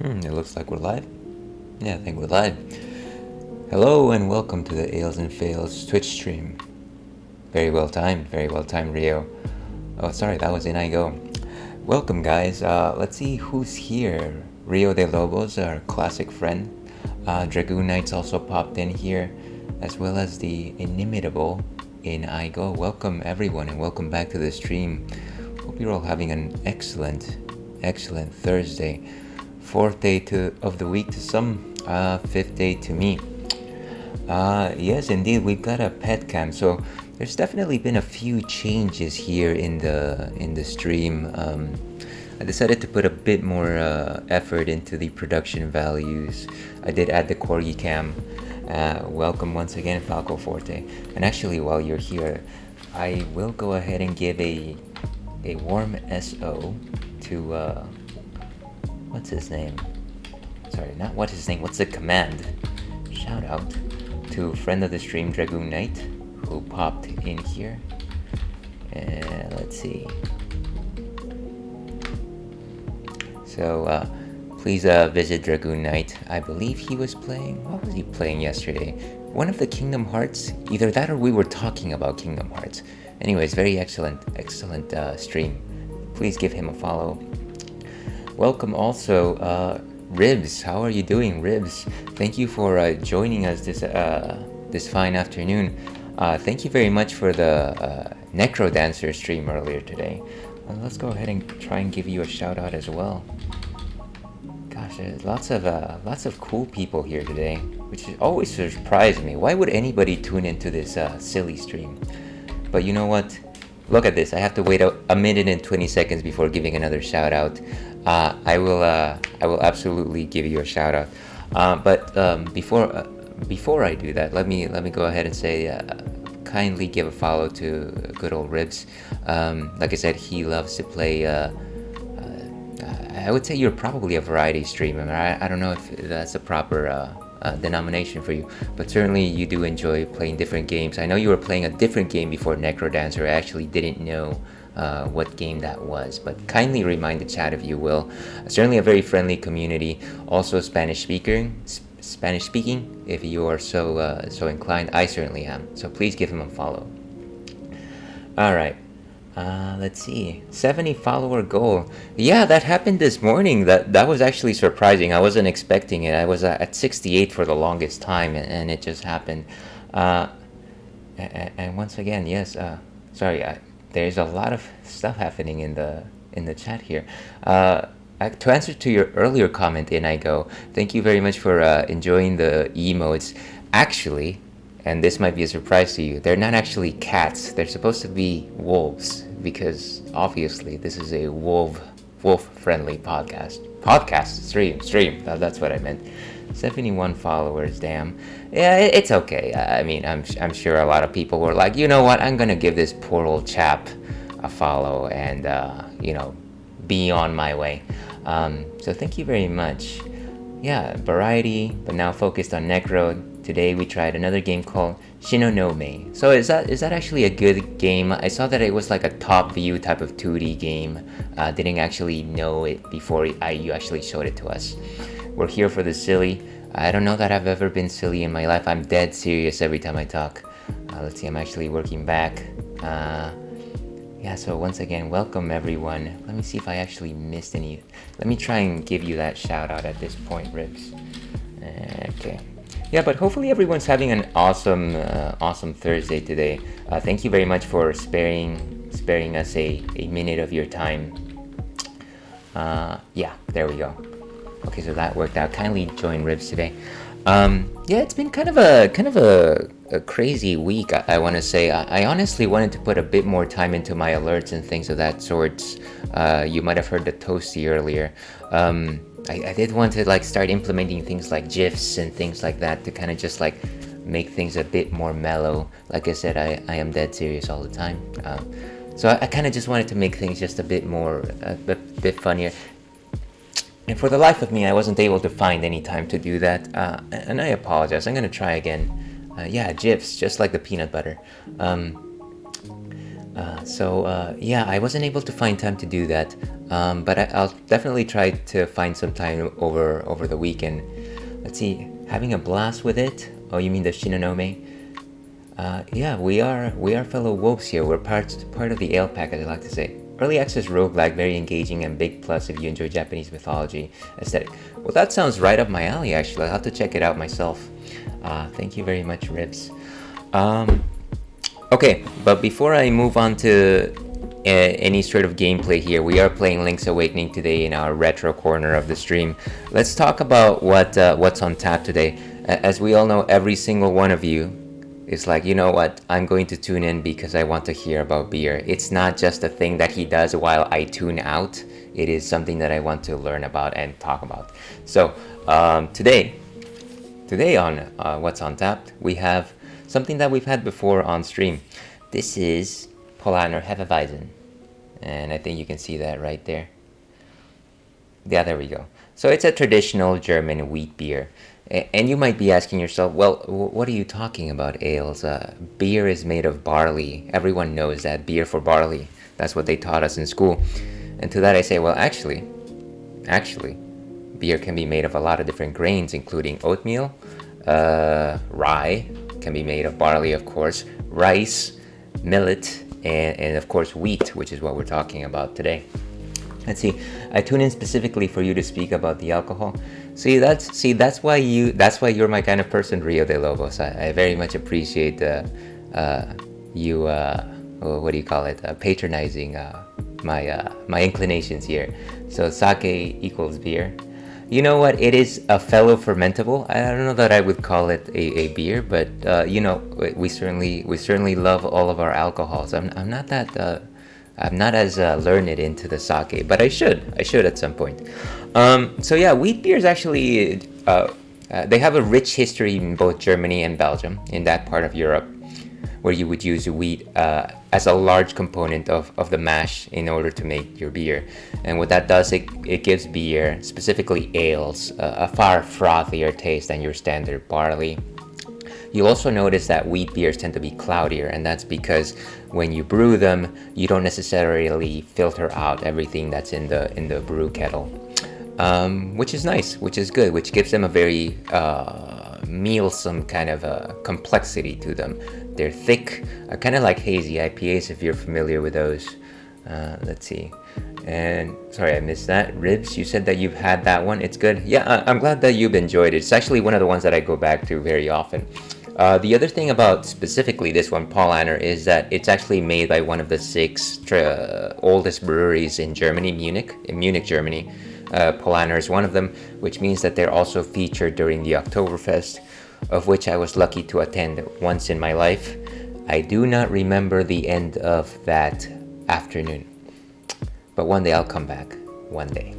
It looks like we're live. Yeah, I think we're live. Hello and welcome to the Ales and Fails Twitch stream. Very well timed, Rio. Oh, sorry, that was in I Go. Welcome, guys. Let's see who's here. Rio de Lobos, our classic friend. Dragoon Knights also popped in here, as well as the inimitable in I Go. Welcome, everyone, and welcome back to the stream. Hope you're all having an excellent Thursday. Fourth day of the week to some, fifth day to me. Yes, indeed, we've got a pet cam, so there's definitely been a few changes here in the stream. I decided to put a bit more effort into the production values. I did add the corgi cam. Welcome once again, Falco Forte. And actually, while you're here, I will go ahead and give a warm SO to what's his name? Sorry, not what's his name, what's the command? Shout out to friend of the stream, Dragoon Knight, who popped in here. And let's see. So please visit Dragoon Knight. I believe he was playing, what was he playing yesterday? One of the Kingdom Hearts, either that or we were talking about Kingdom Hearts. Anyways, very excellent stream. Please give him a follow. Welcome also, Ribs. How are you doing, Ribs? Thank you for joining us this fine afternoon. Thank you very much for the Necro Dancer stream earlier today. Let's go ahead and try and give you a shout out as well. Gosh, there's lots of cool people here today, which always surprised me. Why would anybody tune into this silly stream? But you know what? Look at this. I have to wait a minute and 20 seconds before giving another shout out. I will absolutely give you a shout out. But before I do that, let me go ahead and say kindly give a follow to good old Ribs. Like I said, he loves to play. I would say you're probably a variety streamer. I don't know if that's a proper denomination for you, but certainly you do enjoy playing different games. I know you were playing a different game before Necrodancer. I actually didn't know what game that was, but kindly remind the chat if you will. Certainly a very friendly community. Also Spanish speaking if you are so inclined. I certainly am, so please give him a follow. All right. Let's see, 70 follower goal. Yeah, that happened this morning. That was actually surprising. I wasn't expecting it. I was at 68 for the longest time, and it just happened. And once again, yes. Sorry, there's a lot of stuff happening in the chat here. To answer to your earlier comment, in I Go, thank you very much for enjoying the emotes. Actually, and this might be a surprise to you, they're not actually cats. They're supposed to be wolves, because obviously this is a wolf-friendly stream. That's what I meant. 71 followers, damn. Yeah, it's okay. I mean, I'm sure a lot of people were like, you know what, I'm gonna give this poor old chap a follow and be on my way. So thank you very much. Yeah, variety, but now focused on Necro. Today we tried another game called Shinonome. So is that actually a good game? I saw that it was like a top view type of 2D game. Didn't actually know it before you actually showed it to us. We're here for the silly. I don't know that I've ever been silly in my life. I'm dead serious every time I talk. Let's see, I'm actually working back. Yeah, so once again, welcome everyone. Let me see if I actually missed any. Let me try and give you that shout out at this point, Ribs. Okay. Yeah, but hopefully everyone's having an awesome Thursday today. Thank you very much for sparing us a minute of your time. Yeah, there we go. Okay, so that worked out. Kindly join Ribs today. Yeah, it's been kind of a crazy week. I want to say. I honestly wanted to put a bit more time into my alerts and things of that sort. You might have heard the toasty earlier. I did want to start implementing things like GIFs and things like that to kind of just make things a bit more mellow. Like I said, I am dead serious all the time. So I kind of just wanted to make things just a bit funnier. And for the life of me, I wasn't able to find any time to do that. And I apologize. I'm going to try again. Yeah, GIFs, just like the peanut butter. Yeah, I wasn't able to find time to do that, but I'll definitely try to find some time over the weekend. Let's see, having a blast with it. Oh, you mean the Shinonome? Yeah, we are fellow wolves here. We're part of the Ale Pack, as I like to say. Early access roguelike, very engaging and big plus if you enjoy Japanese mythology aesthetic. Well, that sounds right up my alley. Actually, I'll have to check it out myself. Thank you very much, Ribs. Okay, but before I move on to any sort of gameplay here, we are playing Link's Awakening today in our retro corner of the stream. Let's talk about what's on tap today. As we all know, every single one of you is like, you know what, I'm going to tune in because I want to hear about beer. It's not just a thing that he does while I tune out. It is something that I want to learn about and talk about. So today on What's on Tap, we have something that we've had before on stream. This is Polaner Hefeweizen, and I think you can see that right there. Yeah, there we go. So it's a traditional German wheat beer. And you might be asking yourself, well, what are you talking about, Ales? Beer is made of barley. Everyone knows that, beer for barley. That's what they taught us in school. And to that I say, well, actually, beer can be made of a lot of different grains, including oatmeal, rye, can be made of barley, of course, rice, millet, and of course wheat, which is what we're talking about today. Let's see, I tune in specifically for you to speak about the alcohol. That's why you're my kind of person, Rio de Lobos. I very much appreciate you what do you call it, patronizing my inclinations here. So sake equals beer. You know what? It is a fellow fermentable. I don't know that I would call it a beer, but we certainly love all of our alcohols. I'm not as learned into the sake, but I should at some point. So yeah, wheat beers actually they have a rich history in both Germany and Belgium, in that part of Europe, where you would use wheat as a large component of the mash in order to make your beer. And what that does, it gives beer, specifically ales, a far frothier taste than your standard barley. You'll also notice that wheat beers tend to be cloudier, and that's because when you brew them, you don't necessarily filter out everything that's in the brew kettle, which is nice, which is good, which gives them a very mealsome kind of complexity to them. They're thick, kind of like hazy IPAs, if you're familiar with those. Let's see. And sorry, I missed that. Ribs, you said that you've had that one. It's good. Yeah, I'm glad that you've enjoyed it. It's actually one of the ones that I go back to very often. The other thing about specifically this one, Paulaner, is that it's actually made by one of the 6 oldest breweries in Germany, Munich, Germany. Paulaner is one of them, which means that they're also featured during the Oktoberfest, of which I was lucky to attend once in my life. I do not remember the end of that afternoon, but one day I'll come back. One day.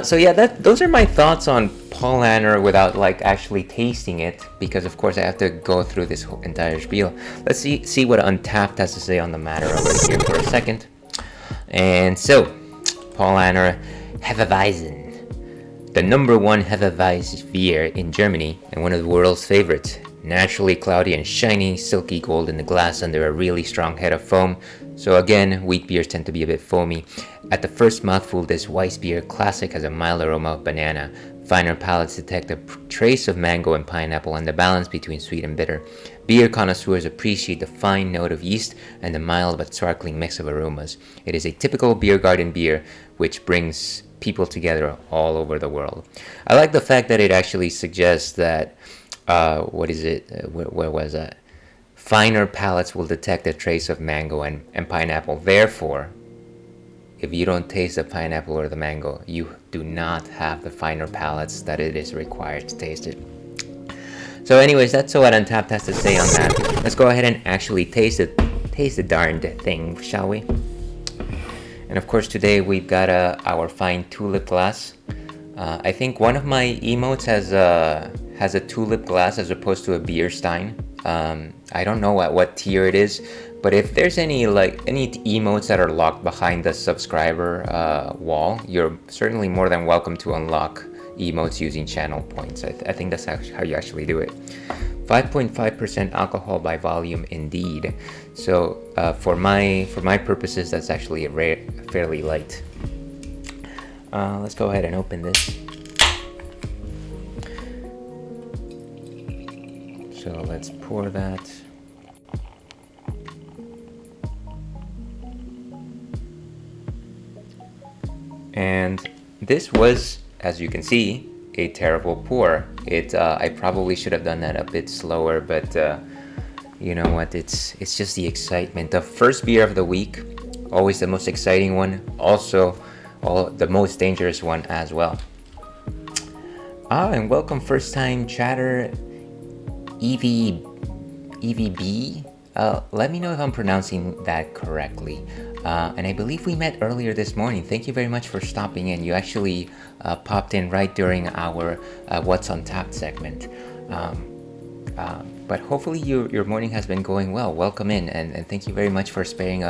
So yeah, those are my thoughts on Paulaner without like actually tasting it, because of course I have to go through this whole entire spiel. Let's see what Untapped has to say on the matter over here for a second. And so, Paulaner Hefeweizen, the number 1 Hefeweizen beer in Germany and one of the world's favorites. Naturally cloudy and shiny, silky gold in the glass under a really strong head of foam. So again, wheat beers tend to be a bit foamy. At the first mouthful, this Weiss beer classic has a mild aroma of banana. Finer palates detect a trace of mango and pineapple and the balance between sweet and bitter. Beer connoisseurs appreciate the fine note of yeast and the mild but sparkling mix of aromas. It is a typical beer garden beer which brings people together all over the world. I like the fact that it actually suggests that where was that? Finer palates will detect a trace of mango and pineapple. Therefore, if you don't taste the pineapple or the mango, you do not have the finer palates that it is required to taste it. So anyways, that's what Untapped has to say on that. Let's go ahead and actually taste the darned thing, shall we? And of course today we've got our fine tulip glass. I think one of my emotes has a tulip glass as opposed to a beer stein. I don't know what tier it is, but if there's any emotes that are locked behind the subscriber wall, you're certainly more than welcome to unlock emotes using channel points. I think that's how you actually do it. 5.5% alcohol by volume indeed. So for my purposes, that's actually fairly light. Let's go ahead and open this. So let's pour that. And this was, as you can see, a terrible pour. I probably should have done that a bit slower, but you know what? It's just the excitement. The first beer of the week, always the most exciting one. Also, the most dangerous one as well. And welcome first-time chatter, EVB. Let me know if I'm pronouncing that correctly. And I believe we met earlier this morning. Thank you very much for stopping in. You actually popped in right during our What's on Tap segment. But hopefully your morning has been going well. Welcome in, and thank you very much for sparing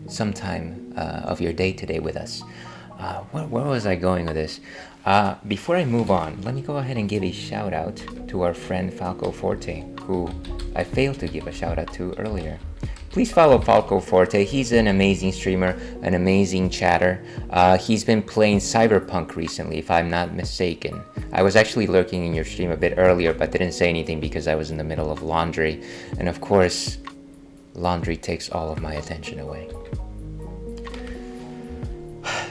some time of your day today with us. Where was I going with this? Before I move on, let me go ahead and give a shout out to our friend Falco Forte, who I failed to give a shout out to earlier. Please follow Falco Forte. He's an amazing streamer, an amazing chatter. He's been playing Cyberpunk recently, if I'm not mistaken. I was actually lurking in your stream a bit earlier, but didn't say anything because I was in the middle of laundry. And of course, laundry takes all of my attention away.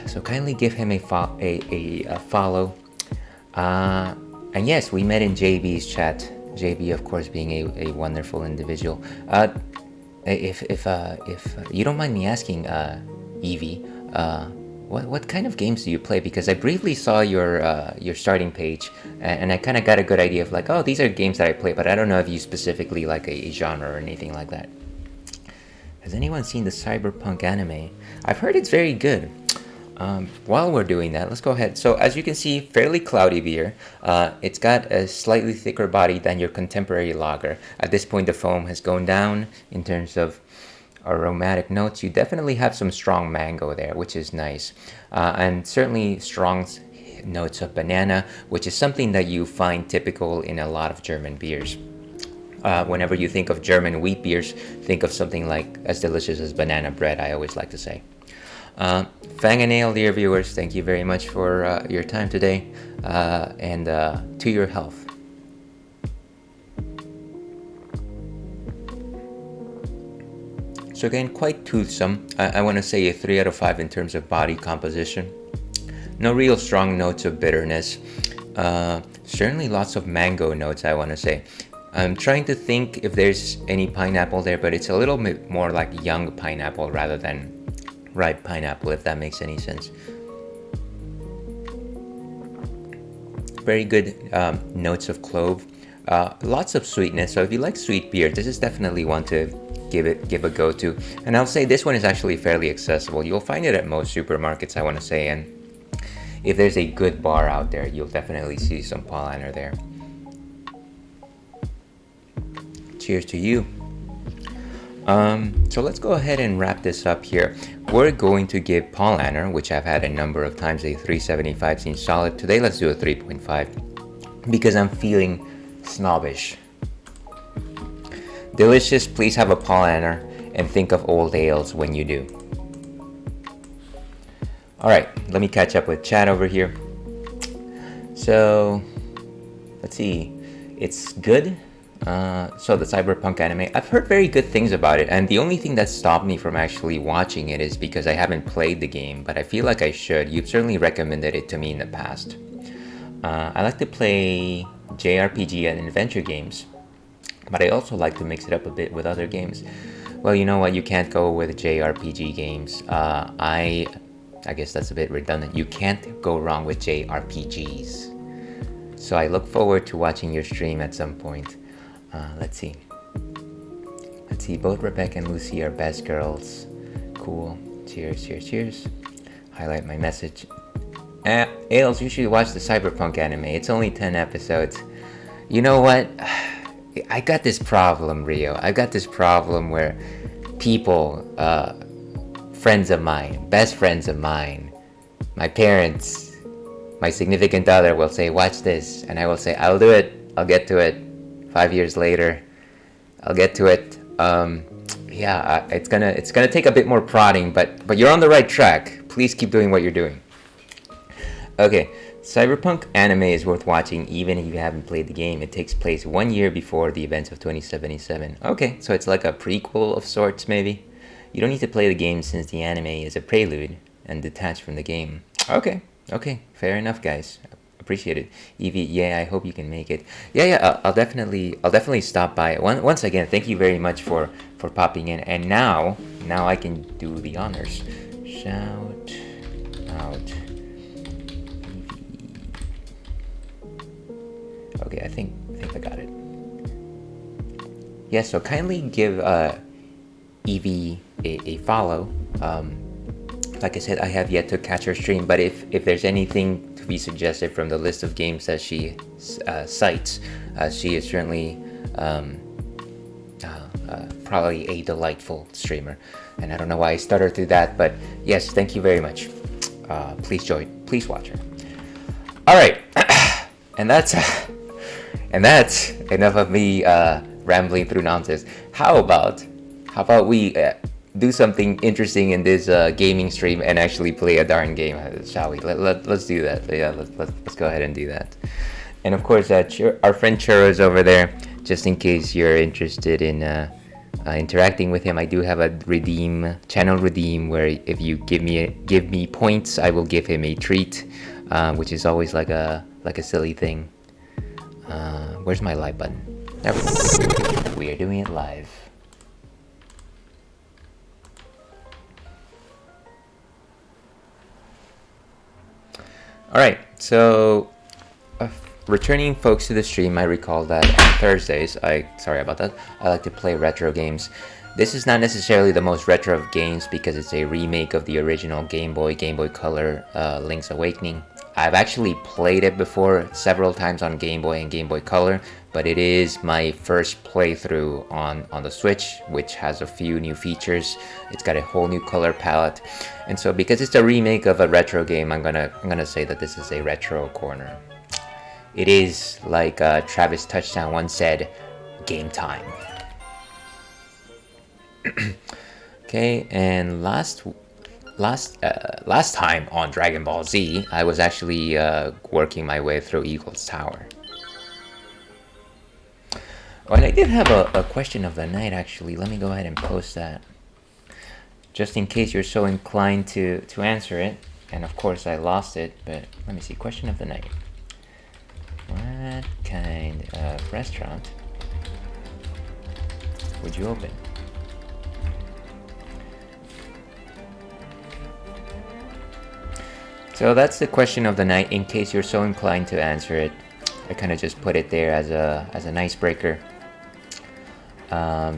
So kindly give him a follow. And yes, we met in JB's chat. JB, of course, being a wonderful individual. If you don't mind me asking, Evie, what kind of games do you play? Because I briefly saw your starting page, and I kind of got a good idea of like, oh, these are games that I play, but I don't know if you specifically like a genre or anything like that. Has anyone seen the Cyberpunk anime? I've heard it's very good. While we're doing that, let's go ahead. So as you can see, fairly cloudy beer. It's got a slightly thicker body than your contemporary lager. At this point, the foam has gone down in terms of aromatic notes. You definitely have some strong mango there, which is nice. And certainly strong notes of banana, which is something that you find typical in a lot of German beers. Whenever you think of German wheat beers, think of something like as delicious as banana bread, I always like to say. Fang and Ale, dear viewers, thank you very much for your time today, and to your health. So again, quite toothsome. I want to say a 3 out of 5 in terms of body composition. No real strong notes of bitterness. Certainly lots of mango notes, I want to say. I'm trying to think if there's any pineapple there, but it's a little bit more like young pineapple rather than ripe pineapple, if that makes any sense. Very good notes of clove. Lots of sweetness. So if you like sweet beer, this is definitely one to give a go to. And I'll say this one is actually fairly accessible. You'll find it at most supermarkets, I want to say, and if there's a good bar out there, you'll definitely see some Paulaner there. Cheers to you. So let's go ahead and wrap this up here. We're going to give Paulaner, which I've had a number of times, a 375 seems solid. Today let's do a 3.5 because I'm feeling snobbish. Delicious, please have a Paulaner and think of old ales when you do. Alright, let me catch up with chat over here. So, let's see. It's good. So the Cyberpunk anime, I've heard very good things about it, and the only thing that stopped me from actually watching it is because I haven't played the game, but I feel like I should. You've certainly recommended it to me in the past. I like to play JRPG and adventure games, but I also like to mix it up a bit with other games. Well, you know what, you can't go with JRPG games. I guess that's a bit redundant. You can't go wrong with JRPGs. So I look forward to watching your stream at some point. Let's see. Both Rebecca and Lucy are best girls. Cool. Cheers, cheers, cheers. Highlight my message. Ales, you should watch the Cyberpunk anime. It's only 10 episodes. You know what? I got this problem, Rio. I got this problem where people, friends of mine, best friends of mine, my parents, my significant other will say, watch this. And I will say, I'll do it. I'll get to it. 5 years later. I'll get to it. Yeah, it's gonna take a bit more prodding, but you're on the right track. Please keep doing what you're doing. Okay, cyberpunk anime is worth watching even if you haven't played the game. It takes place 1 year before the events of 2077. Okay, so it's like a prequel of sorts, maybe. You don't need to play the game since the anime is a prelude and detached from the game. Okay, fair enough, guys. Appreciate it. Evie, yeah, I hope you can make it. Yeah, I'll definitely stop by. Once again, thank you very much for popping in. And now I can do the honors. Shout out. Okay, I think I got it. Yeah, so kindly give Evie a follow. Like I said, I have yet to catch her stream, but if there's anything to be suggested from the list of games that she cites, she is certainly probably a delightful streamer. And I don't know why I stuttered through that, but yes, thank you very much. Please watch her. All right, and that's enough of me rambling through nonsense. How about we do something interesting in this gaming stream and actually play a darn game, shall we? Let's do that. Yeah, let's go ahead and do that. And of course, our friend Churro is over there. Just in case you're interested in interacting with him, I do have a channel redeem where if you give me points, I will give him a treat, which is always like a silly thing. Where's my live button? There we go. We are doing it live. Alright, so returning folks to the stream, I recall that on Thursdays, sorry about that, I like to play retro games. This is not necessarily the most retro of games because it's a remake of the original Game Boy Color Link's Awakening. I've actually played it before several times on Game Boy and Game Boy Color, but it is my first playthrough on the Switch, which has a few new features. It's got a whole new color palette, and so because it's a remake of a retro game, I'm gonna say that this is a retro corner. It is like Travis Touchdown once said, game time. Okay, and last time on Dragon Ball Z, I was actually working my way through Eagle's Tower. Oh, and I did have a question of the night, actually. Let me go ahead and post that, just in case you're so inclined to answer it. And of course, I lost it, but let me see. Question of the night. What kind of restaurant would you open? So that's the question of the night, in case you're so inclined to answer it. I kind of just put it there as an icebreaker.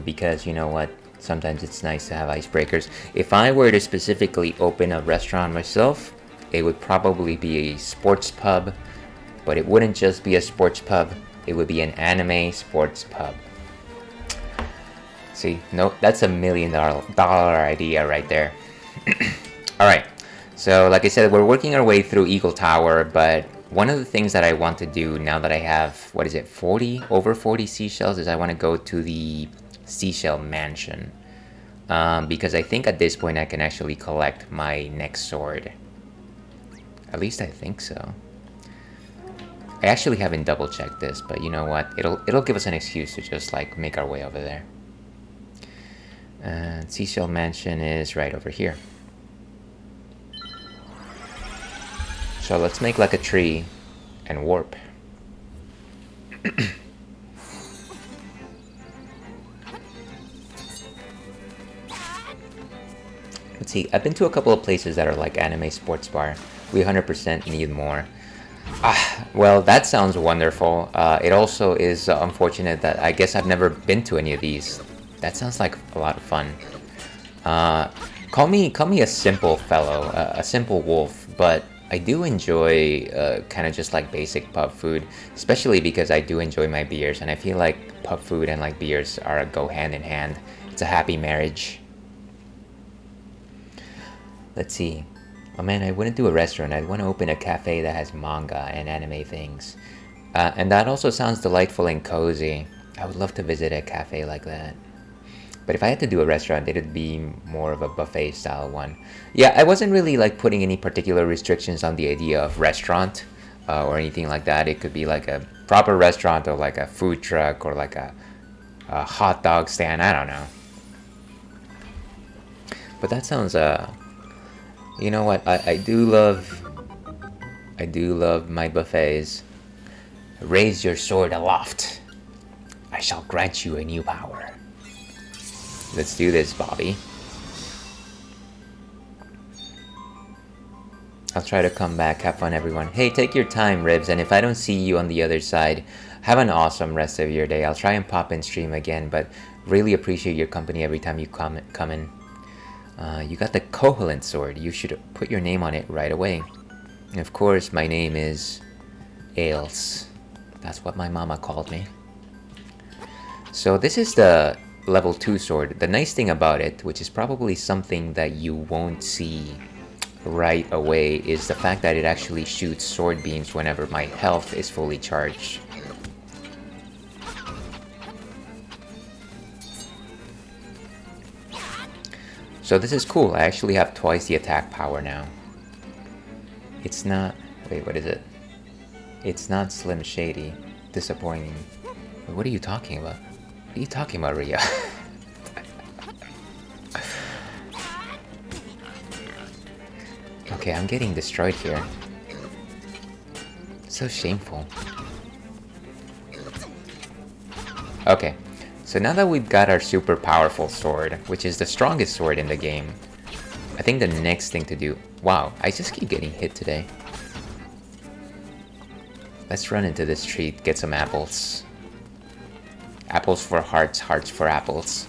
Because you know what? Sometimes it's nice to have icebreakers. If I were to specifically open a restaurant myself, it would probably be a sports pub. But it wouldn't just be a sports pub. It would be an anime sports pub. See, no, that's $1 million idea right there. Alright. So, like I said, we're working our way through Eagle Tower, but one of the things that I want to do now that I have, over 40 seashells, is I want to go to the Seashell Mansion. Because I think at this point I can actually collect my next sword. At least I think so. I actually haven't double-checked this, but you know what? It'll give us an excuse to just, like, make our way over there. And Seashell Mansion is right over here. So let's make like a tree and warp. Let's see, I've been to a couple of places that are like anime sports bar. We 100% need more. Well, that sounds wonderful. It also is unfortunate that I guess I've never been to any of these. That sounds like a lot of fun. Call me a simple fellow, a simple wolf, but I do enjoy kind of just like basic pub food, especially because I do enjoy my beers, and I feel like pub food and like beers go hand in hand. It's a happy marriage. Let's see. Oh man, I wouldn't do a restaurant. I'd want to open a cafe that has manga and anime things. And that also sounds delightful and cozy. I would love to visit a cafe like that. But if I had to do a restaurant, it would be more of a buffet style one. Yeah, I wasn't really like putting any particular restrictions on the idea of restaurant or anything like that. It could be like a proper restaurant or like a food truck or like a hot dog stand. I don't know. But that sounds you know what? I do love my buffets. Raise your sword aloft. I shall grant you a new power. Let's do this, Bobby. I'll try to come back. Have fun, everyone. Hey, take your time, Ribs, and if I don't see you on the other side, have an awesome rest of your day. I'll try and pop in stream again, but really appreciate your company every time you come in. You got the Koholint sword. You should put your name on it right away. And of course, my name is Ails. That's what my mama called me. So this is the level 2 sword. The nice thing about it, which is probably something that you won't see right away, is the fact that it actually shoots sword beams whenever my health is fully charged. So this is cool. I actually have twice the attack power now. It's not... Wait, what is it? It's not Slim Shady. Disappointing. Wait, what are you talking about? What are you talking about, Rhea? Okay, I'm getting destroyed here. So shameful. Okay, so now that we've got our super powerful sword, which is the strongest sword in the game, I think the next thing to do... Wow, I just keep getting hit today. Let's run into this tree, get some apples. Apples for hearts, hearts for apples.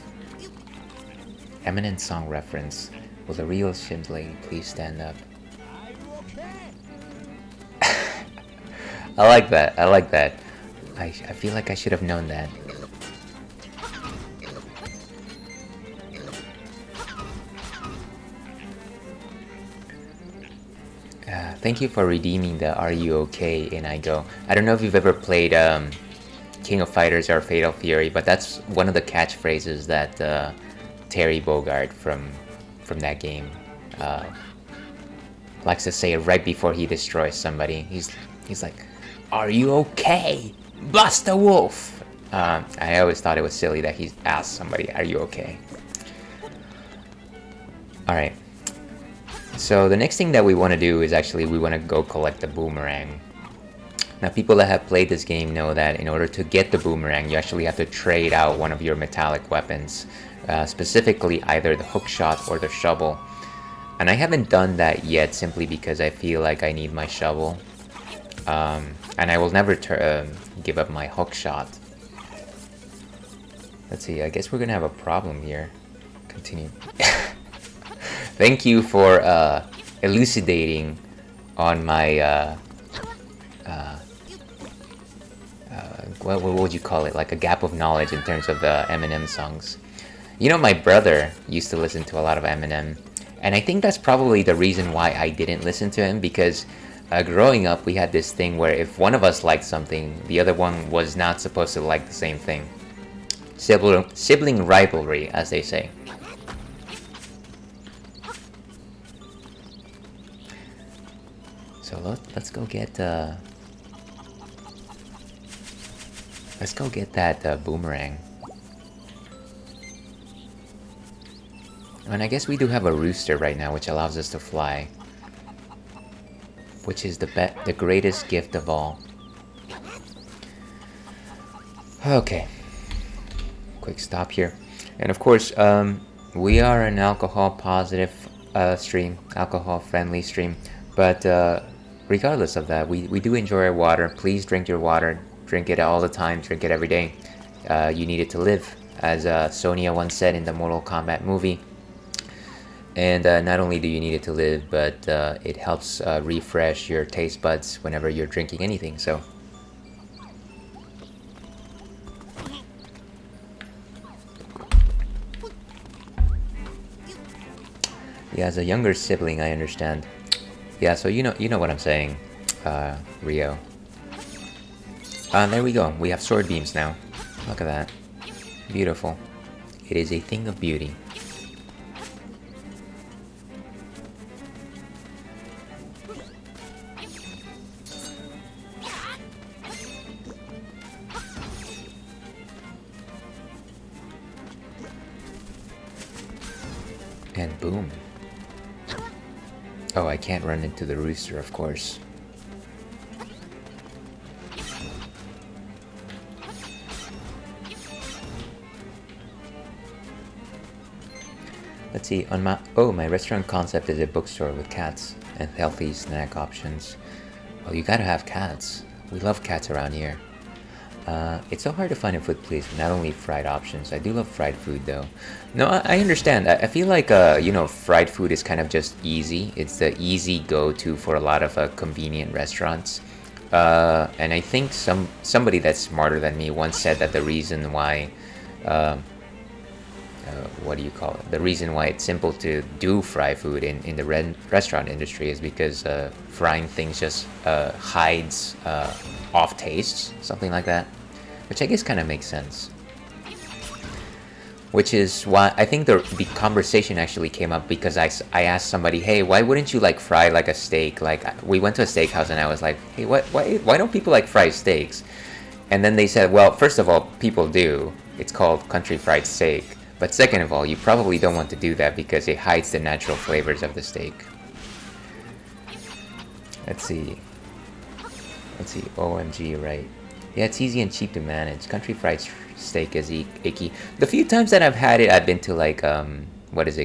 Eminent song reference. Will the real Shims lady please stand up? I like that, I like that. I feel like I should have known that. Thank you for redeeming the "Are you okay?" in I Go. I don't know if you've ever played King of Fighters or Fatal Fury, but that's one of the catchphrases that Terry Bogard from that game likes to say right before he destroys somebody. He's like, "Are you okay? Bust a wolf!" I always thought it was silly that he asked somebody, "Are you okay?" Alright. So the next thing that we want to do is actually we want to go collect the boomerang. Now people that have played this game know that in order to get the boomerang, you actually have to trade out one of your metallic weapons. Specifically either the hook shot or the shovel. And I haven't done that yet simply because I feel like I need my shovel. And I will never give up my hook shot. Let's see, I guess we're gonna have a problem here. Continue. Thank you for elucidating on my what would you call it? Like a gap of knowledge in terms of the Eminem songs. You know, my brother used to listen to a lot of Eminem, and I think that's probably the reason why I didn't listen to him, because growing up we had this thing where if one of us liked something, the other one was not supposed to like the same thing. Sibling rivalry, as they say. So let's go get that boomerang. And I guess we do have a rooster right now, which allows us to fly, which is the greatest gift of all. Okay, quick stop here, and of course, we are an alcohol positive stream, alcohol friendly stream, but regardless of that, we do enjoy our water. Please drink your water. Drink it all the time. Drink it every day. You need it to live, as Sonya once said in the Mortal Kombat movie. And not only do you need it to live, but it helps refresh your taste buds whenever you're drinking anything. So, yeah, as a younger sibling, I understand. Yeah, so you know what I'm saying, Rio. There we go. We have sword beams now. Look at that. Beautiful. It is a thing of beauty. And boom. Oh, I can't run into the rooster, of course. Let's see, on my restaurant concept is a bookstore with cats and healthy snack options. Well, you gotta have cats. We love cats around here. It's so hard to find a food place with not only fried options. I do love fried food though. No, I understand. I feel like fried food is kind of just easy. It's the easy go-to for a lot of convenient restaurants. And I think somebody that's smarter than me once said that the reason why what do you call it? The reason why it's simple to do fry food in the restaurant industry is because frying things just hides off tastes, something like that, which I guess kind of makes sense. Which is why I think the conversation actually came up because I asked somebody, hey, why wouldn't you like fry like a steak? Like we went to a steakhouse and I was like, hey, why don't people like fry steaks? And then they said, well, first of all, people do. It's called country fried steak. But second of all, you probably don't want to do that because it hides the natural flavors of the steak. Let's see, OMG, right. Yeah, it's easy and cheap to manage. Country fried steak is icky. The few times that I've had it, I've been to like,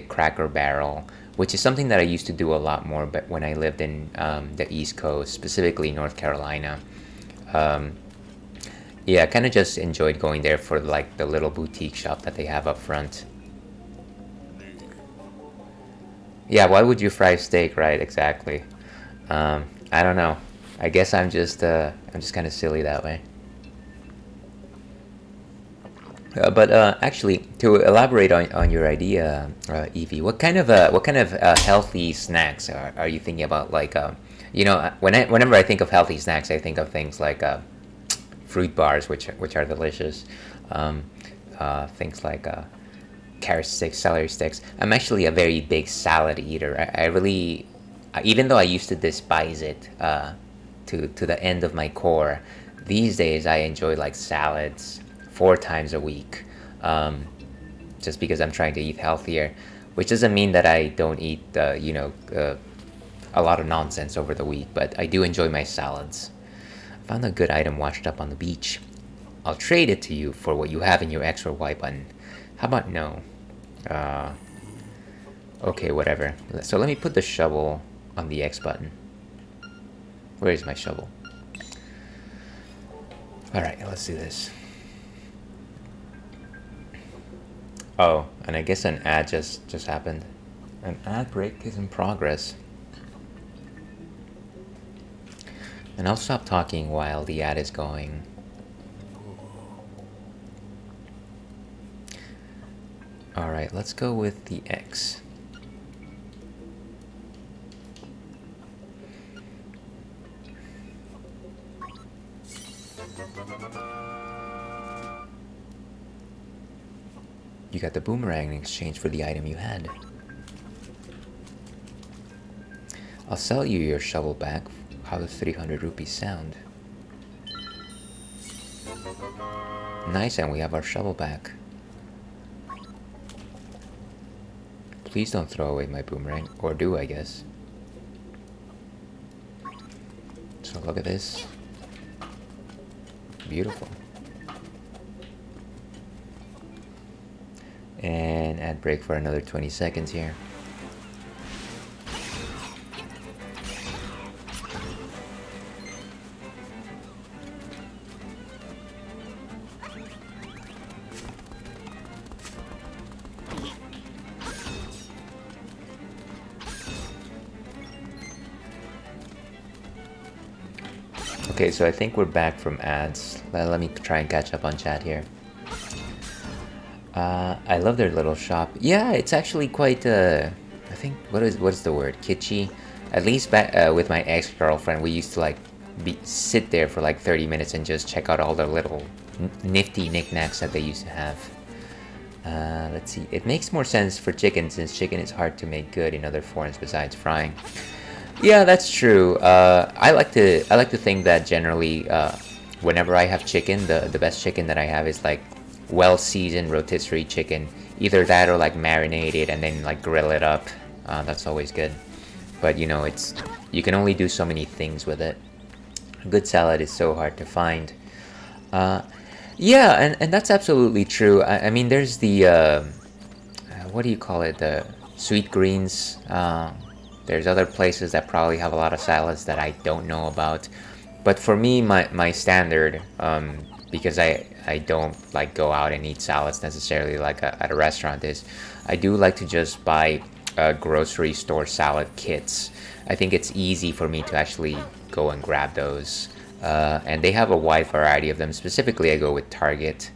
Cracker Barrel, which is something that I used to do a lot more but when I lived in the East Coast, specifically North Carolina. Yeah, I kind of just enjoyed going there for like the little boutique shop that they have up front. Yeah, why would you fry steak, right? Exactly. I don't know. I guess I'm just kind of silly that way. But actually, to elaborate on your idea, Evie, what kind of healthy snacks are you thinking about? Like, whenever I think of healthy snacks, I think of things like fruit bars, which are delicious. Things like carrot sticks, celery sticks. I'm actually a very big salad eater. I really, even though I used to despise it to the end of my core, these days I enjoy like salads 4 times a week, just because I'm trying to eat healthier, which doesn't mean that I don't eat a lot of nonsense over the week, but I do enjoy my salads. Found a good item washed up on the beach. I'll trade it to you for what you have in your X or Y button. How about no? Okay, whatever. So let me put the shovel on the X button. Where is my shovel? Alright, let's do this. Oh, and I guess an ad just happened. An ad break is in progress. And I'll stop talking while the ad is going. Alright, let's go with the X. You got the boomerang in exchange for the item you had. I'll sell you your shovel back. How does 300 rupees sound? Nice, and we have our shovel back. Please don't throw away my boomerang, or do, I guess. So look at this. Beautiful. And ad break for another 20 seconds here. Okay, so I think we're back from ads. Let me try and catch up on chat here. I love their little shop. Yeah, it's actually quite, I think, what is the word? Kitschy? At least back with my ex-girlfriend, we used to like sit there for like 30 minutes and just check out all the little nifty knickknacks that they used to have. Let's see. It makes more sense for chicken since chicken is hard to make good in other forms besides frying. Yeah, that's true. I like to think that generally, whenever I have chicken, the best chicken that I have is like well seasoned rotisserie chicken. Either that or like marinated and then like grill it up. That's always good. But you know, you can only do so many things with it. A good salad is so hard to find. Yeah, and that's absolutely true. I mean, there's the what do you call it? The sweet greens. There's other places that probably have a lot of salads that I don't know about. But for me, my standard, because I don't like go out and eat salads necessarily like at a restaurant, is I do like to just buy grocery store salad kits. I think it's easy for me to actually go and grab those. And they have a wide variety of them. Specifically, I go with Target.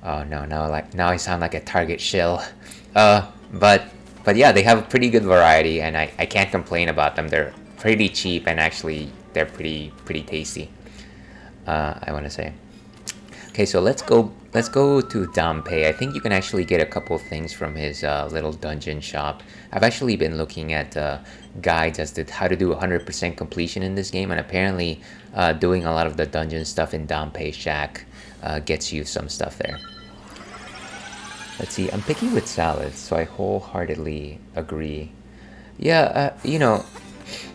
Oh no, now I sound like a Target shill. But yeah, they have a pretty good variety, and I can't complain about them. They're pretty cheap, and actually they're pretty tasty. I want to say. Okay, so let's go to Dampé. I think you can actually get a couple things from his little dungeon shop. I've actually been looking at guides as to how to do 100% completion in this game, and apparently doing a lot of the dungeon stuff in Dampé Shack gets you some stuff there. Let's see, I'm picky with salads, so I wholeheartedly agree. Yeah, you know,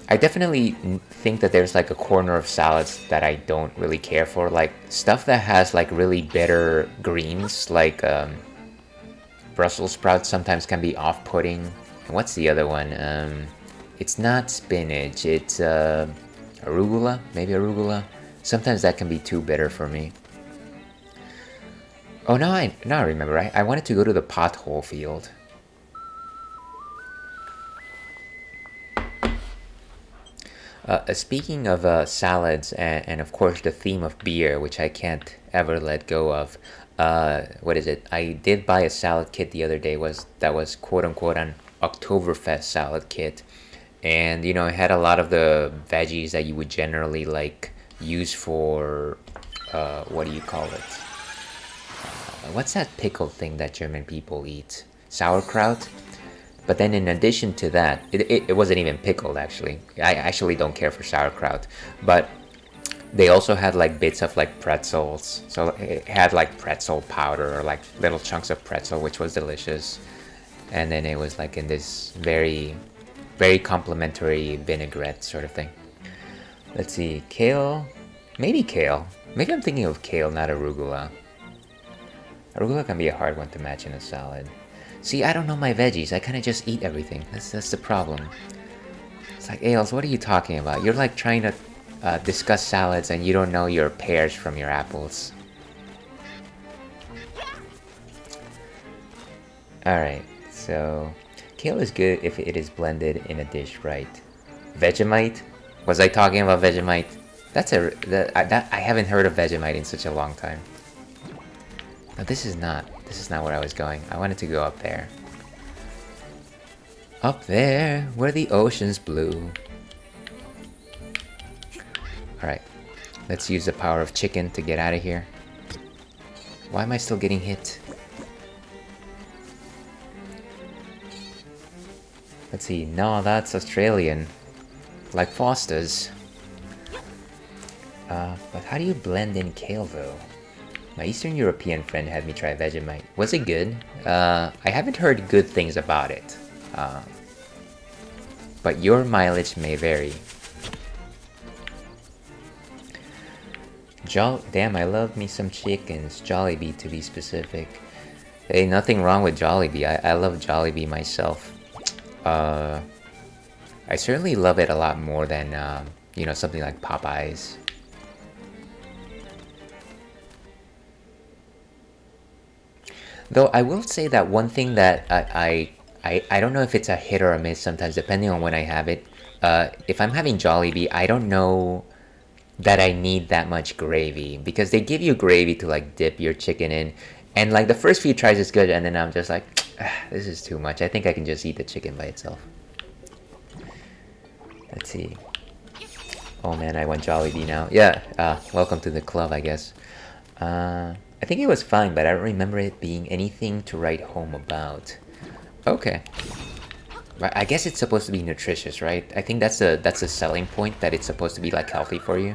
I definitely think that there's like a corner of salads that I don't really care for, like stuff that has like really bitter greens, like Brussels sprouts sometimes can be off-putting. And what's the other one? It's not spinach, it's arugula, maybe arugula. Sometimes that can be too bitter for me. Oh, now I remember. I wanted to go to the pothole field. Speaking of salads and of course the theme of beer, which I can't ever let go of. What is it? I did buy a salad kit the other day. That was quote unquote an Oktoberfest salad kit, and you know it had a lot of the veggies that you would generally like use for what do you call it? What's that pickled thing that German people eat? Sauerkraut? But then in addition to that, it wasn't even pickled actually. I actually don't care for sauerkraut. But they also had like bits of like pretzels. So it had like pretzel powder or like little chunks of pretzel, which was delicious. And then it was like in this very, very complimentary vinaigrette sort of thing. Let's see, kale? Maybe kale. Maybe I'm thinking of kale, not arugula. Arugula can be a hard one to match in a salad. See, I don't know my veggies. I kind of just eat everything. That's the problem. It's like, Ailes, what are you talking about? You're like trying to discuss salads and you don't know your pears from your apples. Alright, so kale is good if it is blended in a dish right. Vegemite? Was I talking about Vegemite? I haven't heard of Vegemite in such a long time. No, this is not where I was going. I wanted to go up there. Up there, where the ocean's blue. Alright, let's use the power of chicken to get out of here. Why am I still getting hit? Let's see, no, that's Australian. Like Foster's. But how do you blend in kale though? My Eastern European friend had me try Vegemite. Was it good? I haven't heard good things about it. But your mileage may vary. Damn, I love me some chickens. Jollibee to be specific. Hey, nothing wrong with Jollibee. I love Jollibee myself. I certainly love it a lot more than, you know, something like Popeyes. Though I will say that one thing that I don't know if it's a hit or a miss sometimes, depending on when I have it. If I'm having Jollibee, I don't know that I need that much gravy, because they give you gravy to like dip your chicken in, and like the first few tries is good, and then I'm just like, this is too much. I think I can just eat the chicken by itself. Let's see. Oh man, I want Jollibee now. Yeah, welcome to the club, I guess. I think it was fine, but I don't remember it being anything to write home about. Okay. Right, I guess it's supposed to be nutritious, right? I think that's a selling point, that it's supposed to be like healthy for you.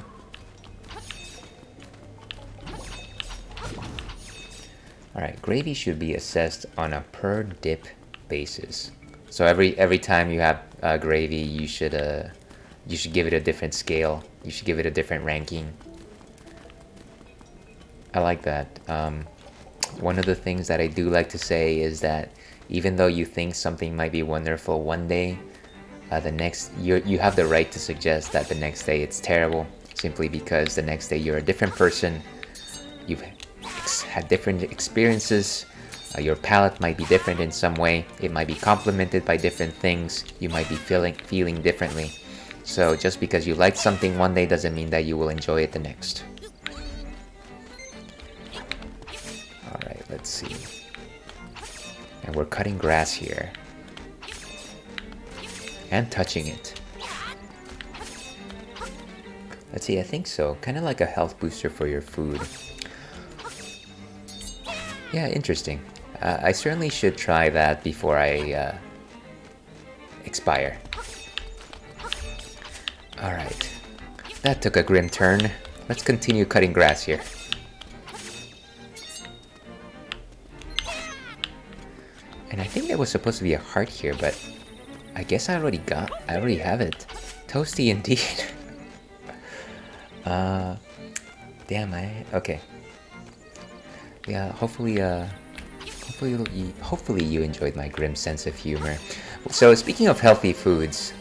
Alright, gravy should be assessed on a per dip basis. So every time you have gravy, you should give it a different scale. You should give it a different ranking. I like that. One of the things that I do like to say is that even though you think something might be wonderful one day, the next you have the right to suggest that the next day it's terrible, simply because the next day you're a different person. You've had different experiences. Your palate might be different in some way. It might be complemented by different things. You might be feeling differently. So just because you like something one day doesn't mean that you will enjoy it the next. Alright, let's see. And we're cutting grass here. And touching it. Let's see, I think so. Kind of like a health booster for your food. Yeah, interesting. I certainly should try that before I expire. Alright. That took a grim turn. Let's continue cutting grass here. And I think there was supposed to be a heart here, but I guess I already have it. Toasty indeed. Damn, okay. Yeah, hopefully you enjoyed my grim sense of humor. So speaking of healthy foods,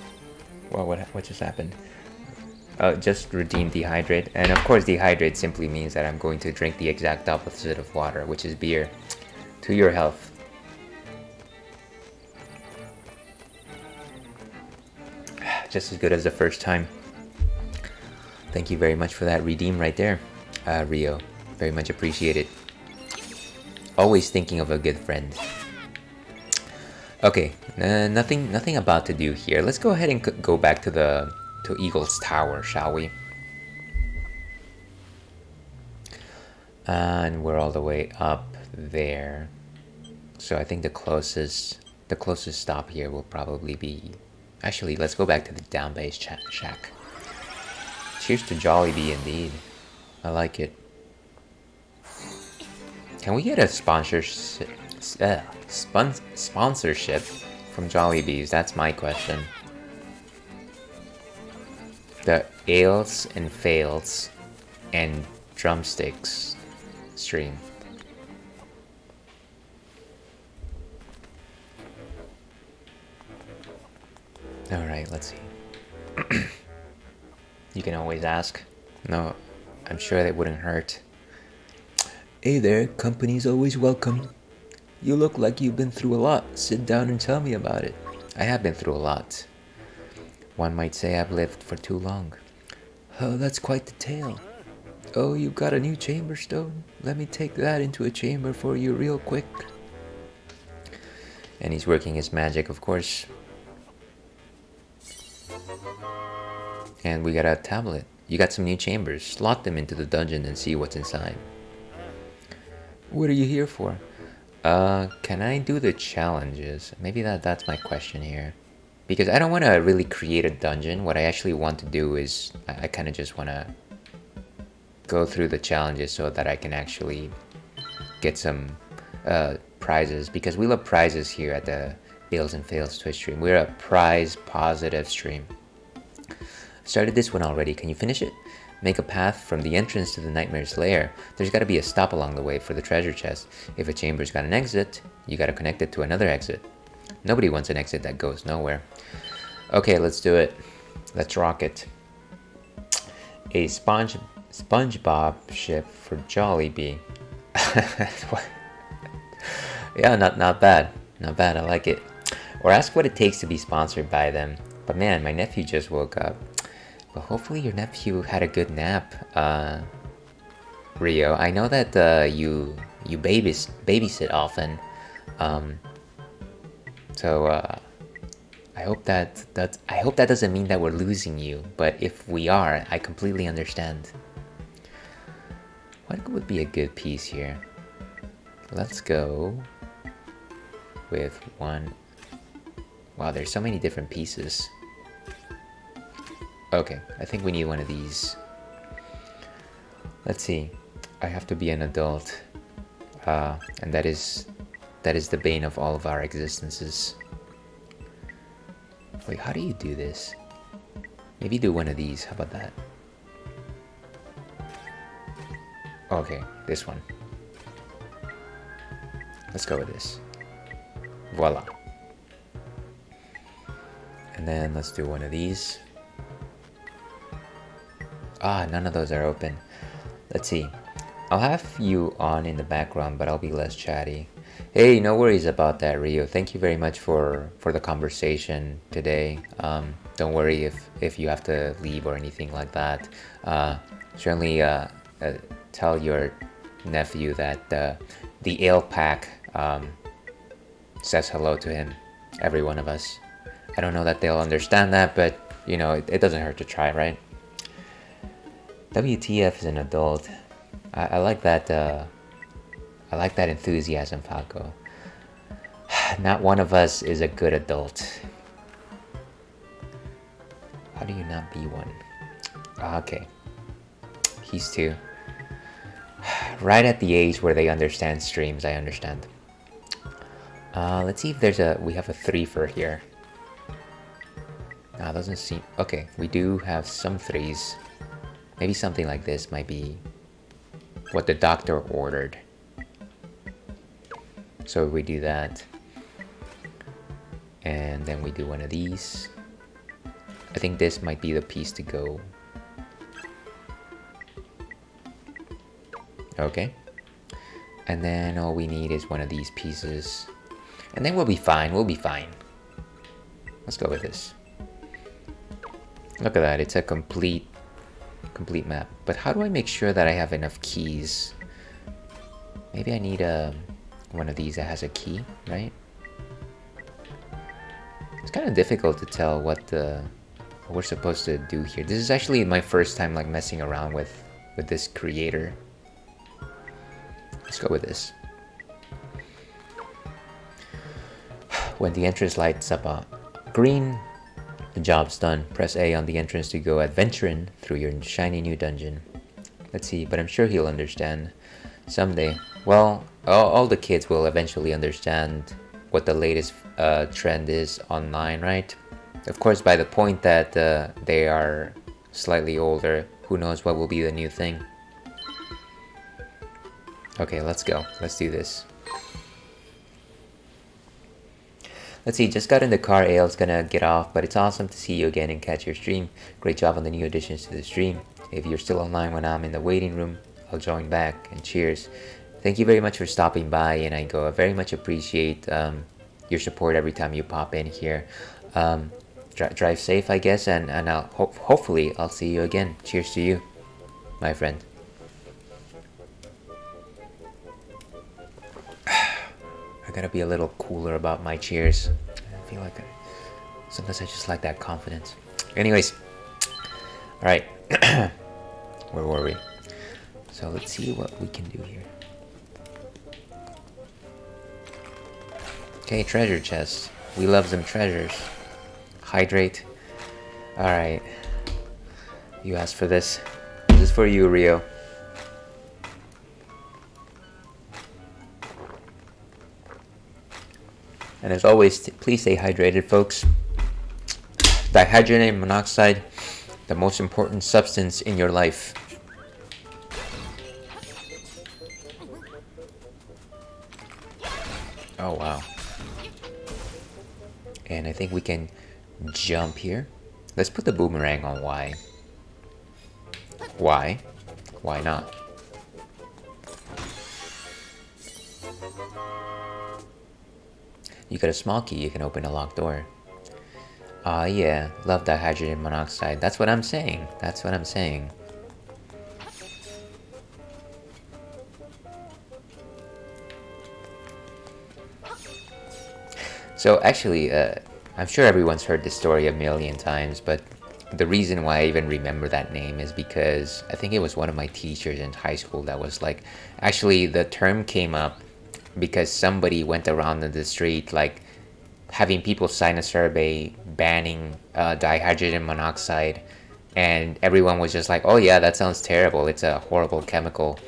well, what just happened? Just redeemed dehydrate, and of course dehydrate simply means that I'm going to drink the exact opposite of water, which is beer. To your health. Just as good as the first time. Thank you very much for that redeem right there, Rio. Very much appreciated. Always thinking of a good friend. Okay, nothing about to do here. Let's go ahead and go back to Eagle's Tower, shall we? And we're all the way up there. So I think the closest stop here will probably be... Actually, let's go back to the down base shack. Cheers to Jollibee indeed. I like it. Can we get a sponsorship from Jollibees? That's my question. The Ales and Fails and Drumsticks stream. Alright, let's see. You can always ask. No, I'm sure that wouldn't hurt. Hey there, company's always welcome. You look like you've been through a lot. Sit down and tell me about it. I have been through a lot. One might say I've lived for too long. Oh, that's quite the tale. Oh, you've got a new chamber stone? Let me take that into a chamber for you real quick. And he's working his magic, of course. And we got a tablet. You got some new chambers. Slot them into the dungeon and see what's inside. What are you here for? Can I do the challenges? Maybe that's my question here. Because I don't want to really create a dungeon. What I actually want to do is I kind of just want to go through the challenges so that I can actually get some prizes. Because we love prizes here at the Ales and Fails Twitch stream. We're a prize positive stream. Started this one already. Can you finish it? Make a path from the entrance to the Nightmare's lair. There's got to be a stop along the way for the treasure chest. If a chamber's got an exit, you got to connect it to another exit. Nobody wants an exit that goes nowhere. Okay, let's do it. Let's rock it. A SpongeBob ship for Jollibee. Yeah, not bad. Not bad, I like it. Or ask what it takes to be sponsored by them. But man, my nephew just woke up. But hopefully your nephew had a good nap, Rio. I know that you babysit often, so I hope that doesn't mean that we're losing you. But if we are, I completely understand. would be a good piece here? Let's go with one. Wow, there's so many different pieces. Okay, I think we need one of these. Let's see. I have to be an adult, and that is the bane of all of our existences. Wait, how do you do this? Maybe do one of these. How about that? Okay, this one. Let's go with this. Voila. And then let's do one of these. Ah, none of those are open. Let's see. I'll have you on in the background, but I'll be less chatty. Hey, no worries about that, Rio. Thank you very much for the conversation today. Don't worry if you have to leave or anything like that. Certainly tell your nephew that the ale pack says hello to him, every one of us. I don't know that they'll understand that, but you know, it doesn't hurt to try, right? WTF is an adult. I like that. I like that enthusiasm, Falco. Not one of us is a good adult. How do you not be one? Okay. He's two. Right at the age where they understand streams, I understand. Let's see if we have a 3-fer here. Doesn't seem... Okay, we do have some 3s. Maybe something like this might be what the doctor ordered. So we do that. And then we do one of these. I think this might be the piece to go. Okay. And then all we need is one of these pieces. And then we'll be fine, we'll be fine. Let's go with this. Look at that, it's a complete map. But how do I make sure that I have enough keys? Maybe I need one of these that has a key, right? It's kind of difficult to tell what we're supposed to do here. This is actually my first time like messing around with this creator. Let's go with this. When the entrance lights up green, the job's done. Press A on the entrance to go adventuring through your shiny new dungeon. Let's see, but I'm sure he'll understand someday. Well, all the kids will eventually understand what the latest trend is online, right? Of course, by the point that they are slightly older, who knows what will be the new thing. Okay, let's go. Let's do this. Let's see, just got in the car, Ale's gonna get off, but it's awesome to see you again and catch your stream. Great job on the new additions to the stream. If you're still online when I'm in the waiting room, I'll join back, and cheers. Thank you very much for stopping by, and I very much appreciate your support every time you pop in here. Drive safe, I guess, and I'll hopefully I'll see you again. Cheers to you, my friend. I gotta be a little cooler about my cheers. I feel like sometimes I just like that confidence. Anyways, all right, where were we? So let's see what we can do here. Okay, treasure chest. We love some treasures. Hydrate. All right, you asked for this. This is for you, Rio. And as always, please stay hydrated, folks. Dihydrogenate monoxide, the most important substance in your life. Oh, wow. And I think we can jump here. Let's put the boomerang on Y. Why? Why not? You got a small key, you can open a locked door. Yeah, love that hydrogen monoxide. That's what I'm saying. That's what I'm saying. So actually, I'm sure everyone's heard this story a million times, but the reason why I even remember that name is because I think it was one of my teachers in high school that was like, actually the term came up because somebody went around in the street like having people sign a survey banning dihydrogen monoxide, and everyone was just like, oh yeah, that sounds terrible, it's a horrible chemical.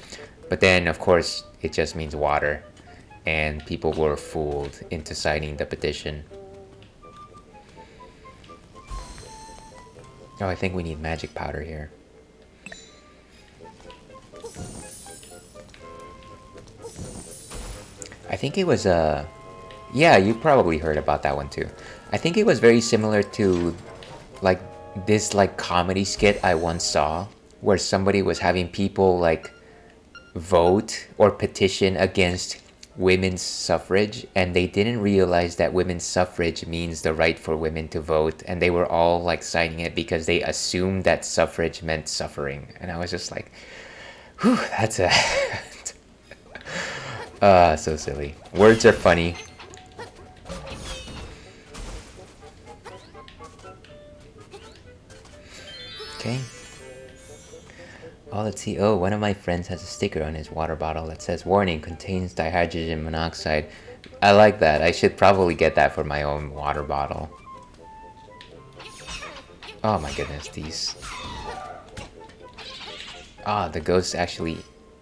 But then of course it just means water, and people were fooled into signing the petition. Oh, I think we need magic powder here. I think it was yeah, you probably heard about that one too. I think it was very similar to like this like comedy skit I once saw where somebody was having people like vote or petition against women's suffrage, and they didn't realize that women's suffrage means the right for women to vote, and they were all like signing it because they assumed that suffrage meant suffering. And I was just like, whew, that's a so silly. Words are funny. Okay. Oh, let's see. Oh, one of my friends has a sticker on his water bottle that says, warning, contains dihydrogen monoxide. I like that. I should probably get that for my own water bottle. Oh my goodness, these. Ah, the ghosts actually...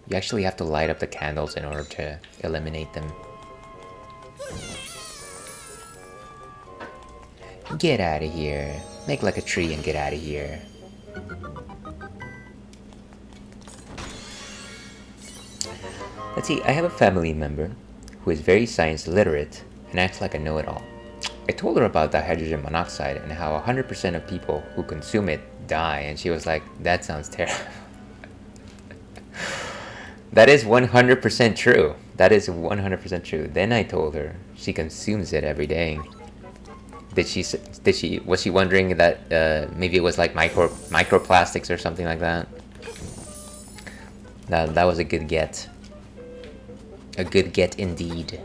You actually have to light up the candles in order to eliminate them. Get out of here. Make like a tree and get out of here. Let's see, I have a family member who is very science literate and acts like a know-it-all. I told her about dihydrogen monoxide and how 100% of people who consume it die, and she was like, that sounds terrible. That is 100% true. That is 100% true. Then I told her she consumes it every day. Was she wondering that maybe it was like microplastics or something like that? That was a good get. A good get indeed.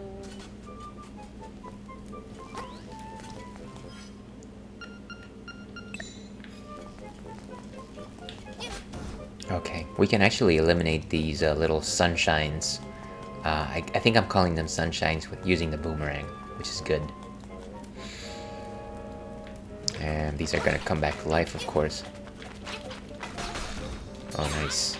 Okay, we can actually eliminate these little sunshines. I think I'm calling them sunshines with using the boomerang, which is good. And these are gonna come back to life, of course. Oh, nice.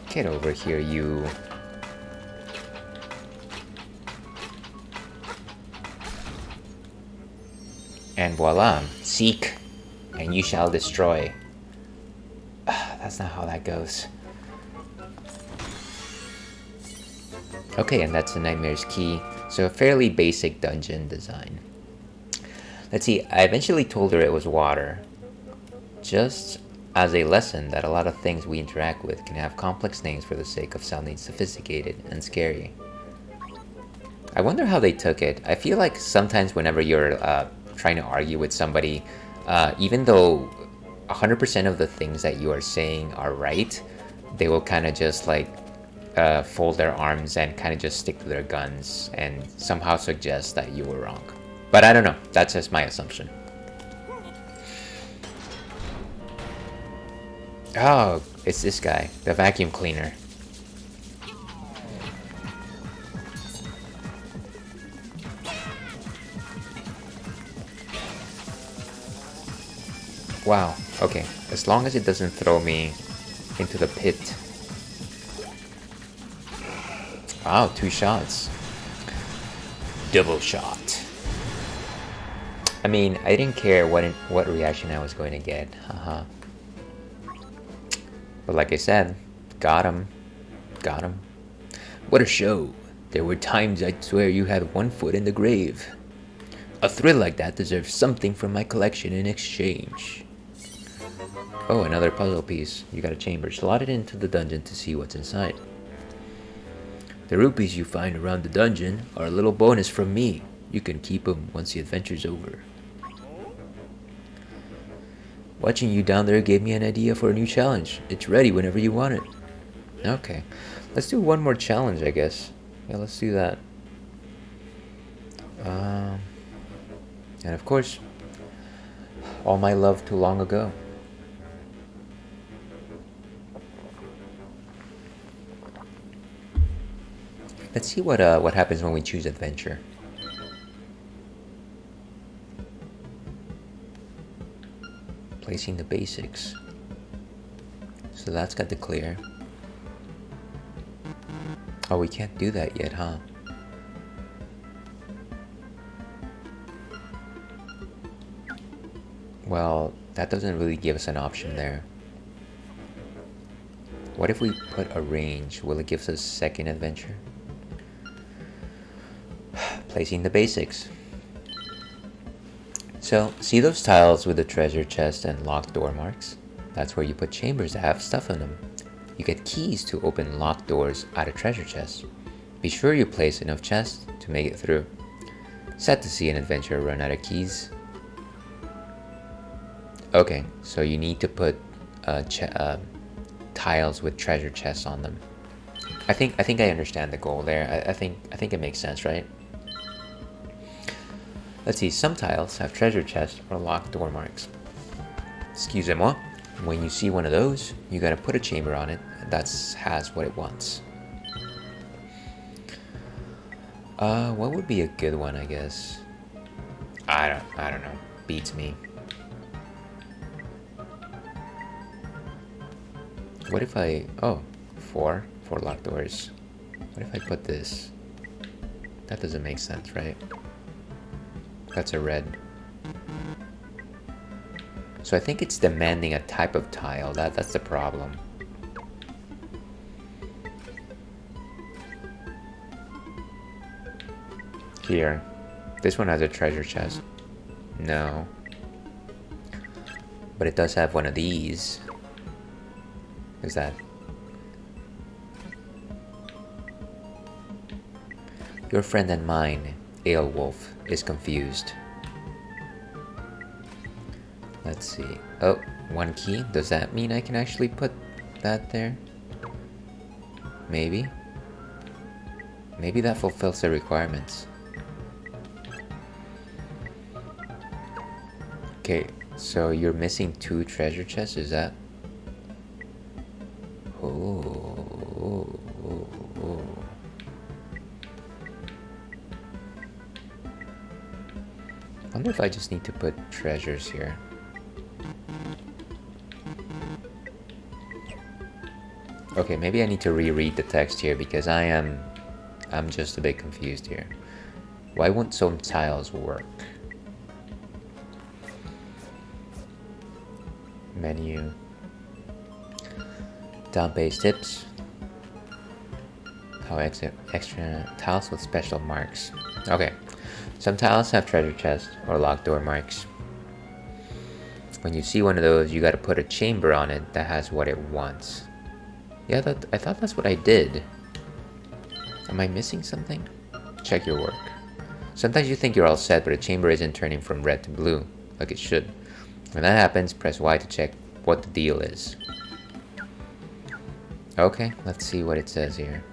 Get over here, you. And voila, seek, and you shall destroy. That's not how that goes. Okay, and that's the Nightmare's Key. So a fairly basic dungeon design. Let's see, I eventually told her it was water. Just as a lesson that a lot of things we interact with can have complex names for the sake of sounding sophisticated and scary. I wonder how they took it. I feel like sometimes whenever you're trying to argue with somebody, even though 100% of the things that you are saying are right, they will kind of just like fold their arms and kind of just stick to their guns and somehow suggest that you were wrong. But I don't know, that's just my assumption. Oh, it's this guy, the vacuum cleaner. Wow, okay, as long as it doesn't throw me into the pit. Wow, 2 shots. Double shot. I mean, I didn't care what reaction I was going to get, haha. But like I said, got him. Got him. What a show. There were times I'd swear you had 1 foot in the grave. A thrill like that deserves something from my collection in exchange. Oh, another puzzle piece. You got a chamber. Slot it into the dungeon to see what's inside. The rupees you find around the dungeon are a little bonus from me. You can keep them once the adventure's over. Watching you down there gave me an idea for a new challenge. It's ready whenever you want it. Okay. Let's do one more challenge, I guess. Yeah, let's do that. Um, and of course, all my love too long ago. Let's see what happens when we choose adventure. Placing the basics. So that's got to clear. Oh, we can't do that yet, huh? Well, that doesn't really give us an option there. What if we put a range? Will it give us a second adventure? Placing the basics. So, see those tiles with the treasure chest and locked door marks? That's where you put chambers that have stuff in them. You get keys to open locked doors out of treasure chests. Be sure you place enough chests to make it through. Sad to see an adventurer run out of keys. Okay, so you need to put tiles with treasure chests on them. I think I understand the goal there. I think it makes sense, right? Let's see, some tiles have treasure chests or locked door marks. Excusez-moi. When you see one of those, you gotta put a chamber on it that has what it wants. What would be a good one, I guess? I don't know. Beats me. What if I... Oh, four locked doors. What if I put this? That doesn't make sense, right? That's a red. So I think it's demanding a type of tile. That's the problem. Here. This one has a treasure chest. No. But it does have one of these. Is that? Your friend and mine, Aelwolf, is confused. Let's see. Oh, one key. Does that mean I can actually put that there? Maybe. Maybe that fulfills the requirements. Okay, so you're missing 2 treasure chests, is that? Oh. I wonder if I just need to put treasures here. Okay, maybe I need to reread the text here because I'm just a bit confused here. Why won't some tiles work? Menu. Down-based tips. How extra tiles with special marks. Okay. Some tiles have treasure chests or locked door marks. When you see one of those, you gotta put a chamber on it that has what it wants. Yeah, I thought that's what I did. Am I missing something? Check your work. Sometimes you think you're all set, but a chamber isn't turning from red to blue, like it should. When that happens, press Y to check what the deal is. Okay, let's see what it says here.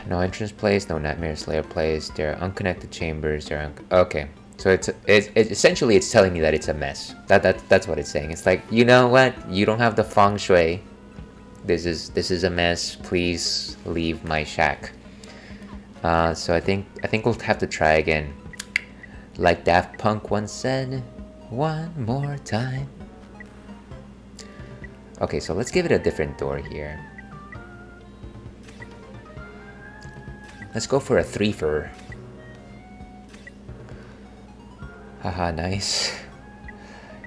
No entrance place, no nightmare slayer place. There are unconnected chambers. Okay, so it's essentially it's telling me that it's a mess. That's what it's saying. It's like, you know what? You don't have the feng shui. This is a mess. Please leave my shack. So I think we'll have to try again. Like Daft Punk once said, one more time. Okay, so let's give it a different door here. Let's go for a 3-fer. Haha, nice.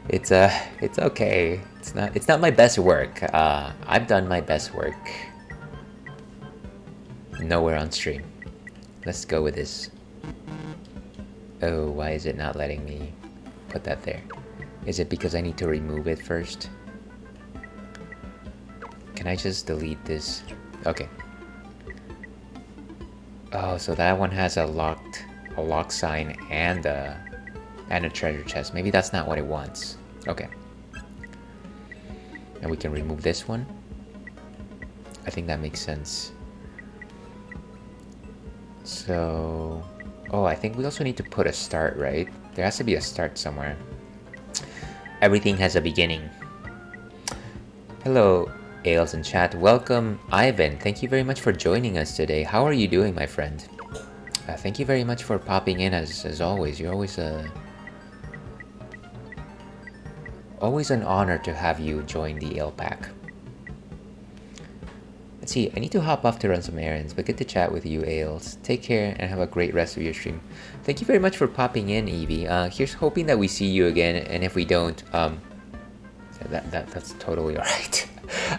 It's okay. It's not my best work. I've done my best work. Nowhere on stream. Let's go with this. Oh, why is it not letting me put that there? Is it because I need to remove it first? Can I just delete this? Okay. Oh, so that one has a lock sign and a treasure chest. Maybe that's not what it wants. Okay. And we can remove this one. I think that makes sense. So So... Oh, I think we also need to put a start, right? There has to be a start somewhere. Everything has a beginning. Hello, Ales in chat. Welcome, Ivan. Thank you very much for joining us today. How are you doing, my friend? Thank you very much for popping in as always. You're always an honor to have you join the Ale Pack. Let's see, I need to hop off to run some errands, but good to chat with you, Ales. Take care and have a great rest of your stream. Thank you very much for popping in, Evie. Here's hoping that we see you again, and if we don't, that's totally alright.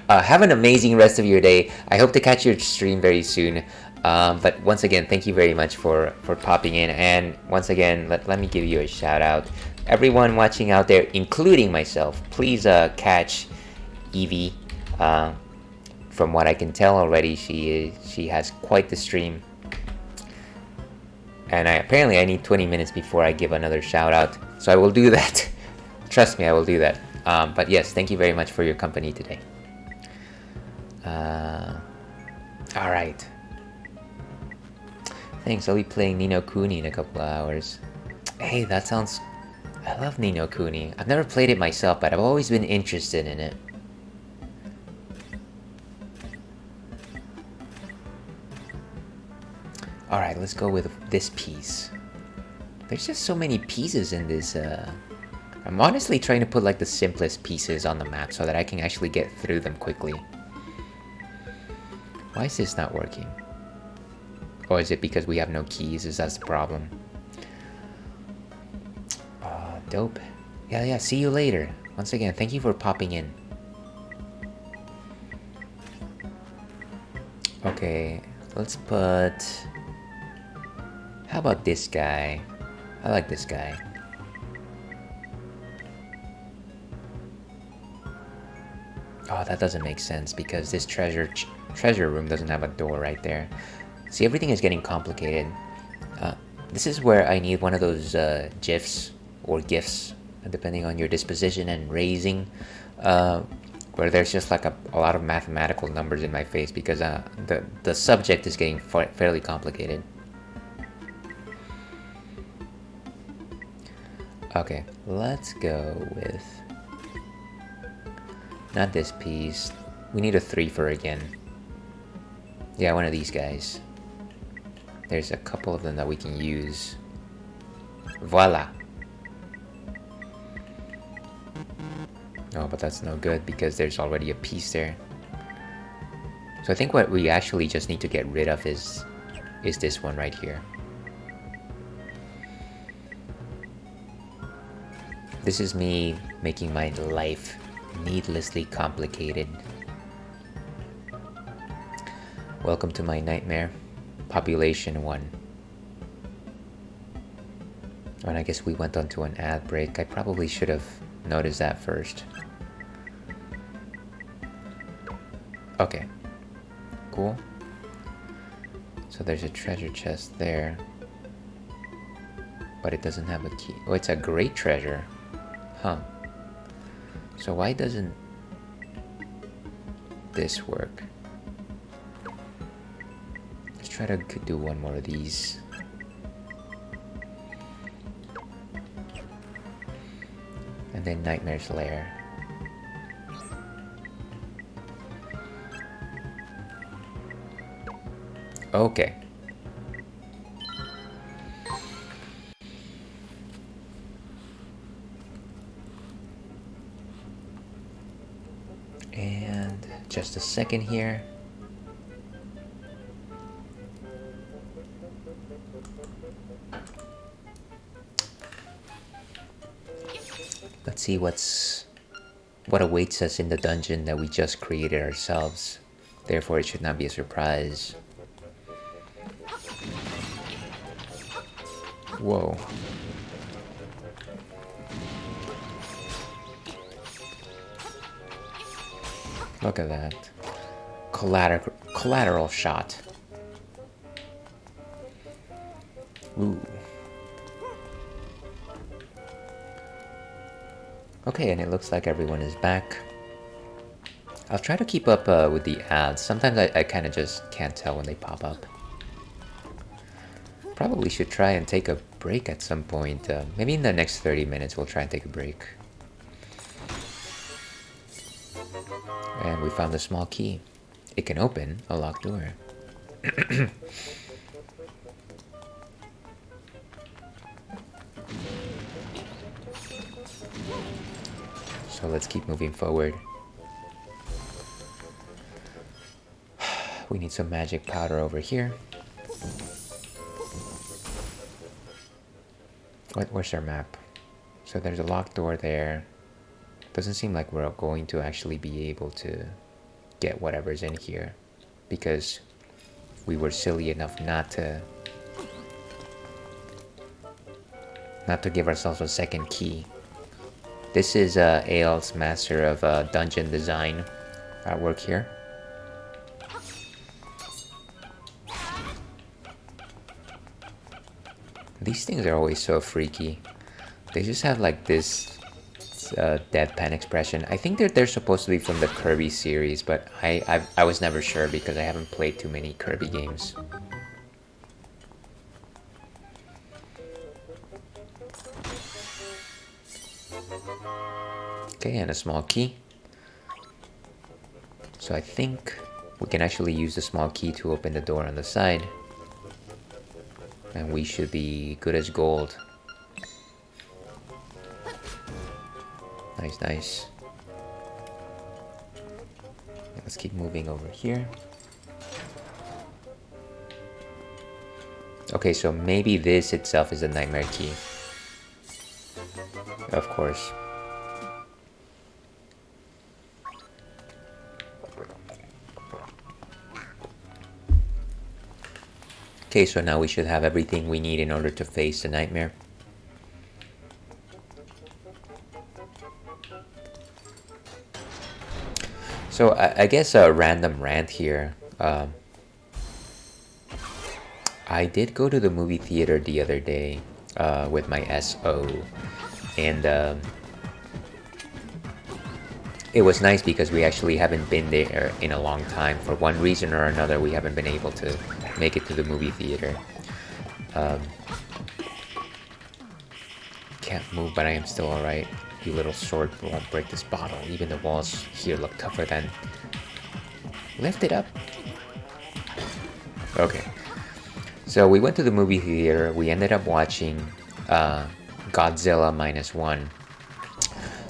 Have an amazing rest of your day. I hope to catch your stream very soon. But once again, thank you very much for popping in. And once again, let me give you a shout out. Everyone watching out there, including myself, please catch Evie. From what I can tell already, she has quite the stream. And apparently I need 20 minutes before I give another shout out. So I will do that. Trust me, I will do that. But yes, thank you very much for your company today. Alright. Thanks, I'll be playing Ni no Kuni in a couple of hours. Hey, that sounds... I love Ni no Kuni. I've never played it myself, but I've always been interested in it. Alright, let's go with this piece. There's just so many pieces in this, I'm honestly trying to put like the simplest pieces on the map so that I can actually get through them quickly. Why is this not working? Or is it because we have no keys? Is that the problem? Dope. Yeah, see you later. Once again, thank you for popping in. Okay, let's put... How about this guy? I like this guy. Oh, that doesn't make sense because this treasure room doesn't have a door right there. See, everything is getting complicated. This is where I need one of those GIFs or GIFs, depending on your disposition and raising, where there's just like a lot of mathematical numbers in my face because the subject is getting fairly complicated. Okay, let's go with... Not this piece. We need a 3-fer again. Yeah, one of these guys. There's a couple of them that we can use. Voila! Oh, but that's no good because there's already a piece there. So I think what we actually just need to get rid of is this one right here. This is me making my life needlessly complicated. Welcome to my nightmare. Population 1. And I guess we went on to an ad break. I probably should have noticed that first. Okay. Cool. So there's a treasure chest there. But it doesn't have a key. Oh, it's a great treasure. Huh. So why doesn't this work? Let's try to do one more of these. And then Nightmare's Lair. Okay. And just a second here. Let's see what awaits us in the dungeon that we just created ourselves. Therefore, it should not be a surprise. Whoa. Look at that. Collateral shot. Ooh. Okay, and it looks like everyone is back. I'll try to keep up with the ads. Sometimes I kind of just can't tell when they pop up. probably should try and take a break at some point. Maybe in the next 30 minutes we'll try and take a break. And we found a small key. It can open a locked door. So let's keep moving forward. We need some magic powder over here. Where's our map? So there's a locked door there. Doesn't seem like we're going to actually be able to get whatever's in here, because we were silly enough not to give ourselves a second key. This is AL's master of dungeon design at work here. These things are always so freaky. They just have like this deadpan expression. I think they're supposed to be from the Kirby series, but I was never sure because I haven't played too many Kirby games. Okay, and a small key. So I think we can actually use the small key to open the door on the side. And we should be good as gold. Nice, nice. Let's keep moving over here. Okay, so maybe this itself is a nightmare key. Of course. Okay, so now we should have everything we need in order to face the nightmare. So I guess a random rant here. I did go to the movie theater the other day with my SO, and it was nice because we actually haven't been there in a long time. For one reason or another, we haven't been able to make it to the movie theater. Can't move, but I am still alright. You little sword won't break this bottle. Even the walls here look tougher than... Lift it up. Okay. So we went to the movie theater. We ended up watching Godzilla -1.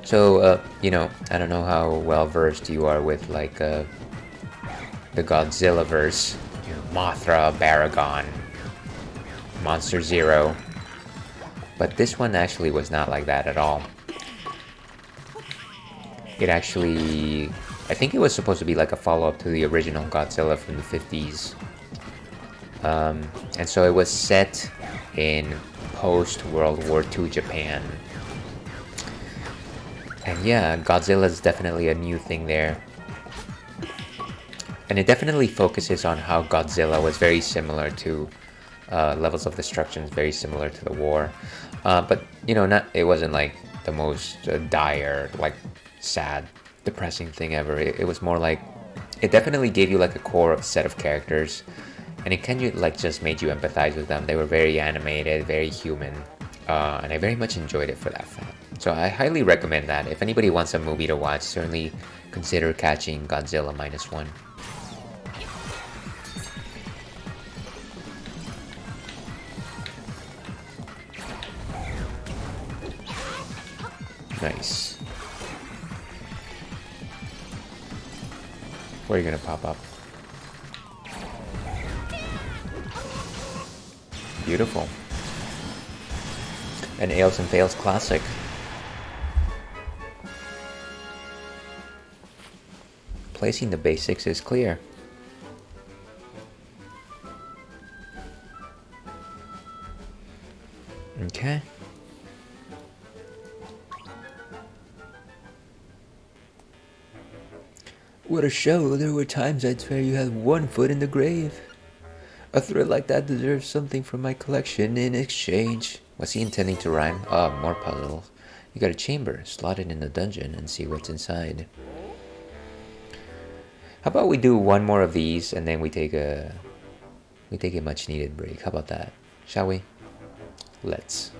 So, you know, I don't know how well versed you are with like the Godzilla verse. You know, Mothra, Baragon, Monster Zero. But this one actually was not like that at all. It actually, I think it was supposed to be like a follow-up to the original Godzilla from the 50s. And so it was set in post-World War II Japan. And yeah, Godzilla is definitely a new thing there. And it definitely focuses on how Godzilla was very similar to levels of destruction, very similar to the war. But, you know, it wasn't like the most dire, like sad, depressing thing ever. It was more like, it definitely gave you like a core set of characters. And it kind of like just made you empathize with them. They were very animated, very human. And I very much enjoyed it for that fact. So I highly recommend that. If anybody wants a movie to watch, certainly consider catching Godzilla -1. Nice. Where are you gonna pop up? Beautiful. An Ails and Fails classic. Placing the basics is clear. Okay. What a show. There were times I'd swear you had one foot in the grave. A thread like that deserves something from my collection in exchange. What's he intending to rhyme? Oh, more puzzles. You got a chamber. Slot it in the dungeon and see what's inside. How about we do one more of these and then we take a much needed break? How about that? shall we? Let's.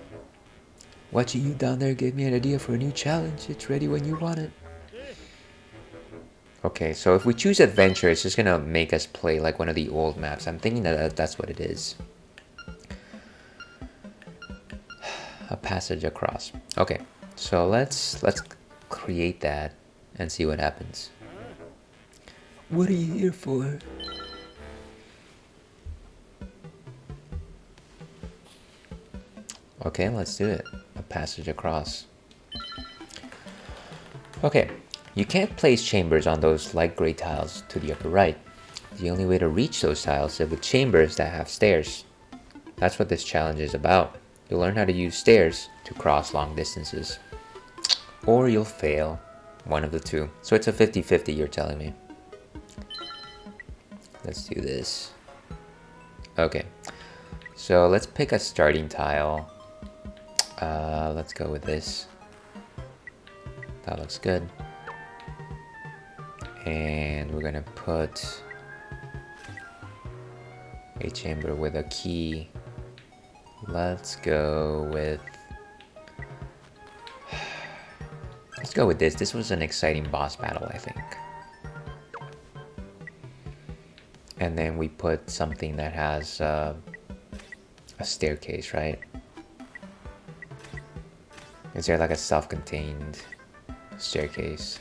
Watching you down there gave me an idea for a new challenge. It's ready when you want it. Okay, so if we choose adventure, it's just gonna make us play like one of the old maps. I'm thinking that that's what it is. A passage across. Okay, so let's create that and see what happens. What are you here for? Okay, let's do it. A passage across. Okay, you can't place chambers on those light gray tiles to the upper right. The only way to reach those tiles is with chambers that have stairs. That's what this challenge is about. You'll learn how to use stairs to cross long distances. Or you'll fail. One of the two. So it's a 50-50, you're telling me. Let's do this. Okay. So let's pick a starting tile. Let's go with this. That looks good. And we're gonna put a chamber with a key. Let's go with this. This was an exciting boss battle, I think. And then we put something that has a staircase, right? Is there like a self-contained staircase?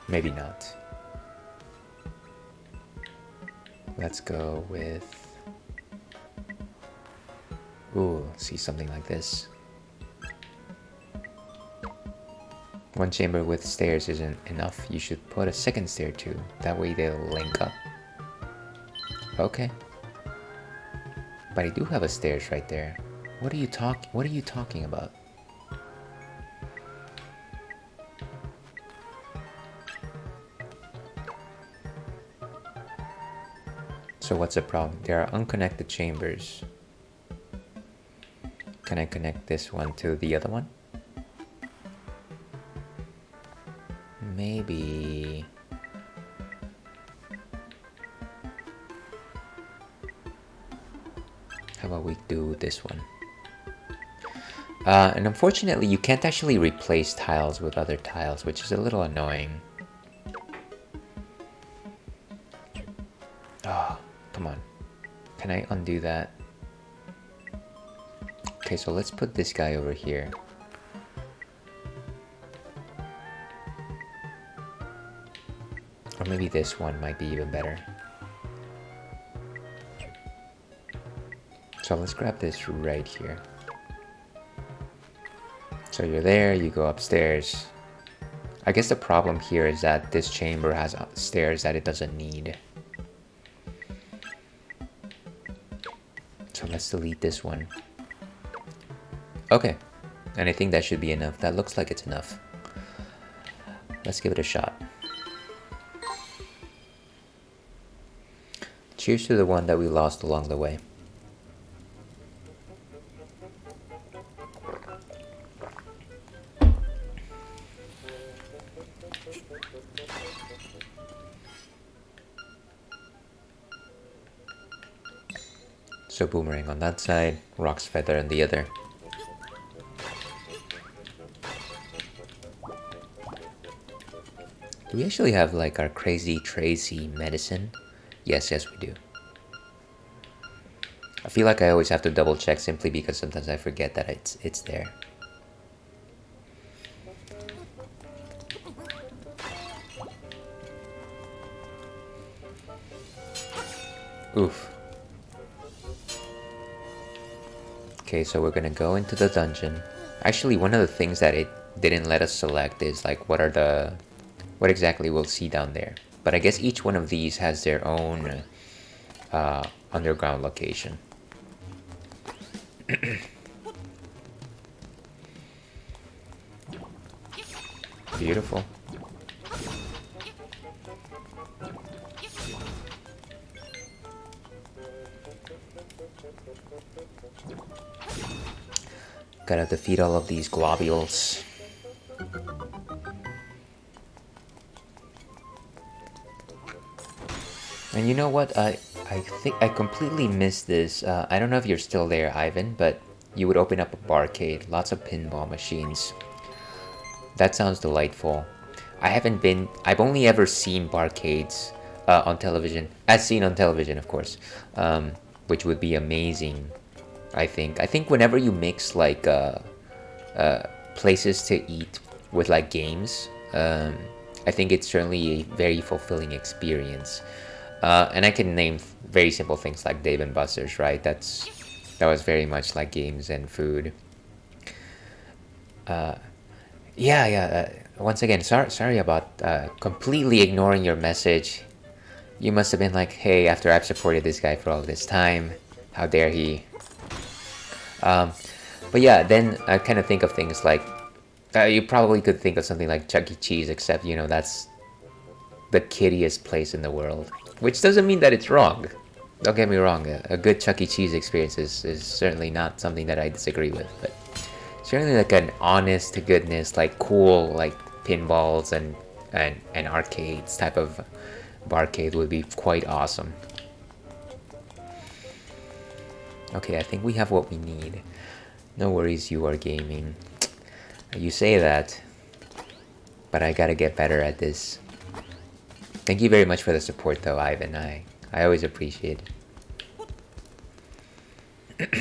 Maybe not. Let's go with... Ooh, see something like this. One chamber with stairs isn't enough. You should put a second stair too. That way they'll link up. Okay. But I do have a stairs right there. What are you talking about? So what's the problem? There are unconnected chambers. Can I connect this one to the other one? Maybe... How about we do this one? And unfortunately, you can't actually replace tiles with other tiles, which is a little annoying. Oh, come on. Can I undo that? Okay, so let's put this guy over here. Or maybe this one might be even better. So let's grab this right here. So you're there, you go upstairs. I guess the problem here is that this chamber has stairs that it doesn't need. So let's delete this one. Okay, and I think that should be enough. That looks like it's enough. Let's give it a shot. Cheers to the one that we lost along the way. So boomerang on that side, rock's feather on the other. Do we actually have like our crazy Tracy medicine? Yes, we do. I feel like I always have to double check simply because sometimes I forget that it's there. Oof. Okay, so we're gonna go into the dungeon. Actually, one of the things that it didn't let us select is like what exactly we'll see down there. But I guess each one of these has their own underground location. Beautiful. Gotta defeat all of these globules. And you know what? I think I completely missed this. I don't know if you're still there, Ivan, but you would open up a barcade, lots of pinball machines. That sounds delightful. I've only ever seen barcades on television, as seen on television, of course, which would be amazing. I think whenever you mix like places to eat with like games, I think it's certainly a very fulfilling experience. And I can name very simple things like Dave and Buster's, right? That was very much like games and food. Yeah, yeah. Once again, sorry about completely ignoring your message. You must have been like, hey, after I've supported this guy for all this time, how dare he? But yeah, then I kind of think of things like you probably could think of something like Chuck E. Cheese, except you know that's the kiddiest place in the world, which doesn't mean that it's wrong. Don't get me wrong, a good Chuck E. Cheese experience is certainly not something that I disagree with, but certainly like an honest to goodness, like cool, like pinballs and arcades type of barcade would be quite awesome. Okay, I think we have what we need. No worries, you are gaming. You say that, but I gotta get better at this. Thank you very much for the support though, Ivan. I always appreciate it.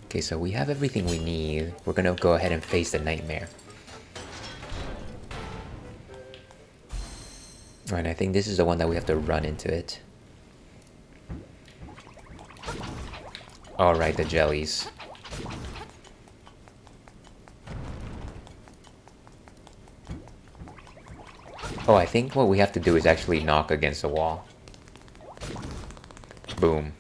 Okay, so we have everything we need. We're gonna go ahead and face the nightmare. Alright, I think this is the one that we have to run into it. Alright, the jellies. Oh, I think what we have to do is actually knock against the wall. Boom.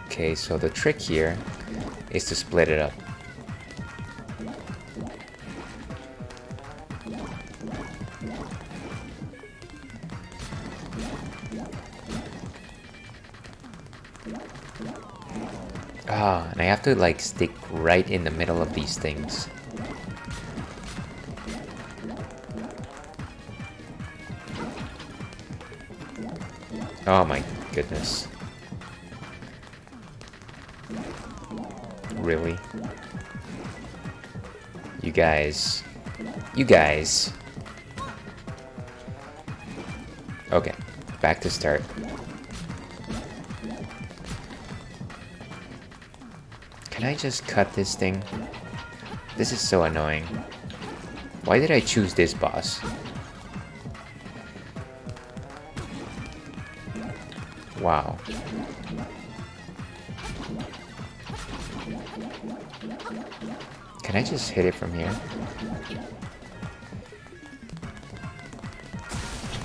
Okay, so the trick here is to split it up. Ah, and I have to like stick right in the middle of these things. Oh my goodness. Really? You guys. You guys. Okay, back to start. Can I just cut this thing? This is so annoying. Why did I choose this boss? Wow. Can I just hit it from here?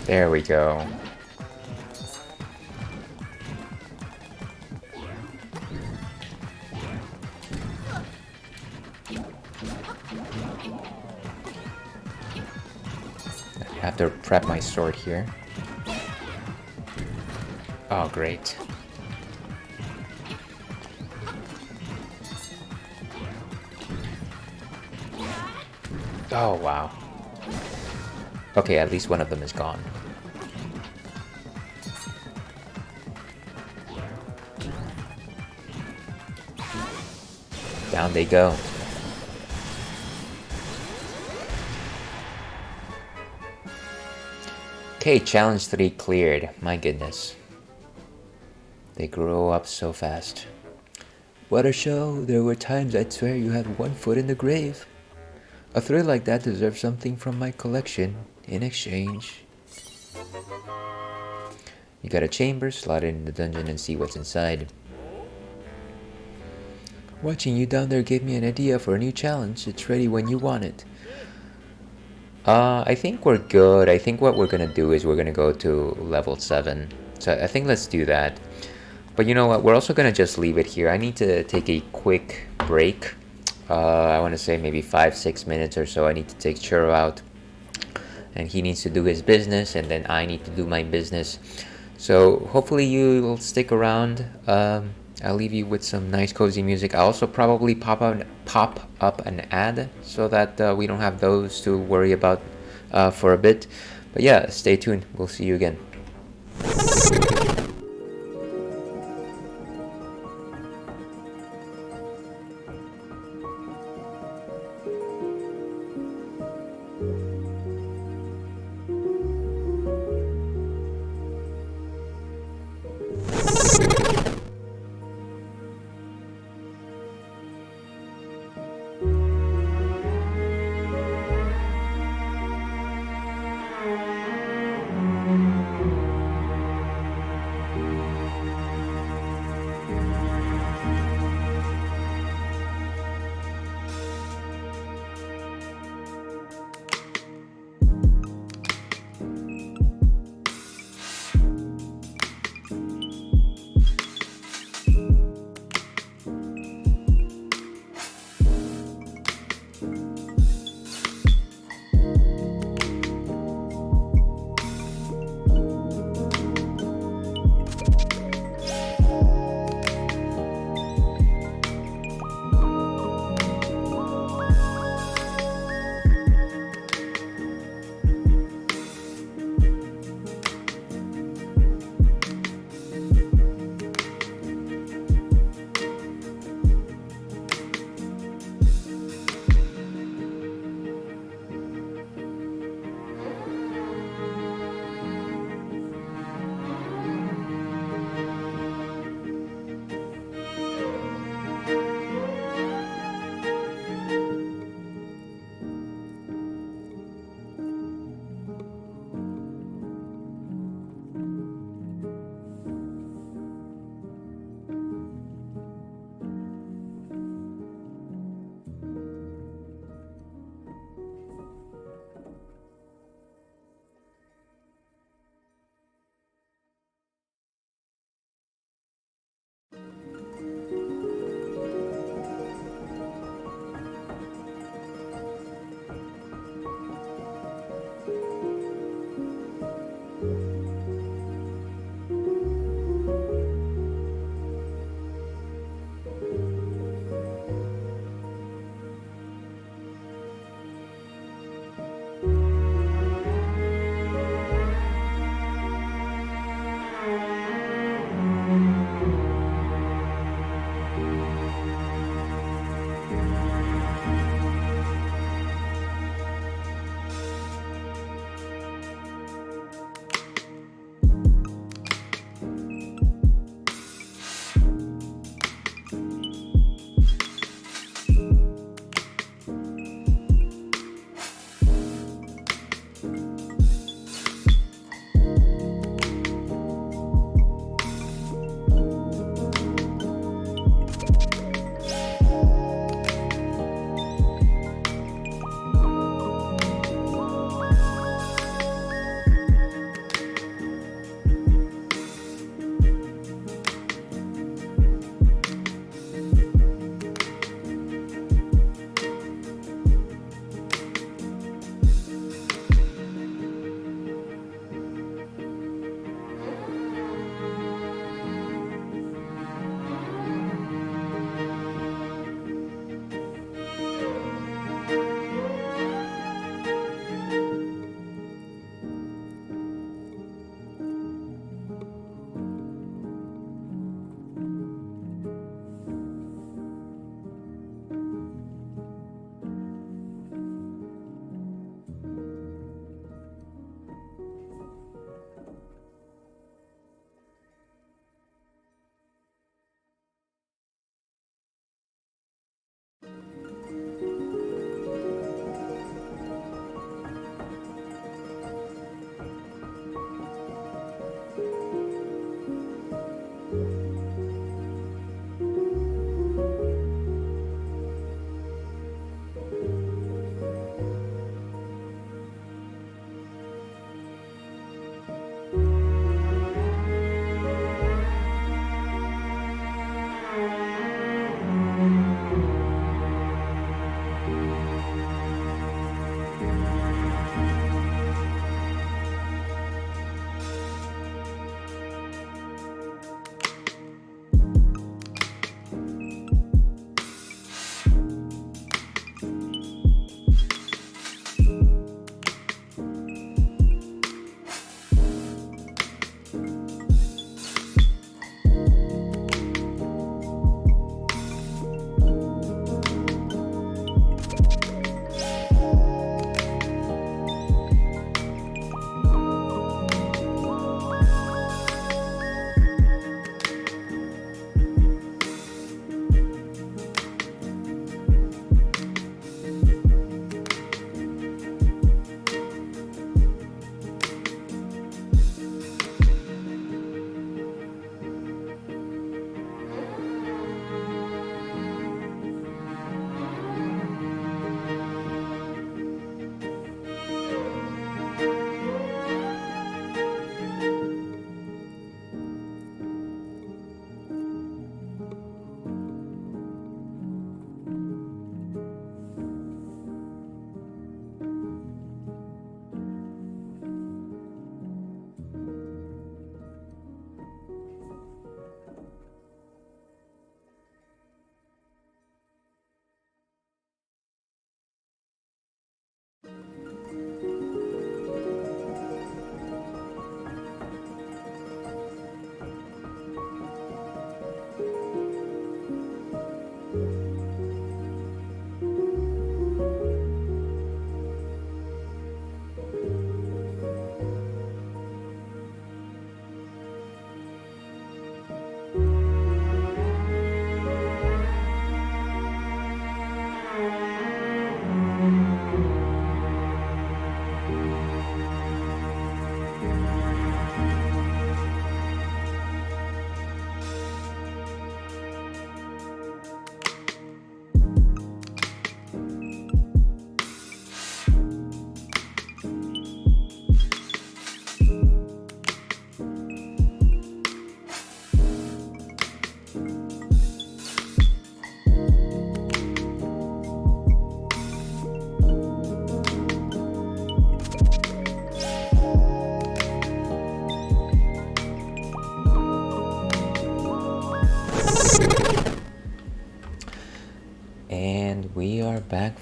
There we go. I have to prep my sword here. Oh, great. Oh, wow. Okay, at least one of them is gone. Down they go. Okay, challenge 3 cleared. My goodness. They grow up so fast. What a show! There were times I'd swear you had one foot in the grave. A thrill like that deserves something from my collection in exchange. You got a chamber, slide it in the dungeon and see what's inside. Watching you down there gave me an idea for a new challenge. It's ready when you want it. I think we're good. I think what we're gonna do is we're gonna go to level 7. So I think let's do that. But you know what? We're also gonna just leave it here. I need to take a quick break. I want to say maybe 5-6 minutes or so. I need to take Churro out. And he needs to do his business. And then I need to do my business. So hopefully you'll stick around. I'll leave you with some nice cozy music. I'll also probably pop up an ad so that we don't have those to worry about for a bit. But yeah, stay tuned. We'll see you again.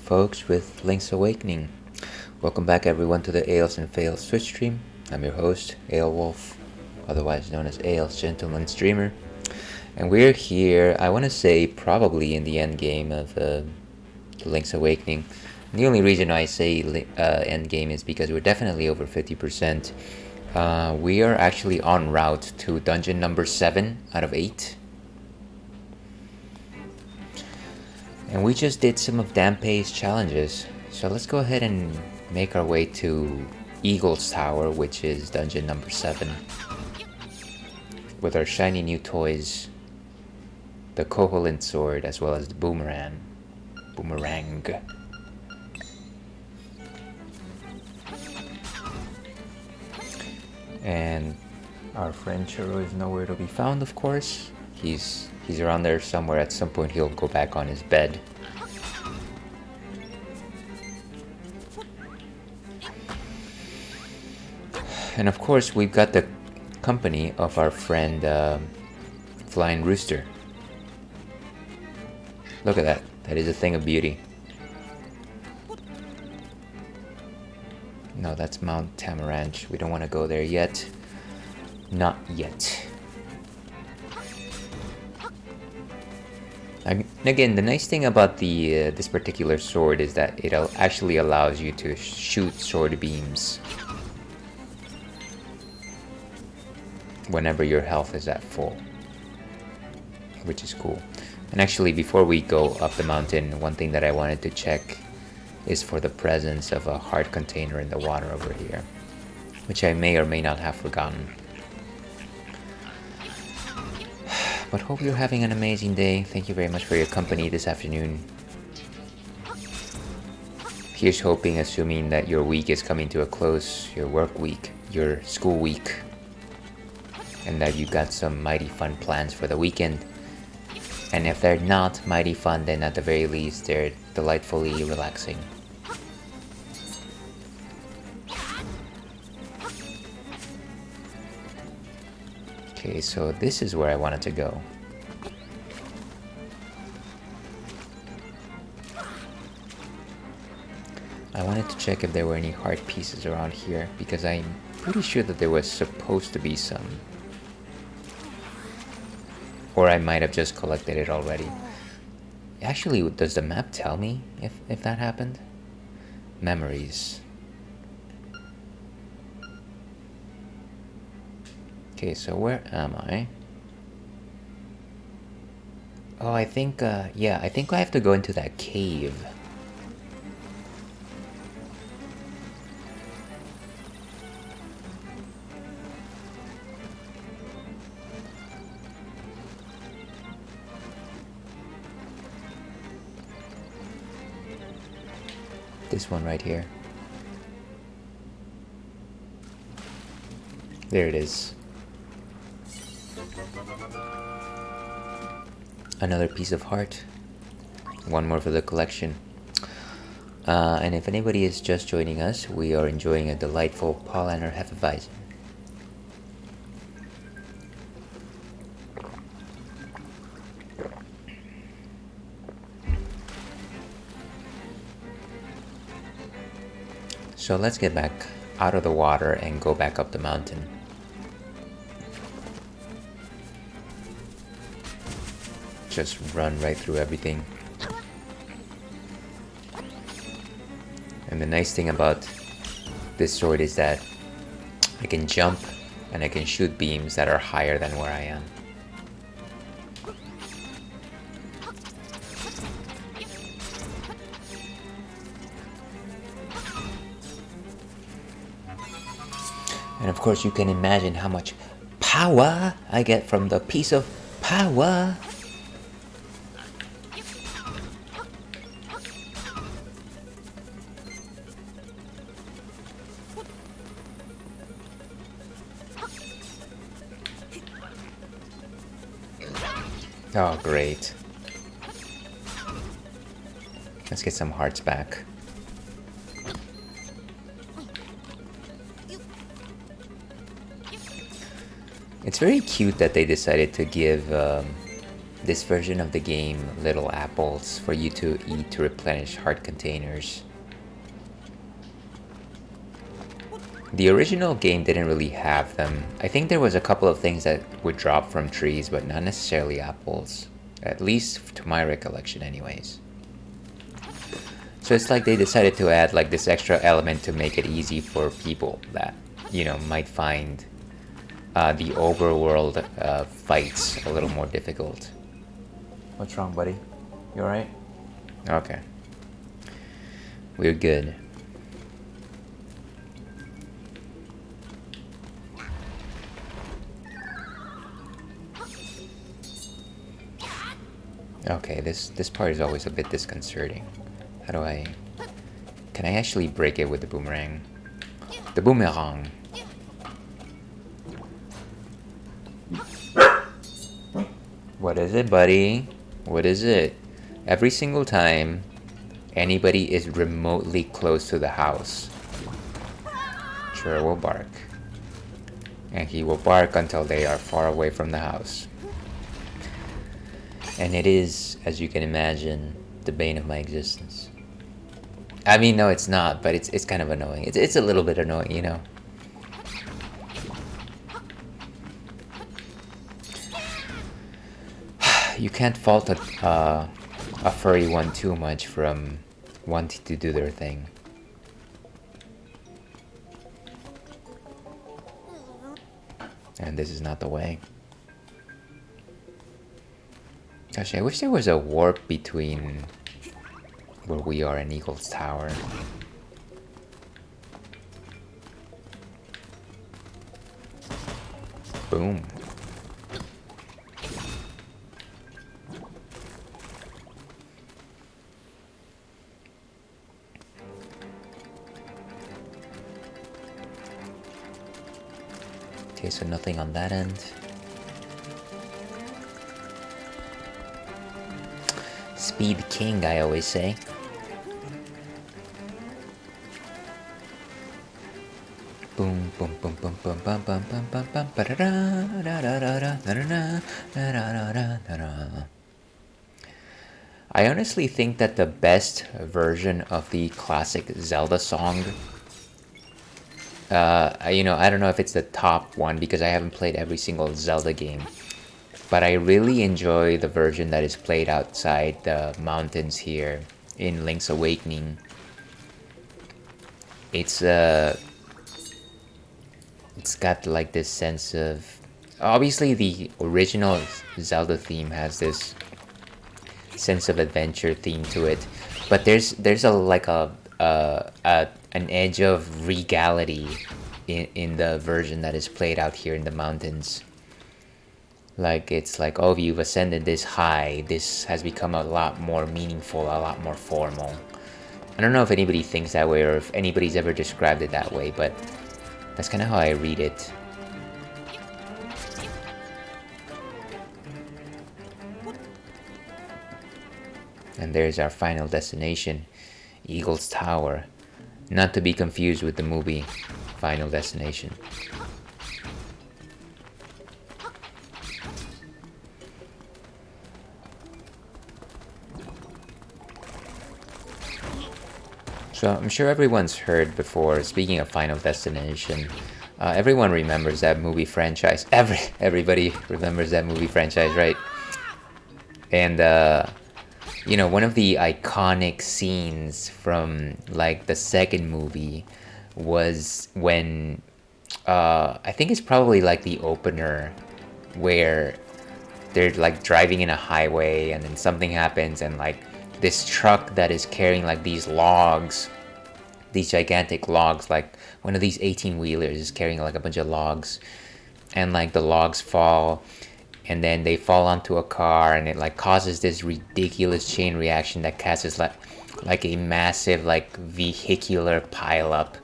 folks with Link's Awakening. Welcome back everyone to the Ales and Fails Twitch stream. I'm your host, Ale Wolf, otherwise known as Ale's Gentleman Streamer. And we're here, I want to say, probably in the end game of Link's Awakening. And the only reason I say end game is because we're definitely over 50%. We are actually en route to dungeon number 7 out of 8. And we just did some of Dampei's challenges. So let's go ahead and make our way to Eagle's Tower, which is dungeon number 7. With our shiny new toys, the Koholint sword, as well as the boomerang. And our friend Churro is nowhere to be found, of course. He's around there somewhere. At some point he'll go back on his bed. And of course we've got the company of our friend Flying Rooster. Look at that. That is a thing of beauty. No, that's Mount Tamaranch. We don't want to go there yet. Not yet. And again, the nice thing about the this particular sword is that it actually allows you to shoot sword beams whenever your health is at full, which is cool. And actually, before we go up the mountain, one thing that I wanted to check is for the presence of a heart container in the water over here, which I may or may not have forgotten. But hope you're having an amazing day. Thank you very much for your company this afternoon. Here's hoping, assuming that your week is coming to a close, your work week, your school week, and that you got some mighty fun plans for the weekend. And if they're not mighty fun, then at the very least, they're delightfully relaxing. Okay, so this is where I wanted to go. I wanted to check if there were any heart pieces around here, because I'm pretty sure that there was supposed to be some. Or I might have just collected it already. Actually, does the map tell me if that happened? Memories. Okay, so where am I? Oh, I think, yeah, I think I have to go into that cave. This one right here. There it is. Another piece of heart. One more for the collection. And if anybody is just joining us, we are enjoying a delightful Paulaner Hefeweizen. So let's get back out of the water and go back up the mountain. Just run right through everything. And the nice thing about this sword is that I can jump and I can shoot beams that are higher than where I am. And of course you can imagine how much power I get from the piece of power. Oh, great. Let's get some hearts back. It's very cute that they decided to give this version of the game little apples for you to eat to replenish heart containers. The original game didn't really have them. I think there was a couple of things that would drop from trees, but not necessarily apples. At least to my recollection anyways. So it's like they decided to add like this extra element to make it easy for people that, you know, might find the overworld fights a little more difficult. What's wrong, buddy? You alright? Okay. We're good. Okay, this part is always a bit disconcerting. How do I... Can I actually break it with the boomerang? The boomerang! What is it, buddy? What is it? Every single time anybody is remotely close to the house, Churro will bark. And he will bark until they are far away from the house. And it is, as you can imagine, the bane of my existence. I mean, no, it's not, but it's kind of annoying. It's a little bit annoying, you know. You can't fault a furry one too much from wanting to do their thing. And this is not the way. Gosh, I wish there was a warp between where we are and Eagle's Tower. Boom. Okay, so nothing on that end. Speed King, I always say. Boom, boom, boom, boom, boom, bum, bum, bum, bum, bum, ba da da da da da da da da da da. I honestly think that the best version of the classic Zelda song, you know, I don't know if it's the top one because I haven't played every single Zelda game. But I really enjoy the version that is played outside the mountains here in Link's Awakening. It's got like this sense of... Obviously the original Zelda theme has this sense of adventure theme to it. But there's a like an edge of regality in the version that is played out here in the mountains. Like, it's like, oh, you've ascended this high, this has become a lot more meaningful, a lot more formal. I don't know if anybody thinks that way or if anybody's ever described it that way, but that's kind of how I read it. And there's our final destination, Eagle's Tower. Not to be confused with the movie Final Destination. So I'm sure everyone's heard before, speaking of Final Destination, everyone remembers that movie franchise. Everybody remembers that movie franchise, right? And, you know, one of the iconic scenes from, like, the second movie was when, I think it's probably, like, the opener where they're, like, driving in a highway and then something happens and, like, this truck that is carrying like these logs, these gigantic logs, like one of these 18-wheelers is carrying like a bunch of logs, and like the logs fall and then they fall onto a car and it like causes this ridiculous chain reaction that causes like a massive like vehicular pileup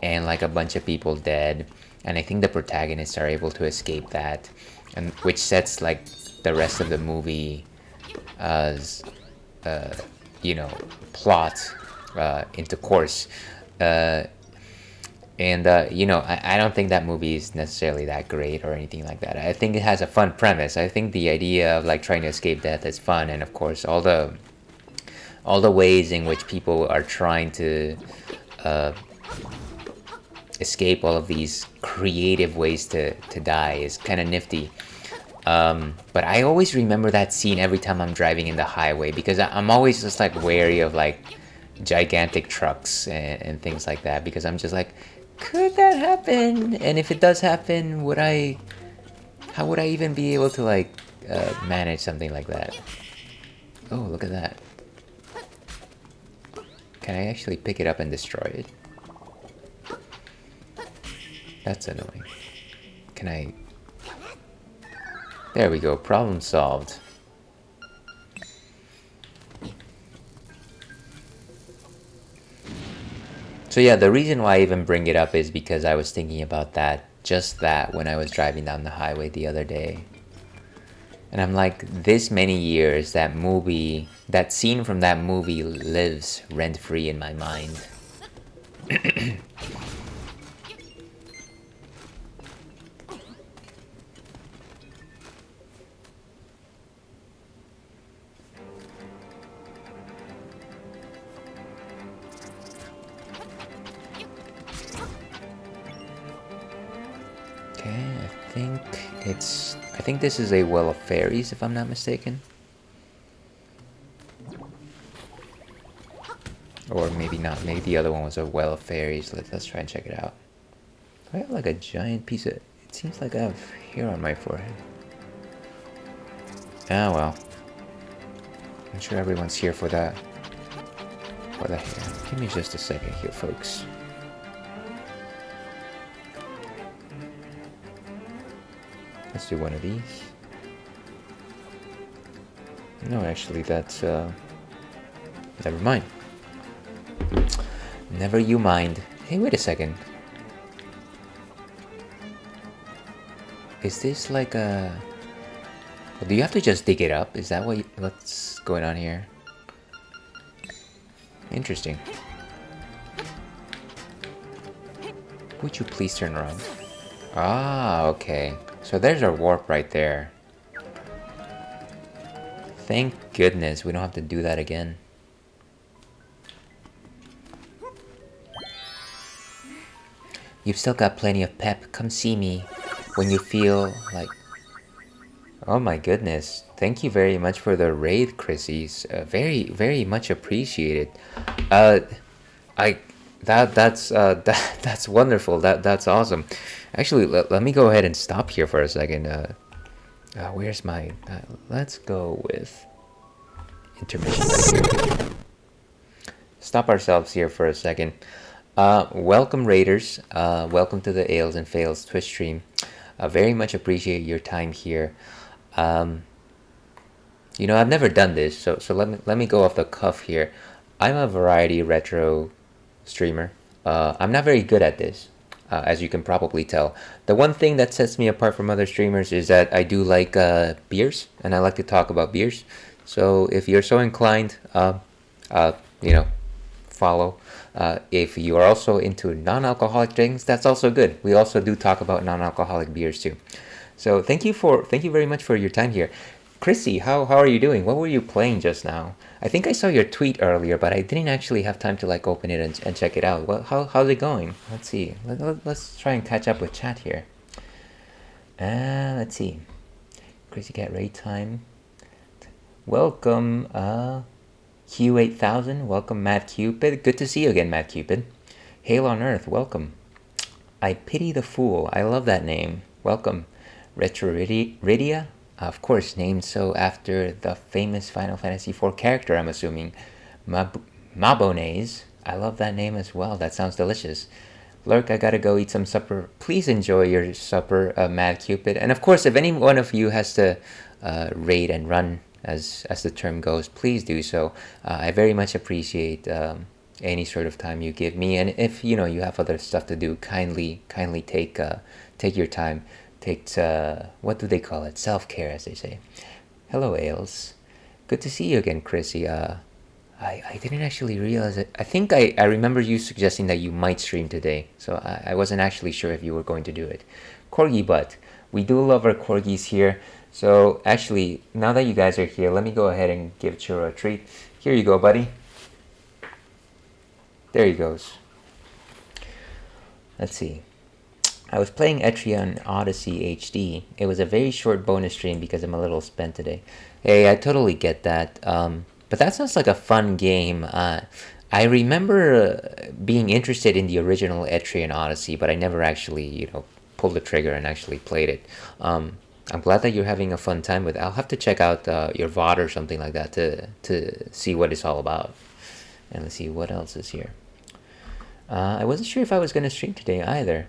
and like a bunch of people dead. And I think the protagonists are able to escape that, and which sets like the rest of the movie as you know, plot into course. And I don't think that movie is necessarily that great or anything like that. I think it has a fun premise. I think the idea of like trying to escape death is fun, and of course all the ways in which people are trying to uh, escape all of these creative ways to die is kind of nifty. But I always remember that scene every time I'm driving in the highway, because I'm always just like wary of like gigantic trucks and things like that, because I'm just like, could that happen? And if it does happen, how would I even be able to like manage something like that? Oh, look at that. Can I actually pick it up and destroy it? That's annoying. Can I... There we go, problem solved. So yeah, the reason why I even bring it up is because I was thinking about just that, when I was driving down the highway the other day. And I'm like, this many years, that scene from that movie lives rent-free in my mind. Okay, I think this is a well of fairies, if I'm not mistaken. Or maybe not. Maybe the other one was a well of fairies. Let's try and check it out. I have like a giant piece of... It seems like I have hair on my forehead. Ah, well. I'm sure everyone's here for that. For the hair. Give me just a second here, folks. Let's do one of these. No, actually, that's... Never mind. Never you mind. Hey, wait a second. Is this like a... Do you have to just dig it up? Is that what's going on here? Interesting. Would you please turn around? Ah, okay. So there's our warp right there. Thank goodness we don't have to do that again. You've still got plenty of pep. Come see me when you feel like... Oh my goodness. Thank you very much for the raid, Chrissy's. Very, very much appreciated. That's wonderful. That's awesome. Actually, let me go ahead and stop here for a second. Where's my... let's go with intermission right here. Stop ourselves here for a second. Welcome, Raiders. Welcome to the Ales and Fails Twitch stream. Very much appreciate your time here. I've never done this, so let me go off the cuff here. I'm a variety retro streamer. I'm not very good at this, as you can probably tell. The one thing that sets me apart from other streamers is that I do like beers, and I like to talk about beers. So if you're so inclined, follow. If you are also into non-alcoholic drinks, that's also good. We also do talk about non-alcoholic beers too. So thank you very much for your time here. Chrissy, how are you doing? What were you playing just now? I think I saw your tweet earlier, but I didn't actually have time to like open it and check it out. Well, how's it going? Let's see. Let's try and catch up with chat here. Let's see. Chrissy Cat raid time. Welcome, Q8000. Welcome, Matt Cupid. Good to see you again, Matt Cupid. Hail on Earth. Welcome. I Pity the Fool. I love that name. Welcome. Retroridia. Of course, named so after the famous Final Fantasy IV character, I'm assuming. Mabonaise. I love that name as well. That sounds delicious. Lurk, I gotta go eat some supper. Please enjoy your supper, Mad Cupid. And of course, if any one of you has to raid and run, as the term goes, please do so. I very much appreciate any sort of time you give me. And if you have other stuff to do, kindly take your time. Take what do they call it? Self-care, as they say. Hello, Ales. Good to see you again, Chrissy. I didn't actually realize it. I think I remember you suggesting that you might stream today, so I wasn't actually sure if you were going to do it. Corgi butt. We do love our corgis here. So actually, now that you guys are here, let me go ahead and give Churro a treat. Here you go, buddy. There he goes. Let's see. I was playing Etrian Odyssey HD. It was a very short bonus stream because I'm a little spent today. Hey, I totally get that. But that sounds like a fun game. I remember being interested in the original Etrian Odyssey, but I never actually, pulled the trigger and actually played it. I'm glad that you're having a fun time with it. I'll have to check out your VOD or something like that to see what it's all about. And let's see what else is here. I wasn't sure if I was going to stream today either.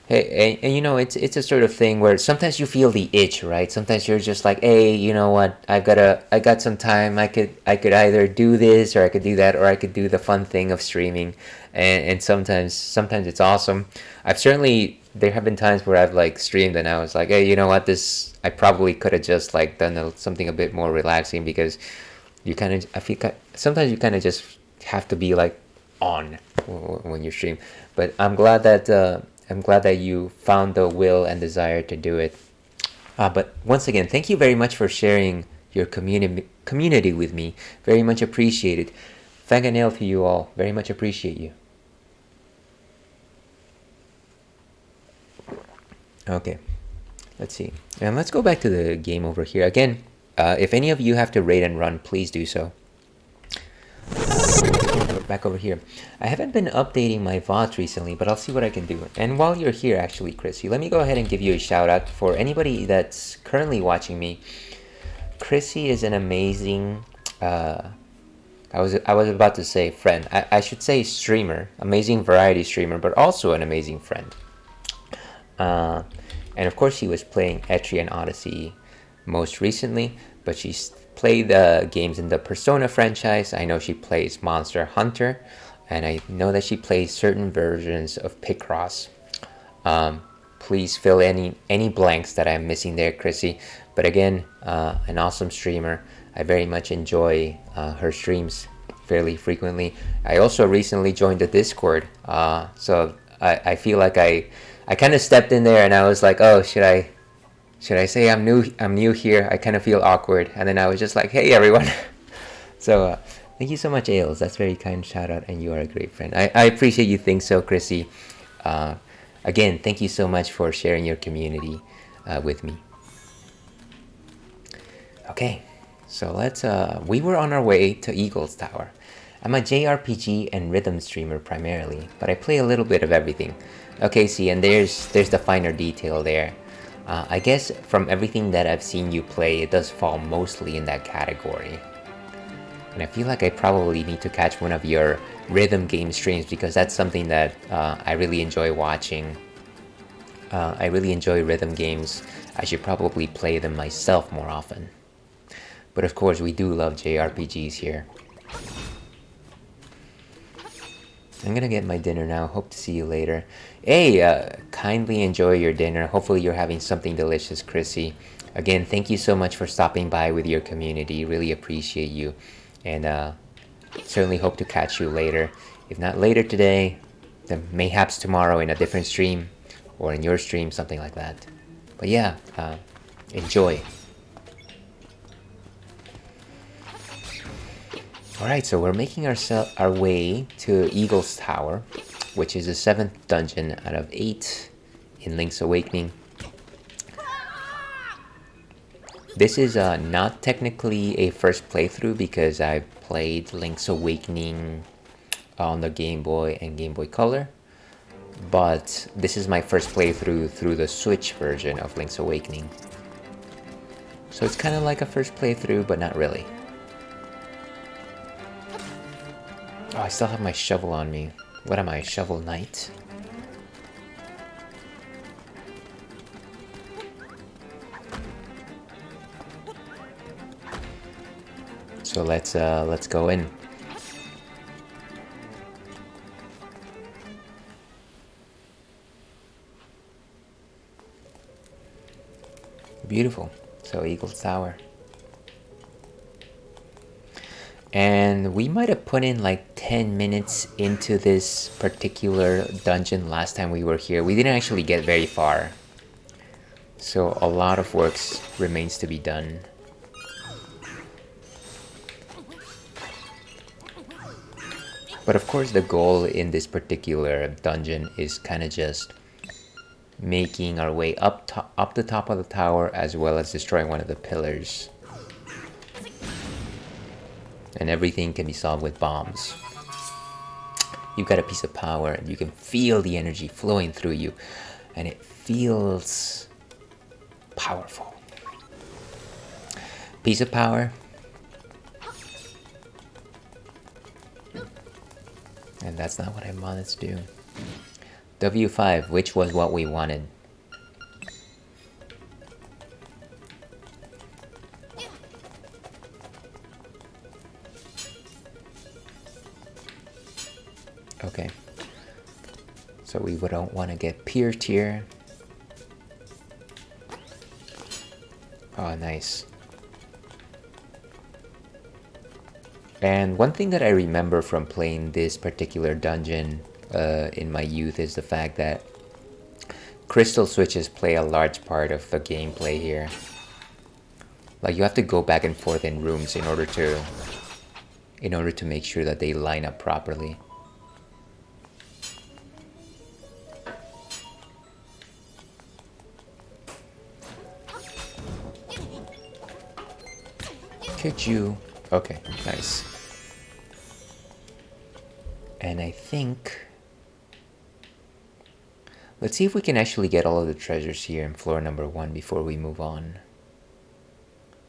Hey, and it's a sort of thing where sometimes you feel the itch, right? Sometimes you're just like, hey, you know what? I got some time. I could either do this or I could do that, or I could do the fun thing of streaming. And sometimes it's awesome. There have been times where I've like streamed and I was like, hey, you know what? I probably could have just like done something a bit more relaxing, because I feel sometimes you kind of just have to be like on when you stream. But I'm glad that you found the will and desire to do it. But once again, thank you very much for sharing your community with me. Very much appreciated. Thank a nail to you all. Very much appreciate you. Okay, let's see. And let's go back to the game over here. Again, if any of you have to raid and run, please do so. Back over here. I haven't been updating my VODs recently, but I'll see what I can do. And while you're here, actually, Chrissy, let me go ahead and give you a shout out. For anybody that's currently watching me, Chrissy is an amazing, I was about to say friend. I should say streamer, amazing variety streamer, but also an amazing friend. And of course, she was playing Etrian Odyssey most recently, but she's played games in the Persona franchise. I know she plays Monster Hunter, and I know that she plays certain versions of Picross. Please fill any blanks that I'm missing there, Chrissy. But again, an awesome streamer. I very much enjoy her streams fairly frequently. I also recently joined the Discord, so I feel like I kind of stepped in there and I was like, oh, should I say I'm new here? I kind of feel awkward. And then I was just like, hey, everyone. So thank you so much, Ailes. That's very kind shout out, and you are a great friend. I appreciate you think so, Chrissy. Again, thank you so much for sharing your community with me. Okay, so we were on our way to Eagle's Tower. I'm a JRPG and rhythm streamer primarily, but I play a little bit of everything. Okay, see, and there's the finer detail there. I guess from everything that I've seen you play, it does fall mostly in that category. And I feel like I probably need to catch one of your rhythm game streams, because that's something that I really enjoy watching. I really enjoy rhythm games. I should probably play them myself more often. But of course, we do love JRPGs here. I'm gonna get my dinner now. Hope to see you later. Hey, kindly enjoy your dinner. Hopefully you're having something delicious, Chrissy. Again, thank you so much for stopping by with your community. Really appreciate you. And certainly hope to catch you later. If not later today, then mayhaps tomorrow in a different stream, or in your stream, something like that. But yeah, enjoy. Alright, so we're making our way to Eagle's Tower, which is the 7th dungeon out of 8 in Link's Awakening. This is not technically a first playthrough, because I played Link's Awakening on the Game Boy and Game Boy Color. But this is my first playthrough through the Switch version of Link's Awakening. So it's kind of like a first playthrough, but not really. Oh, I still have my shovel on me. What am I, Shovel Knight? So let's go in. Beautiful. So Eagle's Tower. And we might have put in like 10 minutes into this particular dungeon last time we were here. We didn't actually get very far. So a lot of work remains to be done. But of course the goal in this particular dungeon is kind of just making our way up the top of the tower, as well as destroying one of the pillars. And everything can be solved with bombs. You've got a piece of power and you can feel the energy flowing through you, and it feels powerful. Piece of power. And that's not what I wanted to do. W5, which was what we wanted. Okay. So we don't want to get pierced here. Oh, nice. And one thing that I remember from playing this particular dungeon in my youth is the fact that crystal switches play a large part of the gameplay here. Like, you have to go back and forth in rooms in order to make sure that they line up properly. Could you? Okay, nice. And I think... let's see if we can actually get all of the treasures here in floor number 1 before we move on.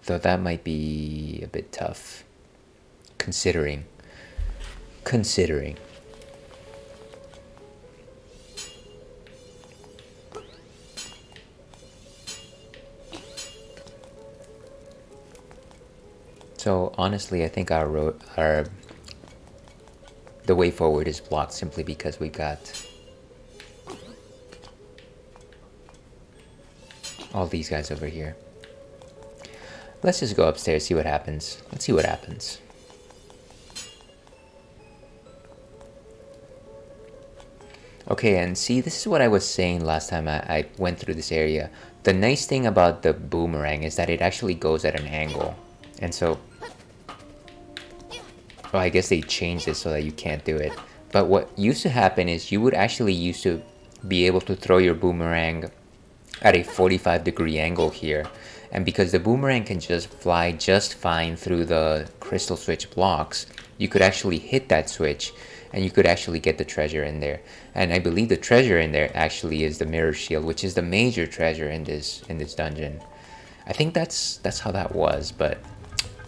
Though that might be a bit tough. Considering. So honestly, I think the way forward is blocked simply because we got all these guys over here. Let's just go upstairs, see what happens. Let's see what happens. Okay, and see, this is what I was saying last time I went through this area. The nice thing about the boomerang is that it actually goes at an angle. And so... well, I guess they changed it so that you can't do it. But what used to happen is you would actually used to be able to throw your boomerang at a 45-degree angle here. And because the boomerang can just fly just fine through the crystal switch blocks, you could actually hit that switch and you could actually get the treasure in there. And I believe the treasure in there actually is the mirror shield, which is the major treasure in this dungeon. I think that's how that was, but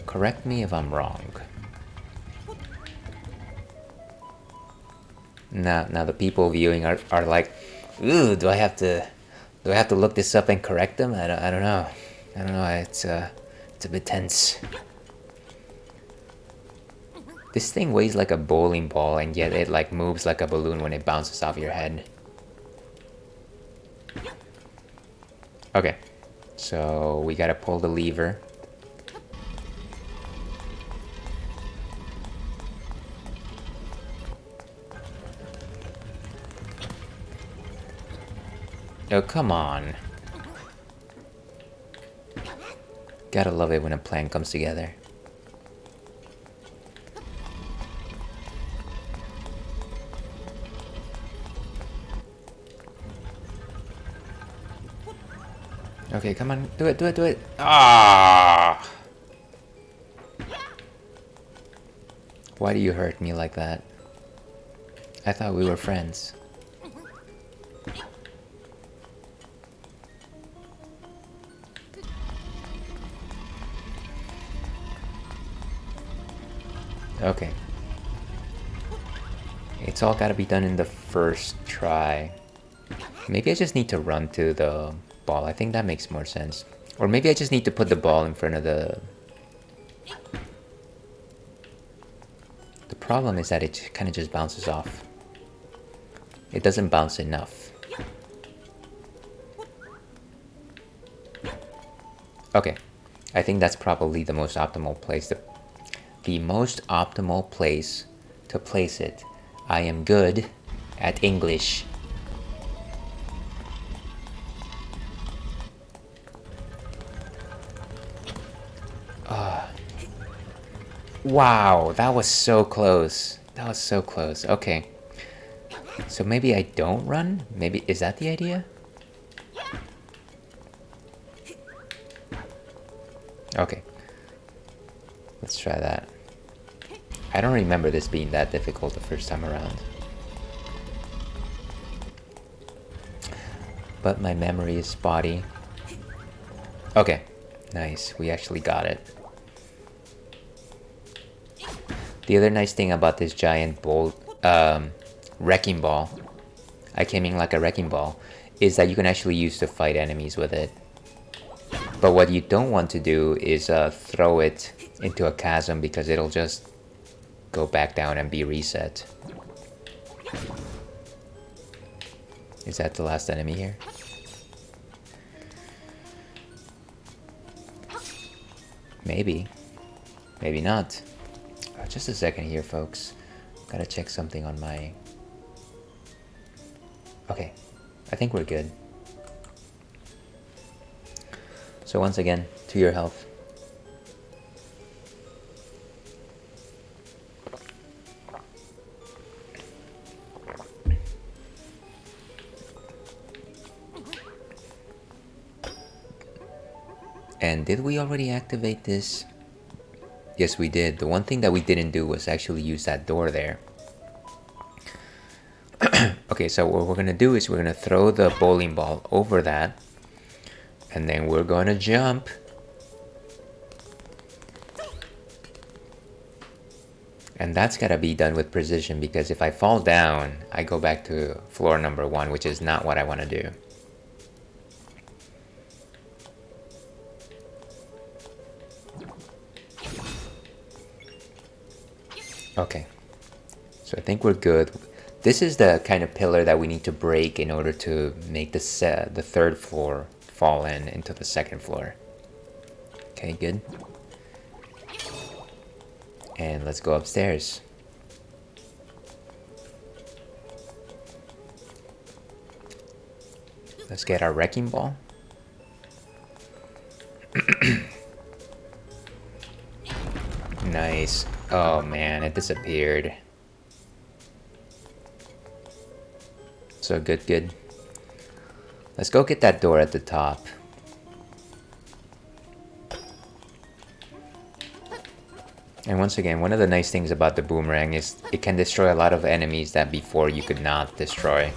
correct me if I'm wrong. Now the people viewing are like, ooh, do I have to look this up and correct them? I don't know. It's a bit tense. This thing weighs like a bowling ball, and yet it like moves like a balloon when it bounces off your head. Okay, so we gotta pull the lever. Oh, come on. Gotta love it when a plan comes together. Okay, come on. Do it. Ah! Why do you hurt me like that? I thought we were friends. Okay. It's all gotta be done in the first try. Maybe I just need to run to the ball. I think that makes more sense. Or maybe I just need to put the ball in front of the... The problem is that it kind of just bounces off. It doesn't bounce enough. Okay. I think that's probably the most optimal place the most optimal place to place it. I am good at English. Wow, that was so close. That was so close. Okay. So maybe I don't run? Maybe, is that the idea? Okay. Let's try that. I don't remember this being that difficult the first time around. But my memory is spotty. Okay. Nice. We actually got it. The other nice thing about this giant wrecking ball, I came in like a wrecking ball, is that you can actually use to fight enemies with it. But what you don't want to do is throw it into a chasm, because it'll just go back down and be reset. Is that the last enemy here? Maybe. Maybe not. Just a second here, folks. Gotta check something on my... Okay. I think we're good. So once again, to your health. And did we already activate this? Yes, we did. The one thing that we didn't do was actually use that door there. Okay, so what we're gonna do is we're gonna throw the bowling ball over that, and then we're gonna jump. And that's gotta be done with precision, because if I fall down, I go back to floor number 1, which is not what I want to do. Okay, so I think we're good. This is the kind of pillar that we need to break in order to make the third floor fall into the second floor. Okay, good. And let's go upstairs. Let's get our wrecking ball. Nice. Oh man, it disappeared. So good. Let's go get that door at the top. And once again, one of the nice things about the boomerang is it can destroy a lot of enemies that before you could not destroy.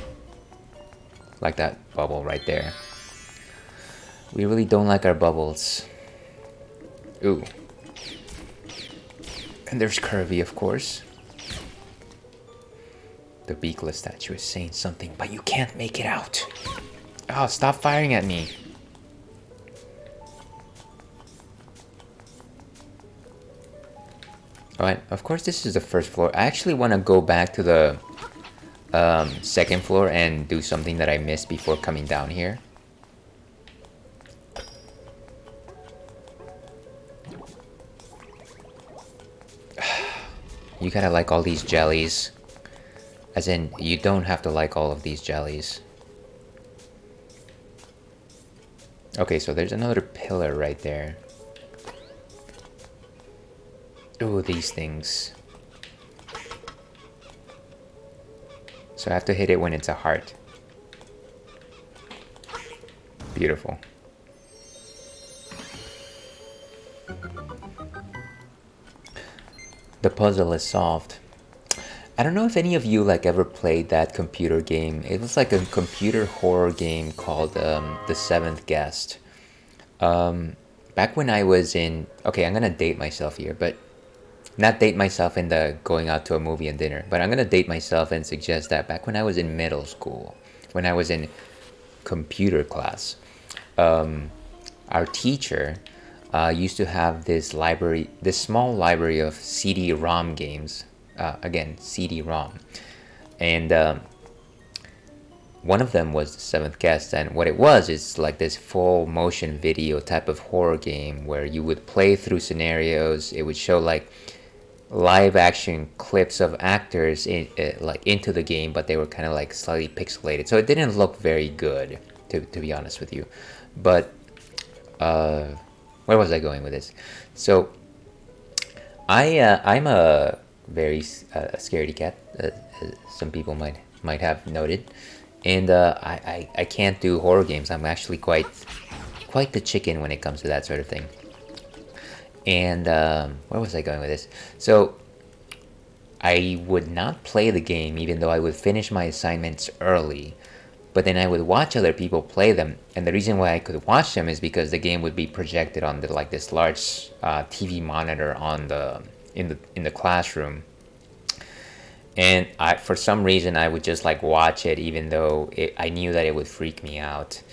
Like that bubble right there. We really don't like our bubbles. Ooh. And there's Kirby, of course. The beakless statue is saying something, but you can't make it out. Oh, stop firing at me. Alright, of course this is the first floor. I actually want to go back to the second floor and do something that I missed before coming down here. You gotta like all these jellies. As in, you don't have to like all of these jellies. Okay, so there's another pillar right there. Ooh, these things. So I have to hit it when it's a heart. Beautiful. The puzzle is solved. I don't know if any of you like ever played that computer game. It was like a computer horror game called The Seventh Guest. Back when I was in... Okay, I'm gonna date myself here, but... Not date myself in the going out to a movie and dinner, but I'm gonna date myself and suggest that back when I was in middle school, when I was in computer class, our teacher used to have this library, this small library of CD-ROM games. Again, CD-ROM, and one of them was The Seventh Guest. And what it was is like this full motion video type of horror game where you would play through scenarios. It would show like live action clips of actors like into the game, but they were kind of like slightly pixelated, so it didn't look very good, to be honest with you. But where was I going with this? So I'm a very scaredy cat. Some people might have noted, and I can't do horror games. I'm actually quite the chicken when it comes to that sort of thing. And where was I going with this? So I would not play the game even though I would finish my assignments early, but then I would watch other people play them. And the reason why I could watch them is because the game would be projected on the like this large TV monitor on the in the classroom. And for some reason I would just like watch it even though I knew that it would freak me out.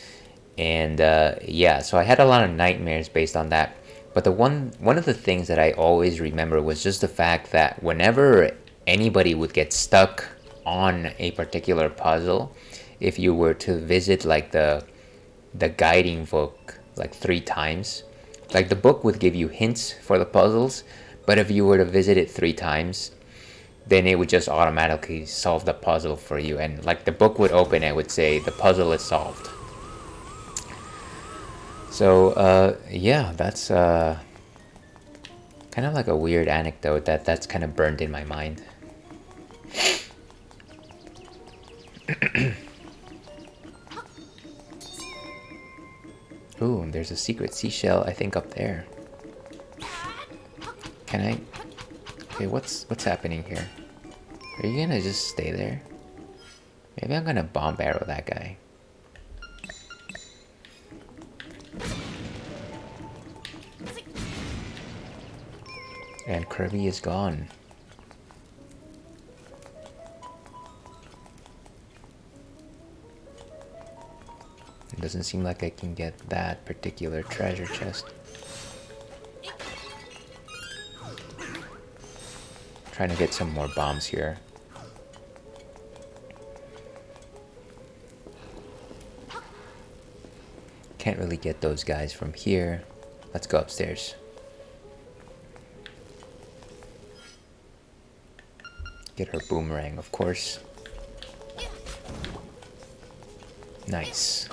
And yeah, so I had a lot of nightmares based on that. But the one of the things that I always remember was just the fact that whenever anybody would get stuck on a particular puzzle, if you were to visit like the guiding book like 3 times, like the book would give you hints for the puzzles, but if you were to visit it 3 times, then it would just automatically solve the puzzle for you. And like the book would open, it would say the puzzle is solved. So yeah, that's kind of like a weird anecdote that's kind of burned in my mind. Ooh, there's a secret seashell, I think, up there. Can I? Okay, what's happening here? Are you gonna just stay there? Maybe I'm gonna bomb arrow that guy. And Kirby is gone. It doesn't seem like I can get that particular treasure chest. Trying to get some more bombs here. Can't really get those guys from here. Let's go upstairs. Get her boomerang, of course. Nice.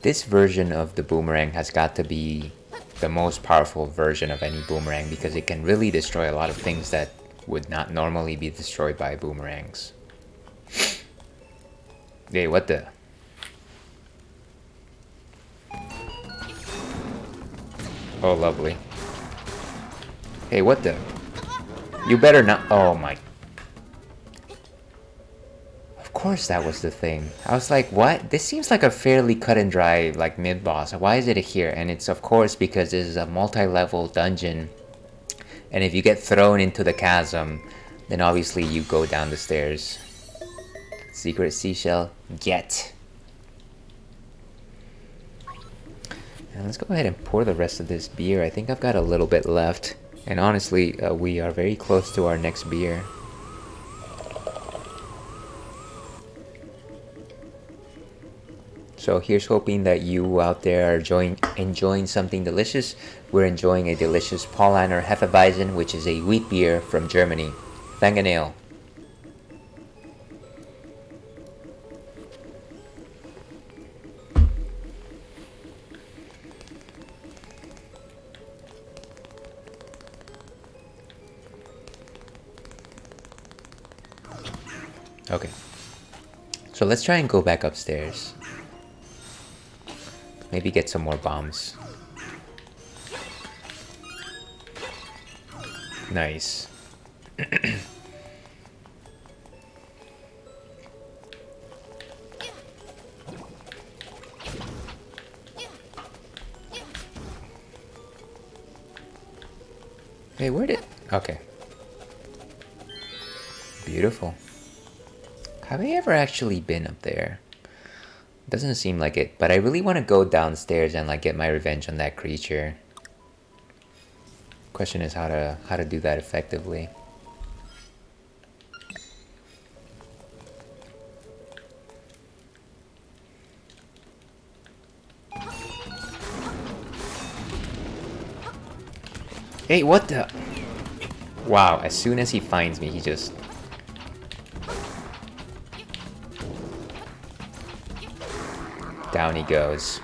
This version of the boomerang has got to be the most powerful version of any boomerang because it can really destroy a lot of things that would not normally be destroyed by boomerangs. Hey, what the? Oh, lovely. Hey, what the? You better not. Oh my. Of course that was the thing. I was like, what? This seems like a fairly cut and dry, like, mid-boss. Why is it here? And it's, of course, because this is a multi-level dungeon. And if you get thrown into the chasm, then obviously you go down the stairs. Secret seashell, get. And let's go ahead and pour the rest of this beer. I think I've got a little bit left. And honestly, we are very close to our next beer. So here's hoping that you out there are enjoying something delicious. We're enjoying a delicious Paulaner Hefeweizen, which is a wheat beer from Germany. Fingernail. Okay. So let's try and go back upstairs. Maybe get some more bombs. Nice. Hey, where did... Okay. Beautiful. Have I ever actually been up there? Doesn't seem like it, but I really want to go downstairs and like get my revenge on that creature. Question is how to do that effectively. Hey, what the? Wow, as soon as he finds me, he just... Down he goes.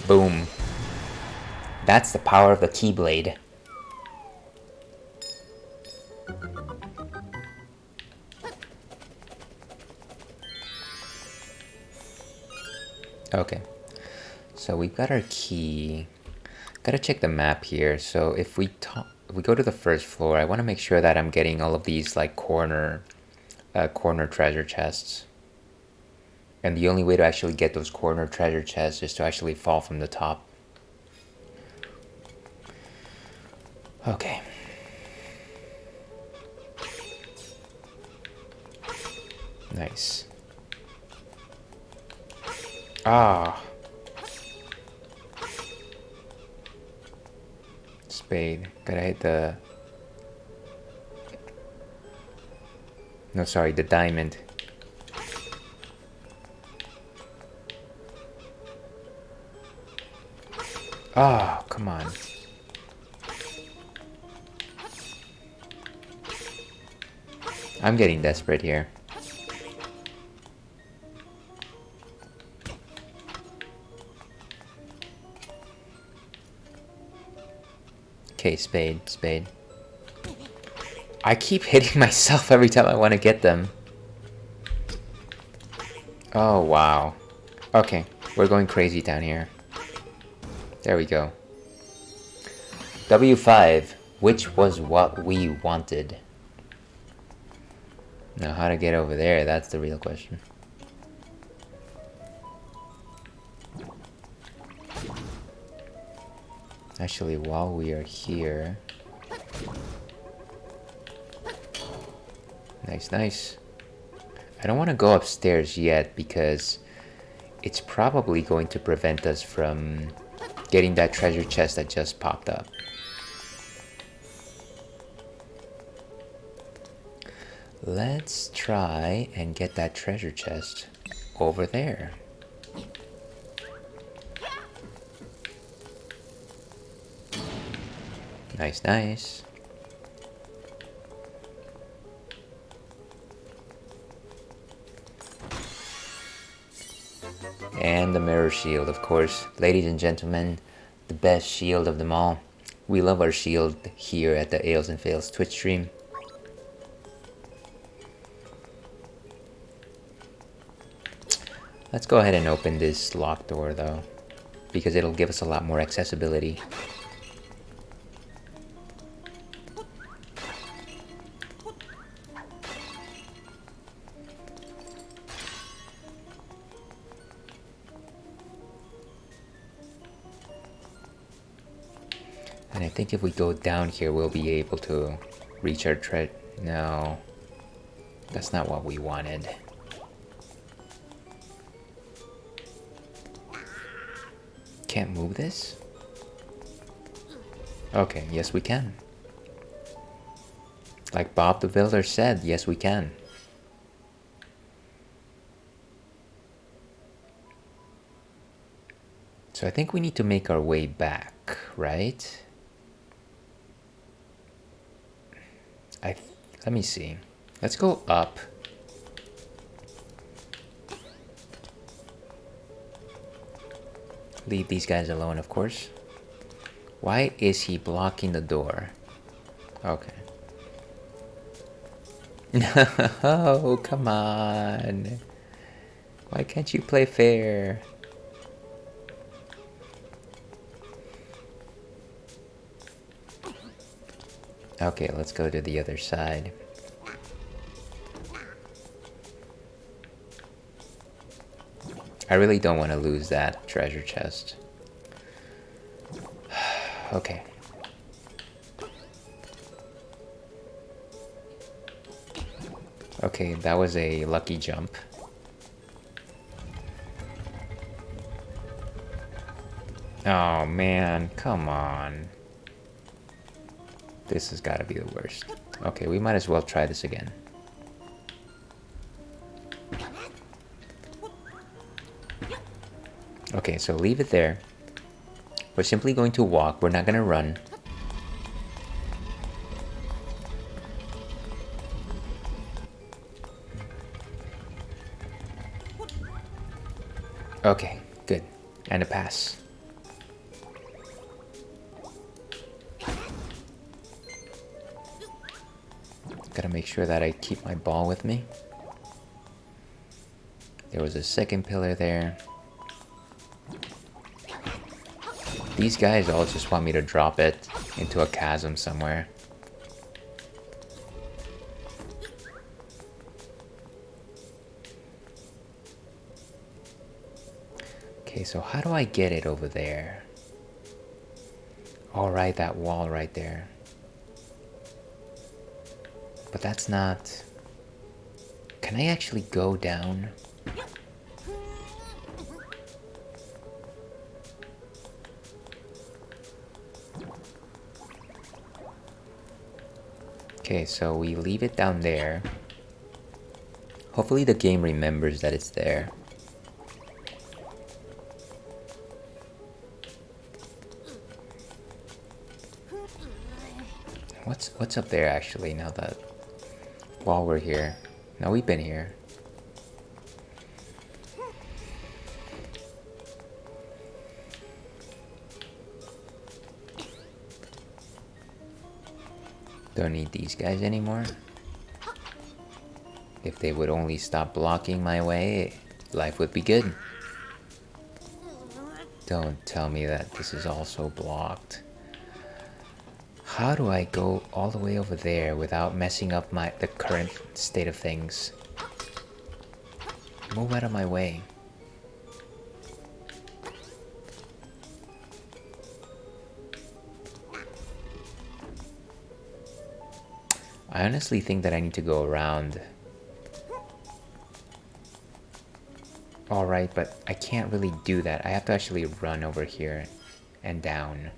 Boom. That's the power of the Keyblade. Okay. So we've got our key. Gotta check the map here. So if we go to the first floor, I want to make sure that I'm getting all of these like corner treasure chests. And the only way to actually get those corner treasure chests is to actually fall from the top. Okay. Nice. Ah. Spade. Gotta hit the... No, sorry, the diamond. Oh, come on. I'm getting desperate here. Okay, spade, spade. I keep hitting myself every time I want to get them. Oh, wow. Okay, we're going crazy down here. There we go. W5, which was what we wanted. Now how to get over there, that's the real question. Actually, while we are here... Nice, nice. I don't want to go upstairs yet because it's probably going to prevent us from getting that treasure chest that just popped up. Let's try and get that treasure chest over there. Nice, nice. And the mirror shield, of course. Ladies and gentlemen, the best shield of them all. We love our shield here at the Ales and Fails Twitch stream. Let's go ahead and open this locked door though, because it'll give us a lot more accessibility. And I think if we go down here, we'll be able to reach our No, that's not what we wanted. Can't move this? Okay, yes we can. Like Bob the Builder said, yes we can. So I think we need to make our way back, right? Let me see. Let's go up. Leave these guys alone, of course. Why is he blocking the door? Okay. No, come on. Why can't you play fair? Okay, let's go to the other side. I really don't want to lose that treasure chest. Okay. Okay, that was a lucky jump. Oh man, come on. This has got to be the worst. Okay, we might as well try this again. Okay, so leave it there. We're simply going to walk. We're not going to run. Okay, good. And a pass. Gotta make sure that I keep my ball with me. There was a second pillar there. These guys all just want me to drop it into a chasm somewhere. Okay, so how do I get it over there? All right, that wall right there. But that's not... Can I actually go down? Okay, so we leave it down there. Hopefully the game remembers that it's there. What's up there actually now that... While we're here. No, we've been here. Don't need these guys anymore. If they would only stop blocking my way, life would be good. Don't tell me that this is also blocked. How do I go all the way over there without messing up the current state of things? Move out of my way. I honestly think that I need to go around. Alright, but I can't really do that. I have to actually run over here and down.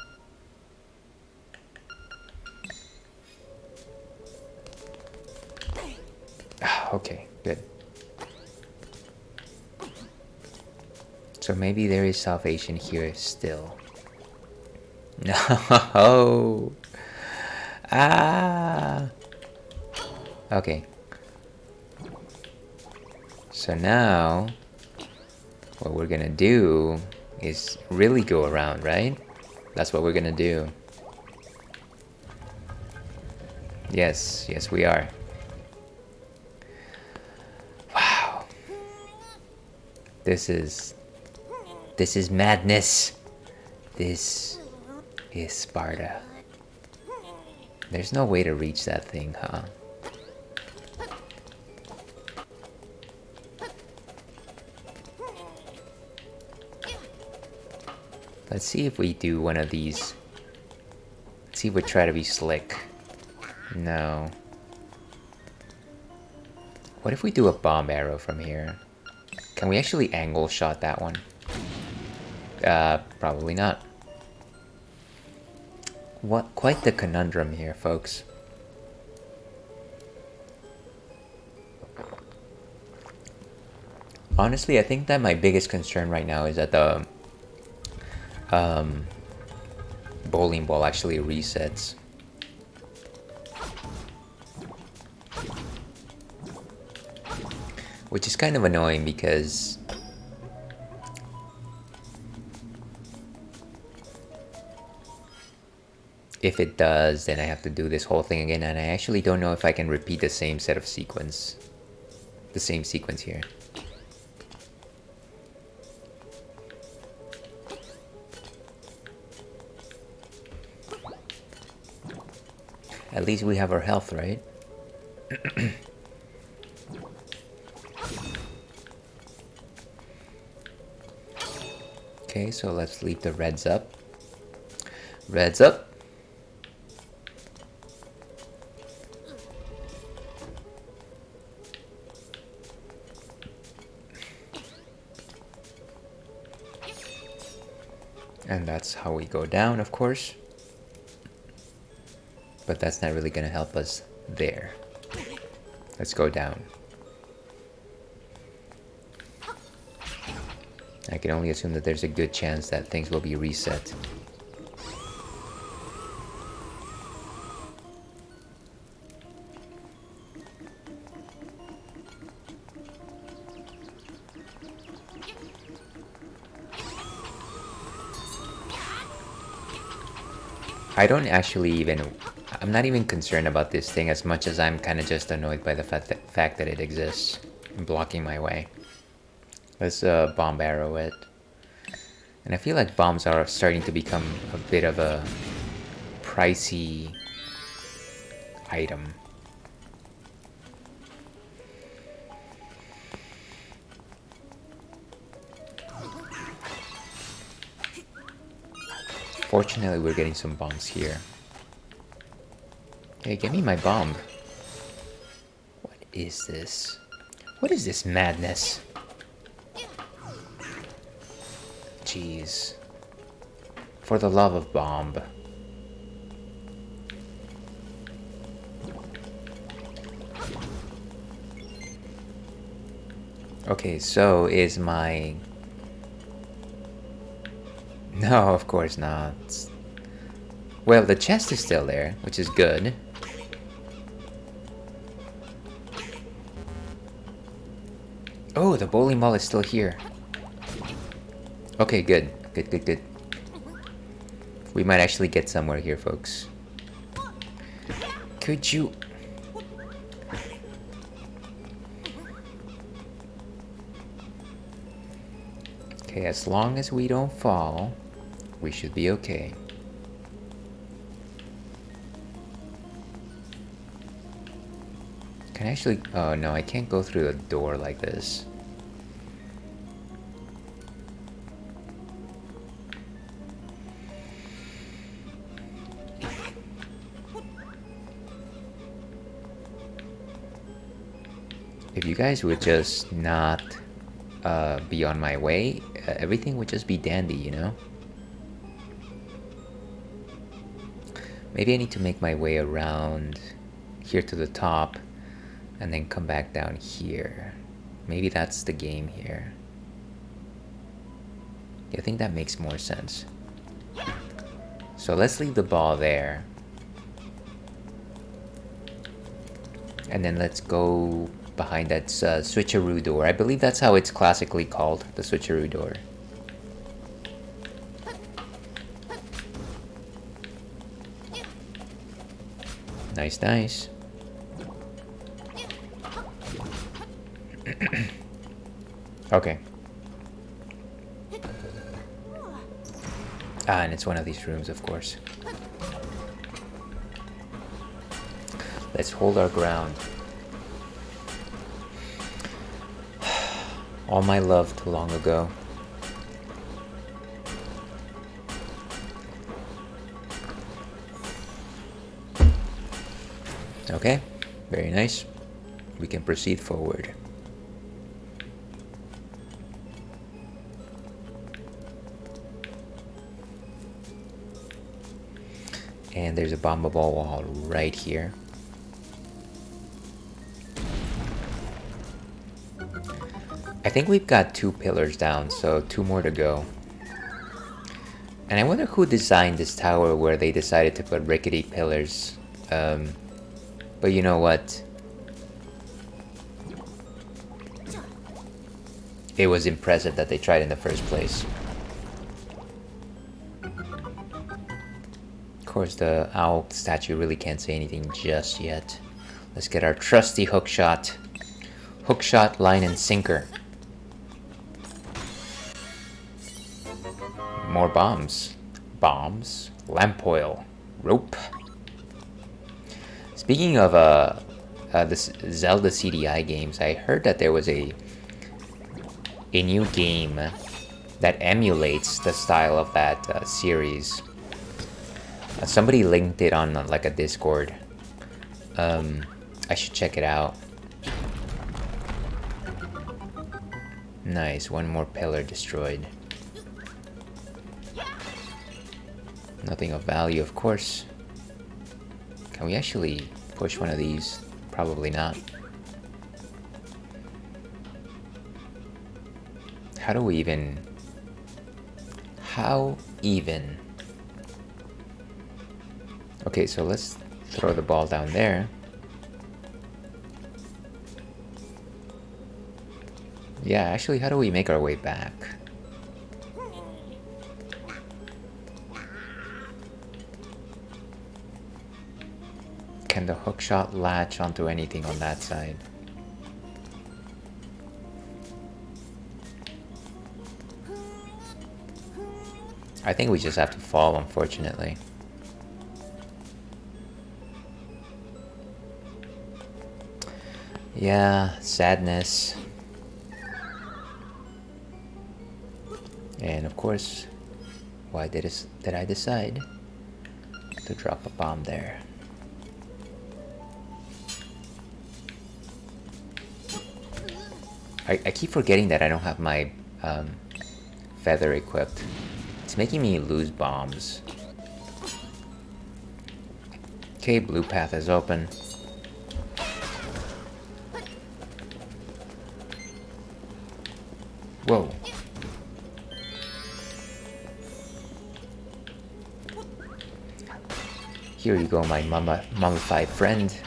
Okay, good. So maybe there is salvation here still. No! Ah! Okay. So now, what we're gonna do is really go around, right? That's what we're gonna do. Yes, yes we are. Wow. This is madness. This is Sparta. There's no way to reach that thing, huh? Let's see if we do one of these. Let's see if we try to be slick. No. What if we do a bomb arrow from here? Can we actually angle shot that one? Probably not. What? Quite the conundrum here, folks. Honestly, I think that my biggest concern right now is that the bowling ball actually resets. Which is kind of annoying because if it does, then I have to do this whole thing again, and I actually don't know if I can repeat the same set of sequence. The same sequence here. At least we have our health, right? Okay, so let's leave the reds up. Reds up. And that's how we go down, of course. But that's not really gonna help us there. Let's go down. I can only assume that there's a good chance that things will be reset. I don't actually even... I'm not even concerned about this thing as much as I'm kind of just annoyed by the fact that it exists. Blocking my way. Let's bomb arrow it. And I feel like bombs are starting to become a bit of a pricey item. Fortunately, we're getting some bombs here. Hey, give me my bomb. What is this? What is this madness? Jeez. For the love of bomb. Okay, so is my... No, of course not. Well, the chest is still there, which is good. Oh, the bowling ball is still here. Okay, good. Good, good, good. We might actually get somewhere here, folks. Could you... Okay, as long as we don't fall, we should be okay. Can I actually... Oh no, I can't go through the door like this. If you guys would just not be on my way, everything would just be dandy, you know? Maybe I need to make my way around here to the top and then come back down here. Maybe that's the game here. Yeah, I think that makes more sense. So let's leave the ball there. And then let's go behind that switcheroo door. I believe that's how it's classically called, the switcheroo door. Nice, nice. Okay. Ah, and it's one of these rooms, of course. Let's hold our ground. All my love too long ago. Okay, very nice. We can proceed forward. And there's a bombable wall right here. I think we've got 2 pillars down, so 2 more to go. And I wonder who designed this tower where they decided to put rickety pillars. But you know what? It was impressive that they tried in the first place. Of course, the owl statue really can't say anything just yet. Let's get our trusty hook shot. Hook shot, line, and sinker. More bombs. Bombs. Lamp oil. Rope. Speaking of this Zelda CDI games, I heard that there was a new game that emulates the style of that series. Somebody linked it on like a Discord. I should check it out. Nice, 1 more pillar destroyed. Nothing of value, of course. Can we actually push one of these? Probably not. How do we even... How even? Okay, so let's throw the ball down there. Yeah, actually, how do we make our way back? Can the hookshot latch onto anything on that side? I think we just have to fall, unfortunately. Yeah, sadness. And of course, why did I decide to drop a bomb there? I keep forgetting that I don't have my feather equipped. It's making me lose bombs. Okay, blue path is open. Whoa. Here you go, my mummified friend.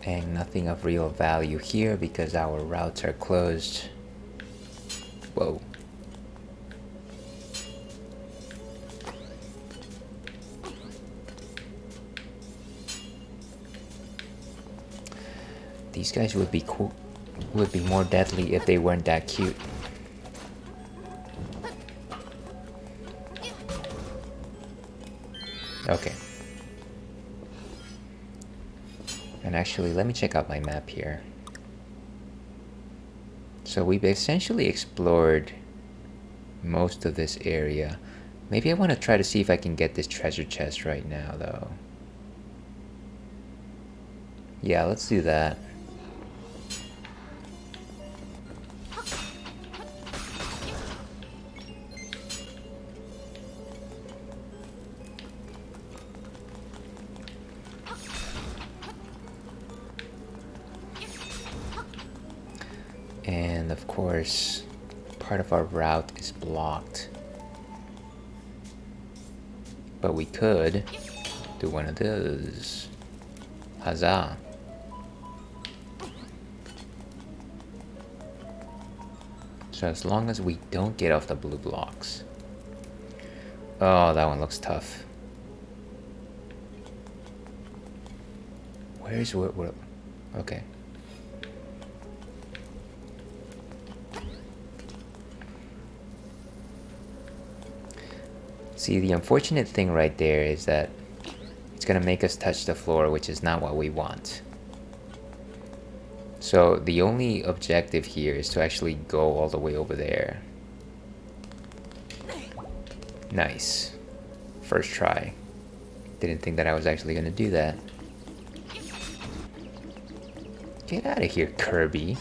And nothing of real value here because our routes are closed. Whoa. These guys would be cool, would be more deadly if they weren't that cute. Okay. And actually, let me check out my map here. So we've essentially explored most of this area. Maybe I want to try to see if I can get this treasure chest right now, though. Yeah, let's do that. And of course, part of our route is blocked. But we could do one of those. Huzzah. So as long as we don't get off the blue blocks. Oh, that one looks tough. Where's what? Okay. See, the unfortunate thing right there is that it's gonna make us touch the floor, which is not what we want. So the only objective here is to actually go all the way over there. Nice. First try. Didn't think that I was actually gonna do that. Get out of here, Kirby.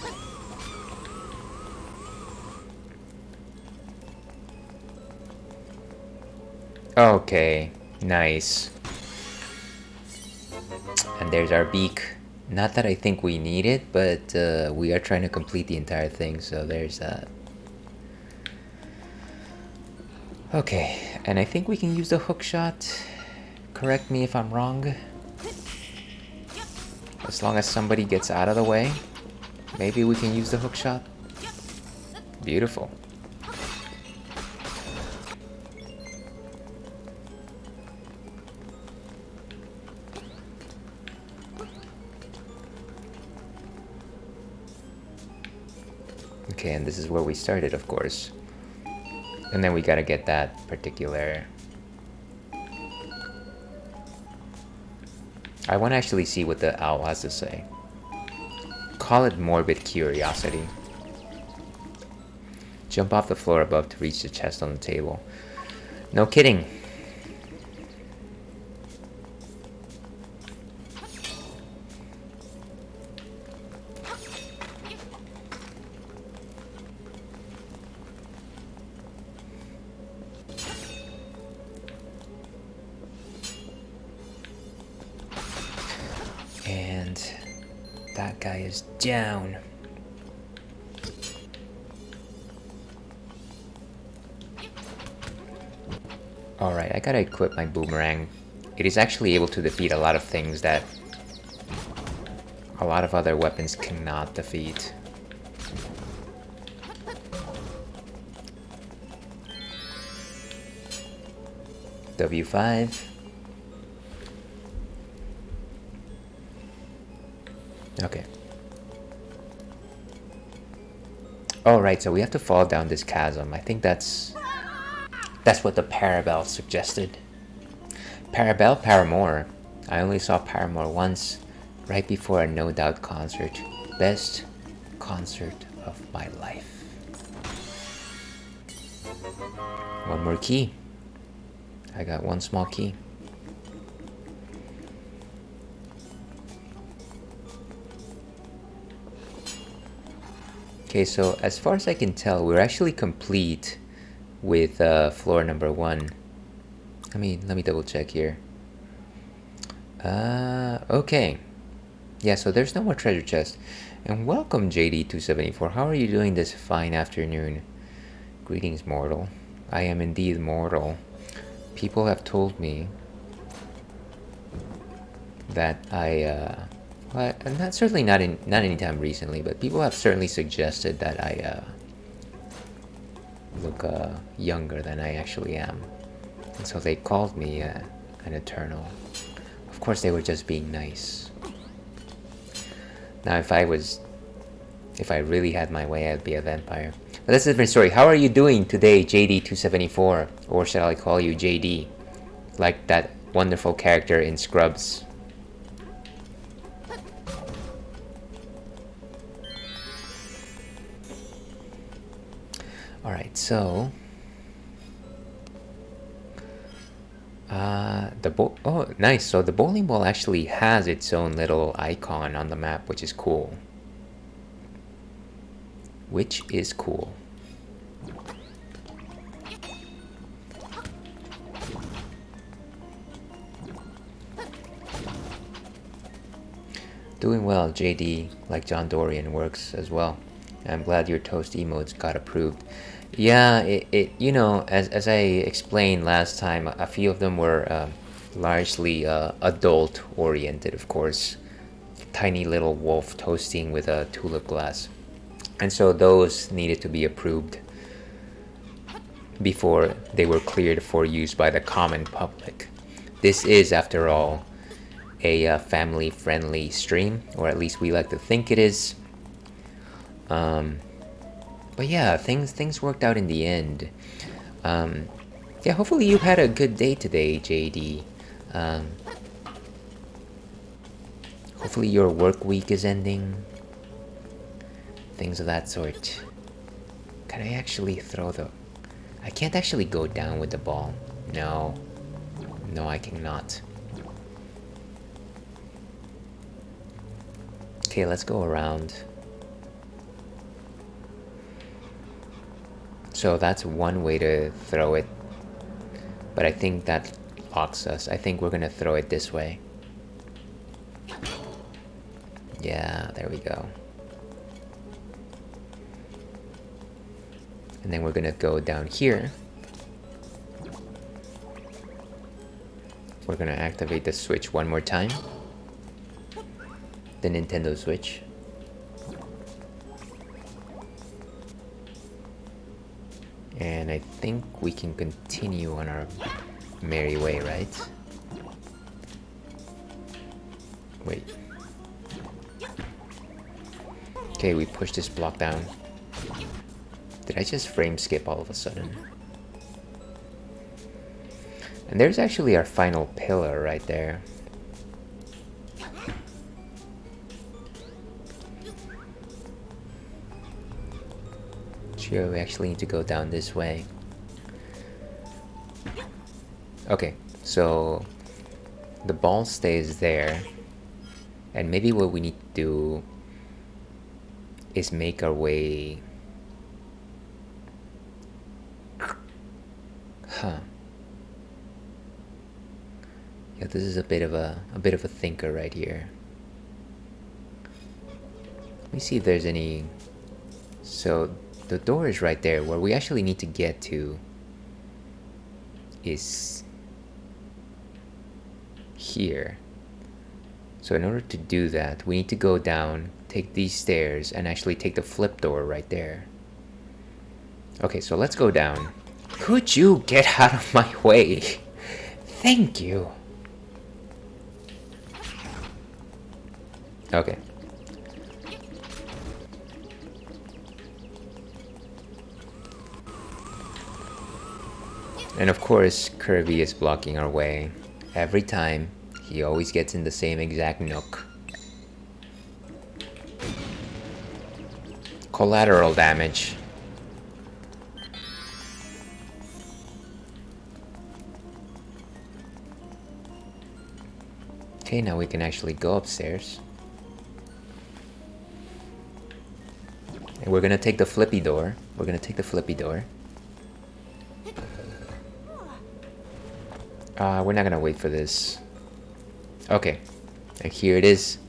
Okay, nice. And there's our beak. Not that I think we need it, but we are trying to complete the entire thing, so there's that. Okay, and I think we can use the hook shot. Correct me if I'm wrong. As long as somebody gets out of the way, maybe we can use the hook shot. Beautiful. Okay, and this is where we started, of course. And then we gotta get that particular... I want to actually see what the owl has to say. Call it morbid curiosity. Jump off the floor above to reach the chest on the table. No kidding. And that guy is down. Alright, I gotta equip my boomerang. It is actually able to defeat a lot of things that a lot of other weapons cannot defeat. W5. Okay. Oh, right, so we have to fall down this chasm. I think that's what the Parabelle suggested. Parabelle? Paramore. I only saw Paramore once, right before a No Doubt concert. Best concert of my life. One more key. I got one small key. Okay, so as far as I can tell, we're actually complete with floor number 1. Let me double check here. Okay. Yeah, so there's no more treasure chest. And welcome, JD274. How are you doing this fine afternoon? Greetings, mortal. I am indeed mortal. People have told me that well, certainly not anytime recently, but people have certainly suggested that I look younger than I actually am, and so they called me an eternal. Of course, they were just being nice. Now, if I really had my way, I'd be a vampire. But that's a different story. How are you doing today, JD274? Or shall I call you JD? Like that wonderful character in Scrubs. Alright, so... oh, nice. So the bowling ball actually has its own little icon on the map, which is cool. Doing well, JD, like John Dorian, works as well. I'm glad your toast emotes got approved. Yeah, you know, as I explained last time, a few of them were largely adult oriented, of course. Tiny little wolf toasting with a tulip glass. And so those needed to be approved before they were cleared for use by the common public. This is, after all, a family-friendly stream, or at least we like to think it is. But yeah, things worked out in the end. Yeah, hopefully you had a good day today, JD. Hopefully your work week is ending. Things of that sort. Can I actually throw the... I can't actually go down with the ball. No. No, I cannot. Okay, let's go around. So that's one way to throw it. But I think that locks us. I think we're gonna throw it this way. Yeah, there we go. And then we're gonna go down here. We're gonna activate the Switch one more time. The Nintendo Switch. And I think we can continue on our merry way, right? Wait. Okay, we push this block down. Did I just frame skip all of a sudden? And there's actually our final pillar right there. Sure, we actually need to go down this way. Okay, so the ball stays there. And maybe what we need to do is make our way... Huh. Yeah, this is a bit of a thinker right here. Let me see if there's any... So the door is right there. Where we actually need to get to is here. So in order to do that, we need to go down, take these stairs, and actually take the flip door right there. Okay, so let's go down. Could you get out of my way? Thank you. Okay. And of course, Kirby is blocking our way. Every time, he always gets in the same exact nook. Collateral damage. Okay, now we can actually go upstairs. And we're gonna take the flippy door. We're gonna take the flippy door. We're not gonna wait for this. Okay, and here it is.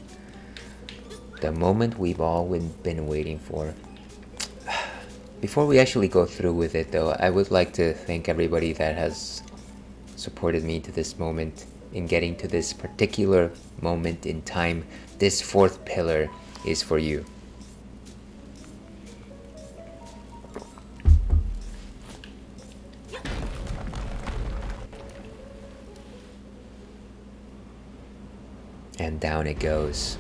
The moment we've all been waiting for. Before we actually go through with it though, I would like to thank everybody that has supported me to this moment in getting to this particular moment in time. This fourth pillar is for you. And down it goes.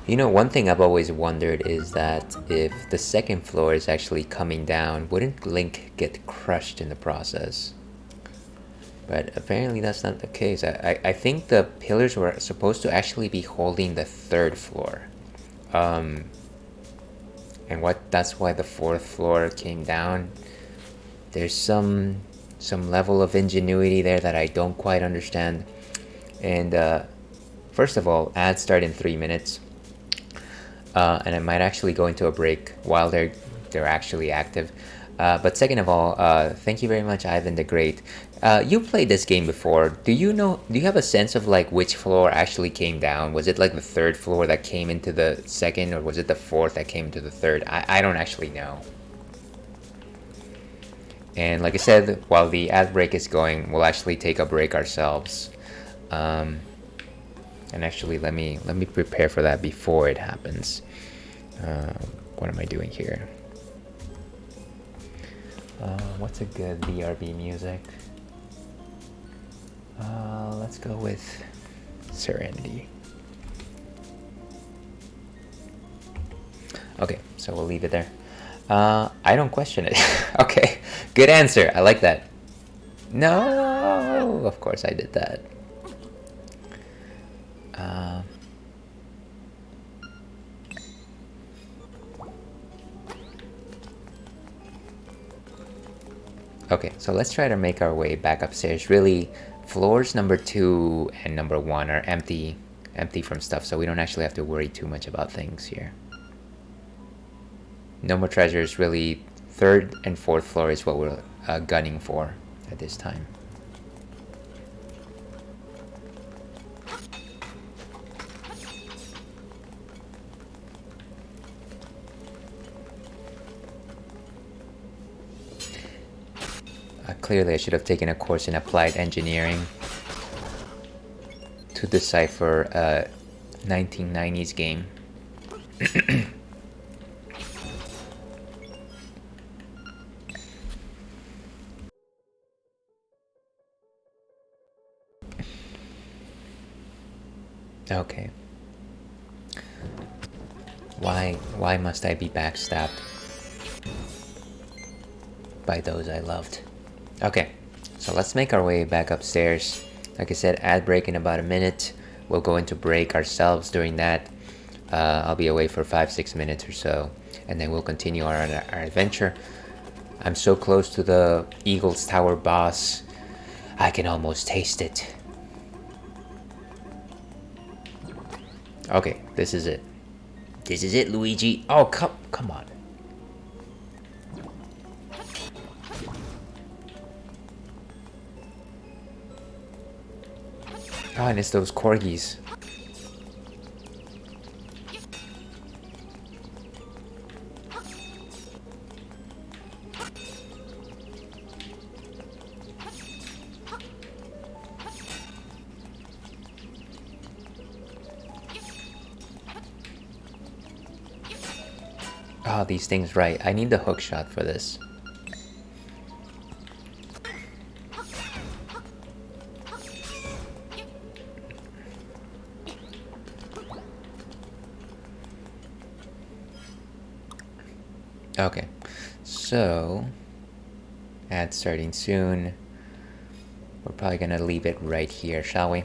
You know, one thing I've always wondered is that if the second floor is actually coming down, wouldn't Link get crushed in the process? But apparently that's not the case. I think the pillars were supposed to actually be holding the third floor. And that's why the fourth floor came down. There's some level of ingenuity there that I don't quite understand. And first of all, ads start in 3 minutes. And I might actually go into a break while they're actually active. But second of all, thank you very much, Ivan the Great. You played this game before. Do you have a sense of like which floor actually came down? Was it like the third floor that came into the second, or was it the fourth that came into the third? I don't actually know. And like I said, while the ad break is going, we'll actually take a break ourselves. And actually, let me prepare for that before it happens. What am I doing here? What's a good BRB music? Let's go with Serenity. Okay, so we'll leave it there. I don't question it. Okay, good answer. I like that. No, of course I did that. Okay, so let's try to make our way back upstairs. Really, floors number 2 and number 1 are empty from stuff, so we don't actually have to worry too much about things here. No more treasures. Really, 3rd and 4th floor is what we're gunning for at this time. Clearly, I should have taken a course in applied engineering to decipher a 1990s game. Okay. Why must I be backstabbed by those I loved? Okay, so let's make our way back upstairs. Like I said, ad break in about a minute. We'll go into break ourselves during that. I'll be away for 5-6 minutes or so, and then we'll continue our adventure. I'm so close to the Eagle's Tower boss. I can almost taste it. Okay, this is it. This is it, Luigi. Oh, come on. Oh, and it's those corgis. Oh, these things, right. I need the hook shot for this. Okay, so ad starting soon. We're probably gonna leave it right here, shall we?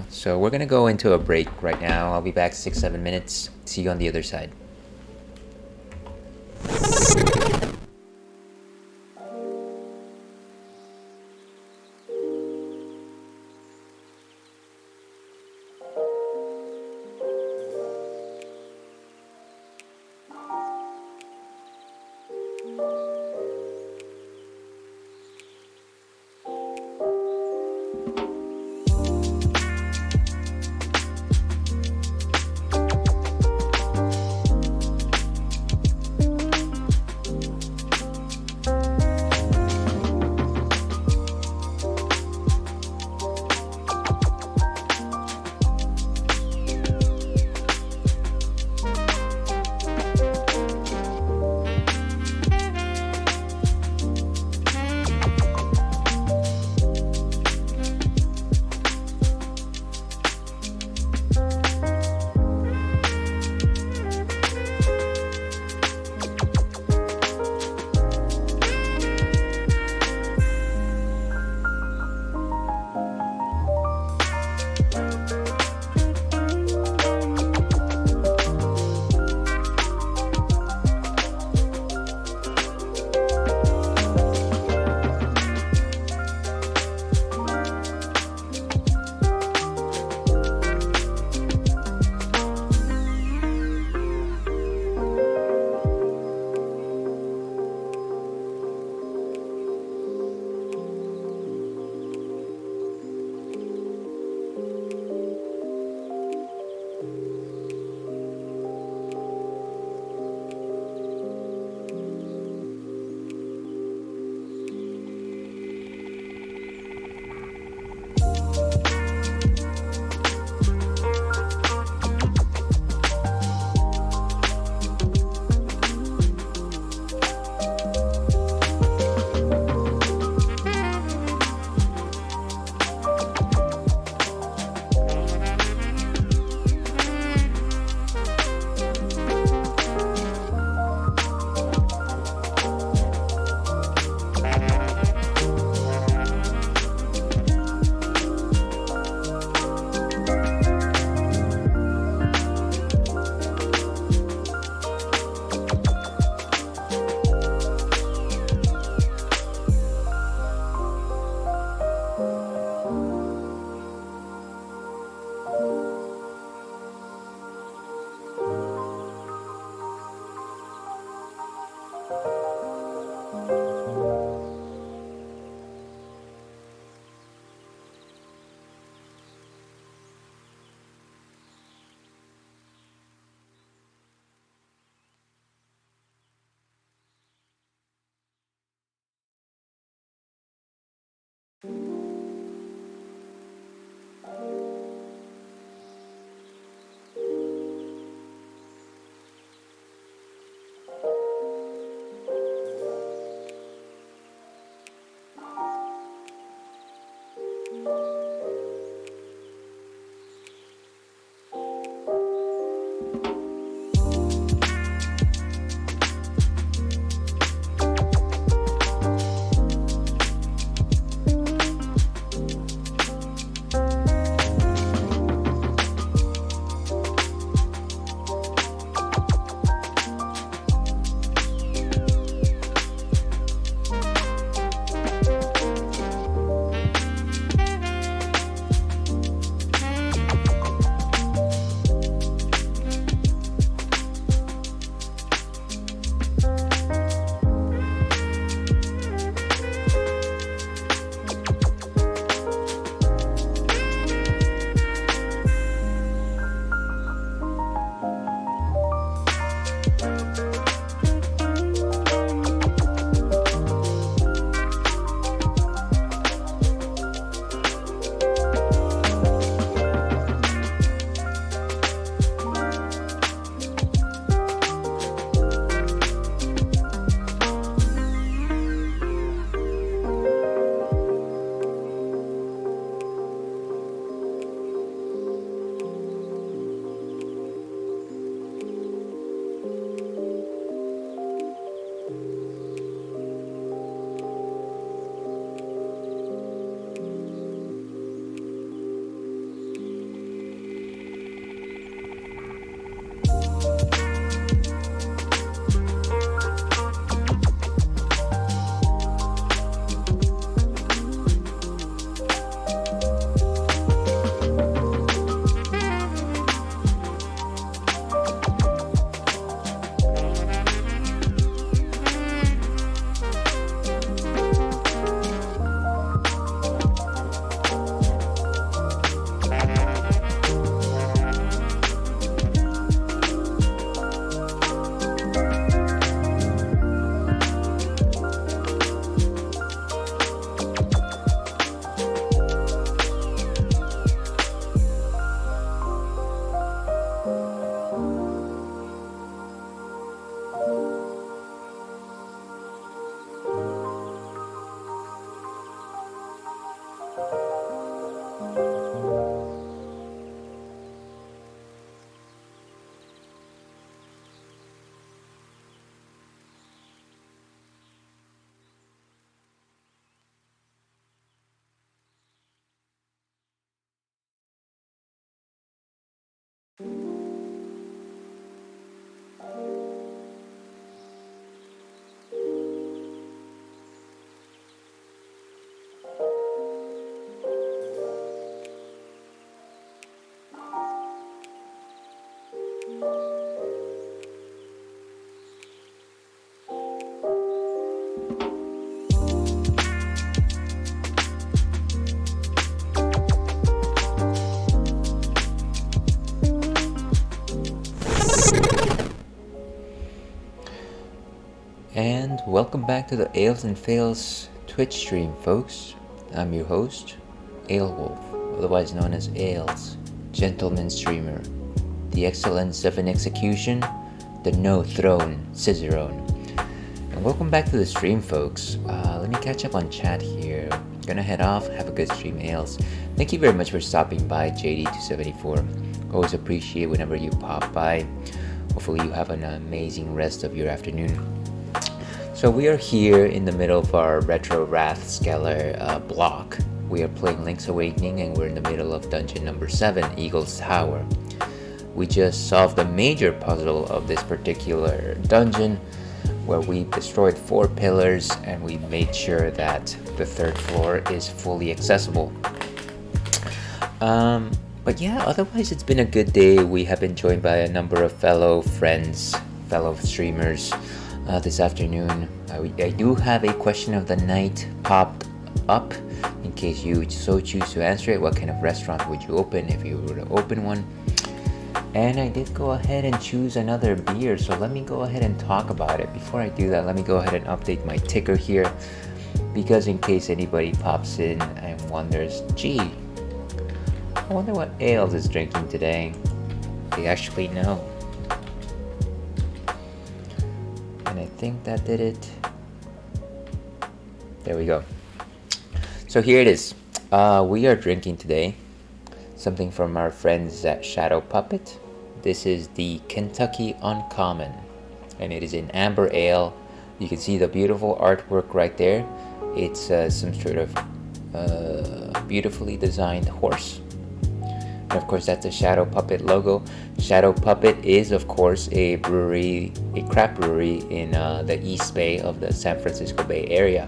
So we're gonna go into a break right now. I'll be back 6-7 minutes. See you on the other side. And welcome back to the Ales and Fails Twitch stream, folks. I'm your host, Alewolf, otherwise known as Ales, gentleman streamer, the excellence of an execution, the no throne Cicerone. And welcome back to the stream, folks. Let me catch up on chat here. Gonna head off. Have a good stream, Ales. Thank you very much for stopping by, JD274. Always appreciate whenever you pop by. Hopefully you have an amazing rest of your afternoon. So we are here in the middle of our Retro Rathskeller block. We are playing Link's Awakening and we're in the middle of dungeon number 7, Eagle's Tower. We just solved the major puzzle of this particular dungeon where we destroyed 4 pillars and we made sure that the 3rd floor is fully accessible. But yeah, otherwise it's been a good day. We have been joined by a number of fellow friends, fellow streamers. This afternoon, I do have a question of the night popped up in case you so choose to answer it. What kind of restaurant would you open if you were to open one? And I did go ahead and choose another beer, so let me go ahead and talk about it. Before I do that, let me go ahead and update my ticker here, because in case anybody pops in and wonders, gee, I wonder what Ales is drinking today. They actually know. And I think that did it. There we go. So here it is. We are drinking today something from our friends at Shadow Puppet. This is the Kentucky Uncommon, and it is an amber ale. You can see the beautiful artwork right there. It's some sort of beautifully designed horse. And of course, that's a Shadow Puppet logo. Shadow Puppet is, of course, a brewery, a craft brewery in the East Bay of the San Francisco Bay Area.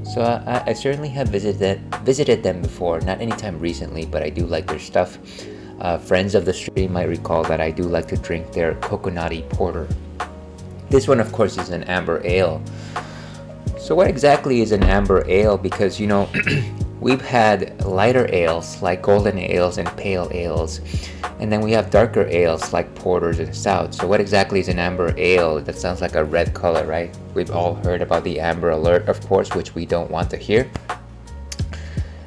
So I certainly have visited them before, not anytime recently, but I do like their stuff. Friends of the stream might recall that I do like to drink their coconutty porter. This one, of course, is an amber ale. So what exactly is an amber ale? Because, you know, we've had lighter ales like golden ales and pale ales, and then we have darker ales like porters and stouts. So what exactly is an amber ale? That sounds like a red color, right? We've all heard about the Amber Alert, of course, which we don't want to hear.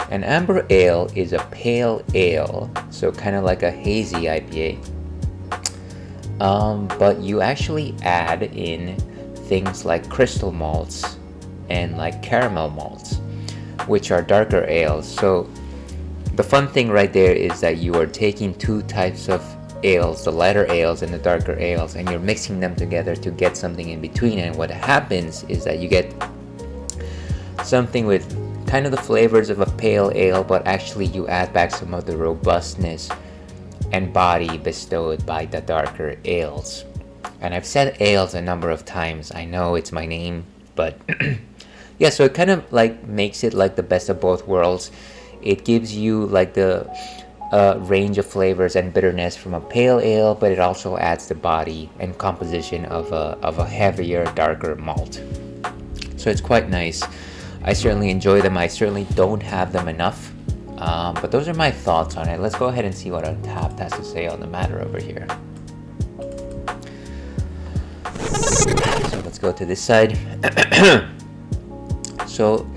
An amber ale is a pale ale, so kind of like a hazy IPA. But you actually add in things like crystal malts and like caramel malts, which are darker ales. So the fun thing right there is that you are taking 2 types of ales, the lighter ales and the darker ales, and you're mixing them together to get something in between. And what happens is that you get something with kind of the flavors of a pale ale, but actually you add back some of the robustness and body bestowed by the darker ales. And I've said ales a number of times. I know it's my name, but yeah, so it kind of like makes it like the best of both worlds. It gives you like the range of flavors and bitterness from a pale ale, but it also adds the body and composition of a heavier, darker malt. So it's quite nice. I certainly enjoy them. I certainly don't have them enough, but those are my thoughts on it. Let's go ahead and see what Untapped has to say on the matter over here. So let's go to this side. So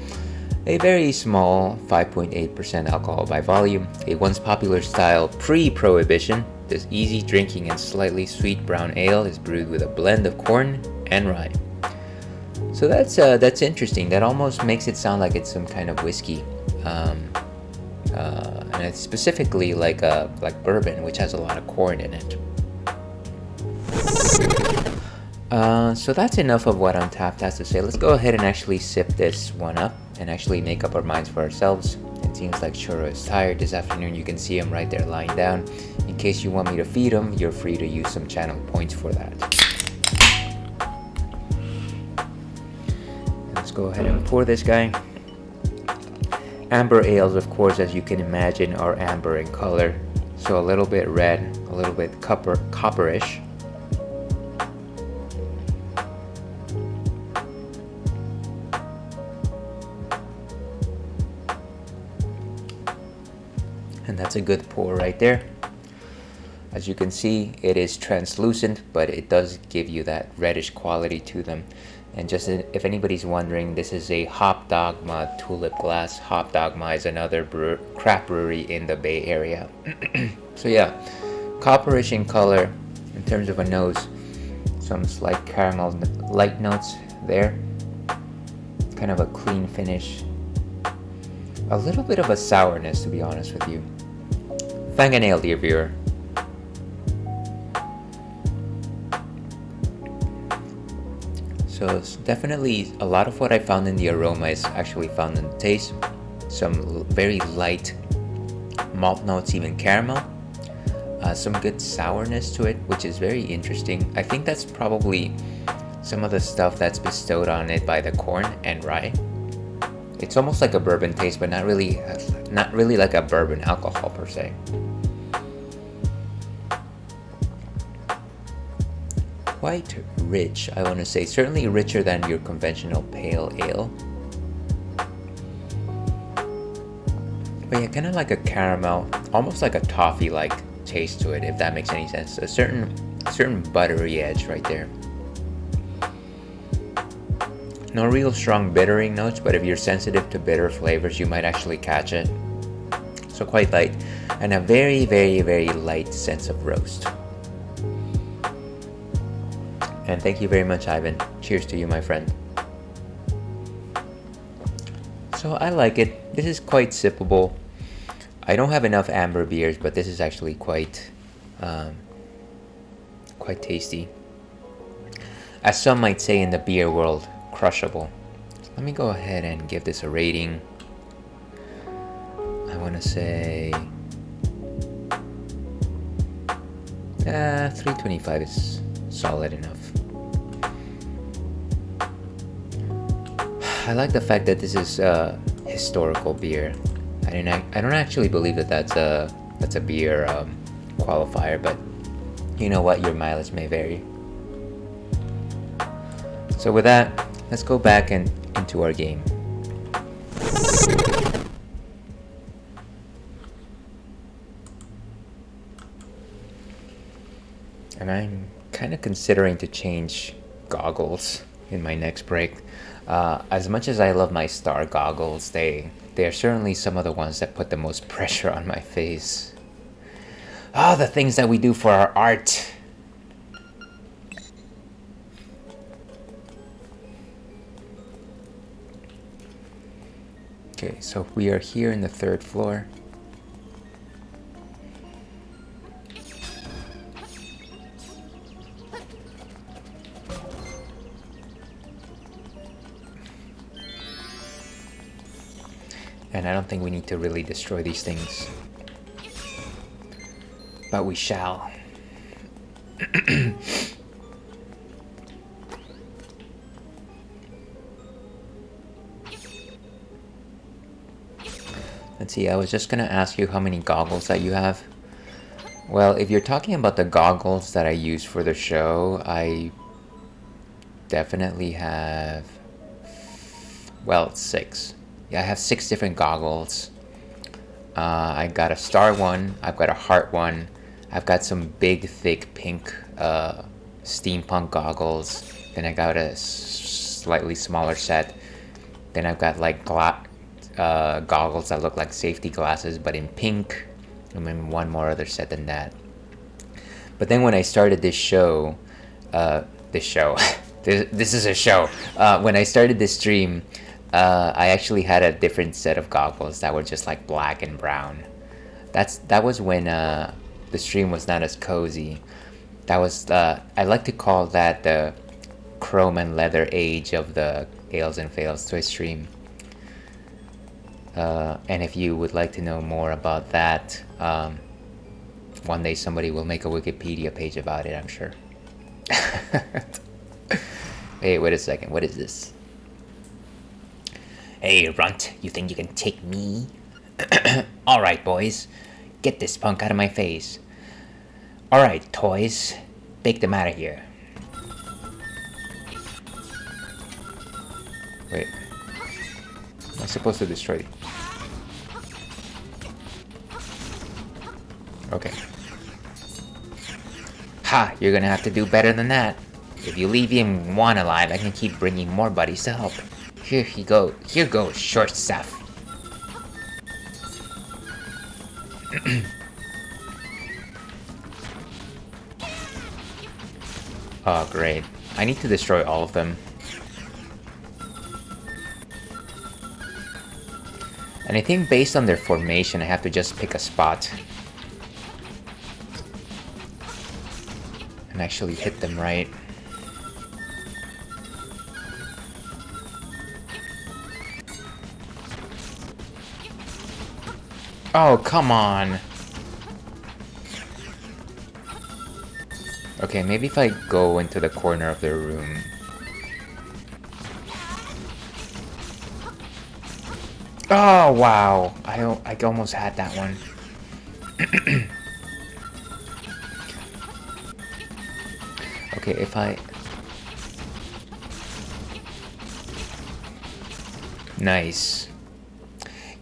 a very small 5.8% alcohol by volume, a once popular style pre-prohibition, this easy drinking and slightly sweet brown ale is brewed with a blend of corn and rye. So that's interesting. That almost makes it sound like it's some kind of whiskey, and it's specifically like bourbon, which has a lot of corn in it. So that's enough of what Untapped has to say. Let's go ahead and actually sip this one up and actually make up our minds for ourselves. It seems like Churro is tired this afternoon. You can see him right there lying down. In case you want me to feed him, you're free to use some channel points for that. Let's go ahead and pour this guy. Amber ales, of course, as you can imagine, are amber in color. So a little bit red, a little bit copperish. And that's a good pour right there. As you can see, it is translucent, but it does give you that reddish quality to them. And just if anybody's wondering, this is a Hop Dogma tulip glass. Hop Dogma is another craft brewery in the Bay Area. So yeah, copperish in color. In terms of a nose, some slight caramel light notes there. Kind of a clean finish. A little bit of a sourness, to be honest with you. Fang and ale, dear viewer. So it's definitely a lot of what I found in the aroma is actually found in the taste. Some very light malt notes, even caramel. Some good sourness to it, which is very interesting. I think that's probably some of the stuff that's bestowed on it by the corn and rye. It's almost like a bourbon taste, but not really like a bourbon alcohol per se. Quite rich, I want to say. Certainly richer than your conventional pale ale. But yeah, kind of like a caramel, almost like a toffee-like taste to it, if that makes any sense. A certain buttery edge right there. No real strong bittering notes, but if you're sensitive to bitter flavors, you might actually catch it. So quite light, and a very, very, very light sense of roast. And thank you very much, Ivan. Cheers to you, my friend. So I like it. This is quite sippable. I don't have enough amber beers, but this is actually quite tasty. As some might say in the beer world, crushable. So let me go ahead and give this a rating. I want to say 325 is solid enough. I like the fact that this is a historical beer. I don't actually believe that that's a beer qualifier, but you know what, your mileage may vary. So with that, let's go back and into our game. And I'm kind of considering to change goggles in my next break. As much as I love my Star goggles, they are certainly some of the ones that put the most pressure on my face. The things that we do for our art. Okay, so we are here in the 3rd floor. And I don't think we need to really destroy these things. But we shall. Let's see, I was just gonna ask you how many goggles that you have. Well, if you're talking about the goggles that I use for the show, I definitely have, well, 6. Yeah, I have 6 different goggles. I got a star one, I've got a heart one, I've got some big, thick, pink steampunk goggles. Then I got a slightly smaller set. Then I've got like goggles that look like safety glasses, but in pink. And then one more other set than that. But then when I started this show, this is a show. When I started this stream, I actually had a different set of goggles that were just like black and brown. That was when the stream was not as cozy. That was I like to call that the chrome and leather age of the Ales and Fails Twitch stream. And if you would like to know more about that, one day somebody will make a Wikipedia page about it, I'm sure. Hey, wait a second. What is this? Hey, Runt, you think you can take me? Alright, boys. Get this punk out of my face. Alright, toys. Take them out of here. Wait. Am I supposed to destroy? Okay. Ha! You're gonna have to do better than that. If you leave him one alive, I can keep bringing more buddies to help. Here you go. Here goes, short stuff. Oh, great. I need to destroy all of them. And I think based on their formation, I have to just pick a spot. And actually hit them right. Oh, come on. Okay, maybe if I go into the corner of the room. Oh, wow. I almost had that one. Okay, if I... Nice.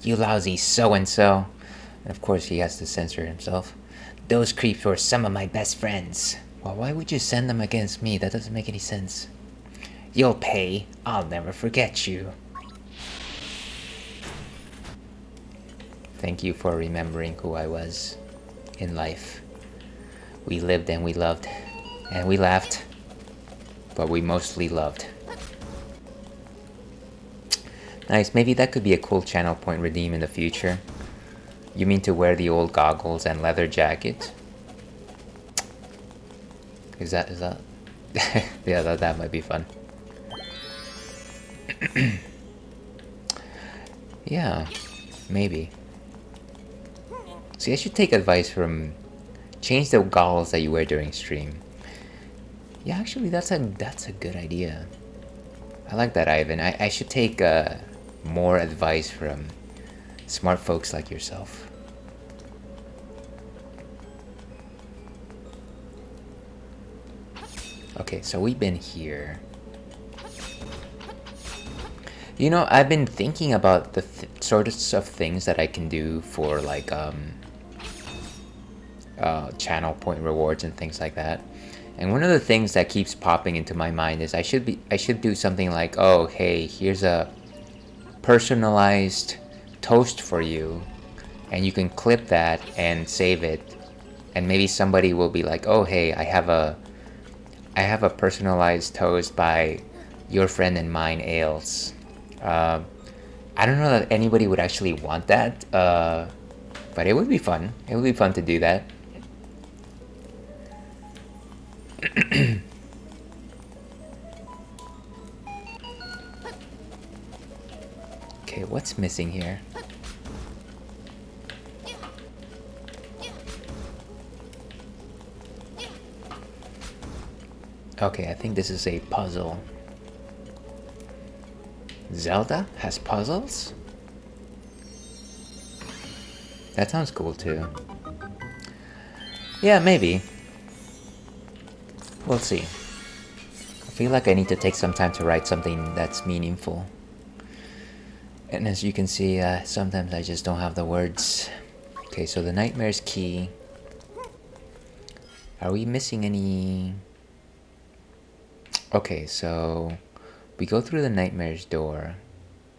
You lousy so-and-so. And of course he has to censor himself. Those creeps were some of my best friends. Well, why would you send them against me? That doesn't make any sense. You'll pay. I'll never forget you. Thank you for remembering who I was in life. We lived and we loved. And we laughed. But we mostly loved. Nice, maybe that could be a cool channel point redeem in the future. You mean to wear the old goggles and leather jacket? Is that... yeah, that might be fun. Yeah, maybe. See, I should take advice from... Change the goggles that you wear during stream. Yeah, actually, that's a good idea. I like that, Ivan. I should take more advice from smart folks like yourself. Okay, so we've been here. You know, I've been thinking about the sorts of things that I can do for like channel point rewards and things like that. And one of the things that keeps popping into my mind is I should do something like, oh hey, here's a personalized toast for you, and you can clip that and save it, and maybe somebody will be like, oh hey, I have a personalized toast by your friend and mine, Ales. I don't know that anybody would actually want that, but it would be fun. It would be fun to do that. Okay, what's missing here? Okay, I think this is a puzzle. Zelda has puzzles? That sounds cool too. Yeah, maybe. We'll see. I feel like I need to take some time to write something that's meaningful. And as you can see, sometimes I just don't have the words. Okay, so the nightmare's key. Are we missing any... Okay, so we go through the nightmare's door.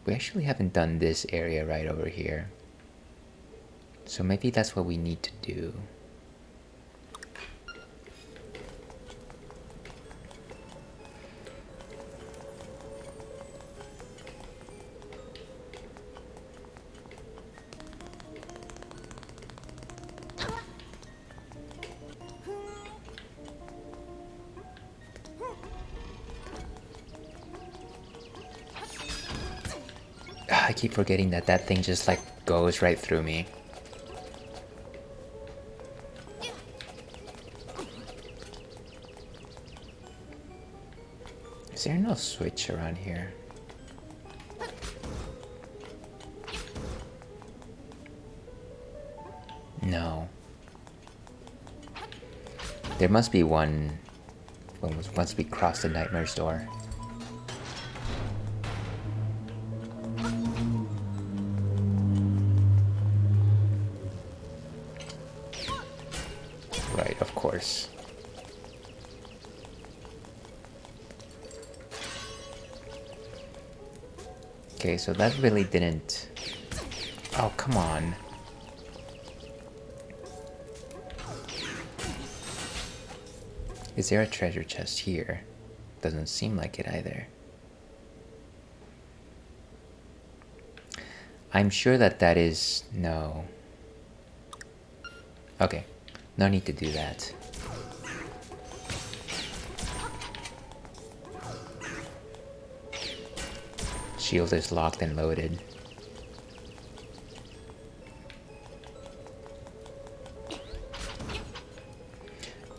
We actually haven't done this area right over here. So maybe that's what we need to do. I keep forgetting that that thing just like goes right through me. Is there no switch around here? No. There must be one once we cross the nightmare's door. Right, of course. Okay, so that really didn't... Oh, come on. Is there a treasure chest here? Doesn't seem like it either. I'm sure that that is... No. Okay, no need to do that. Shield is locked and loaded.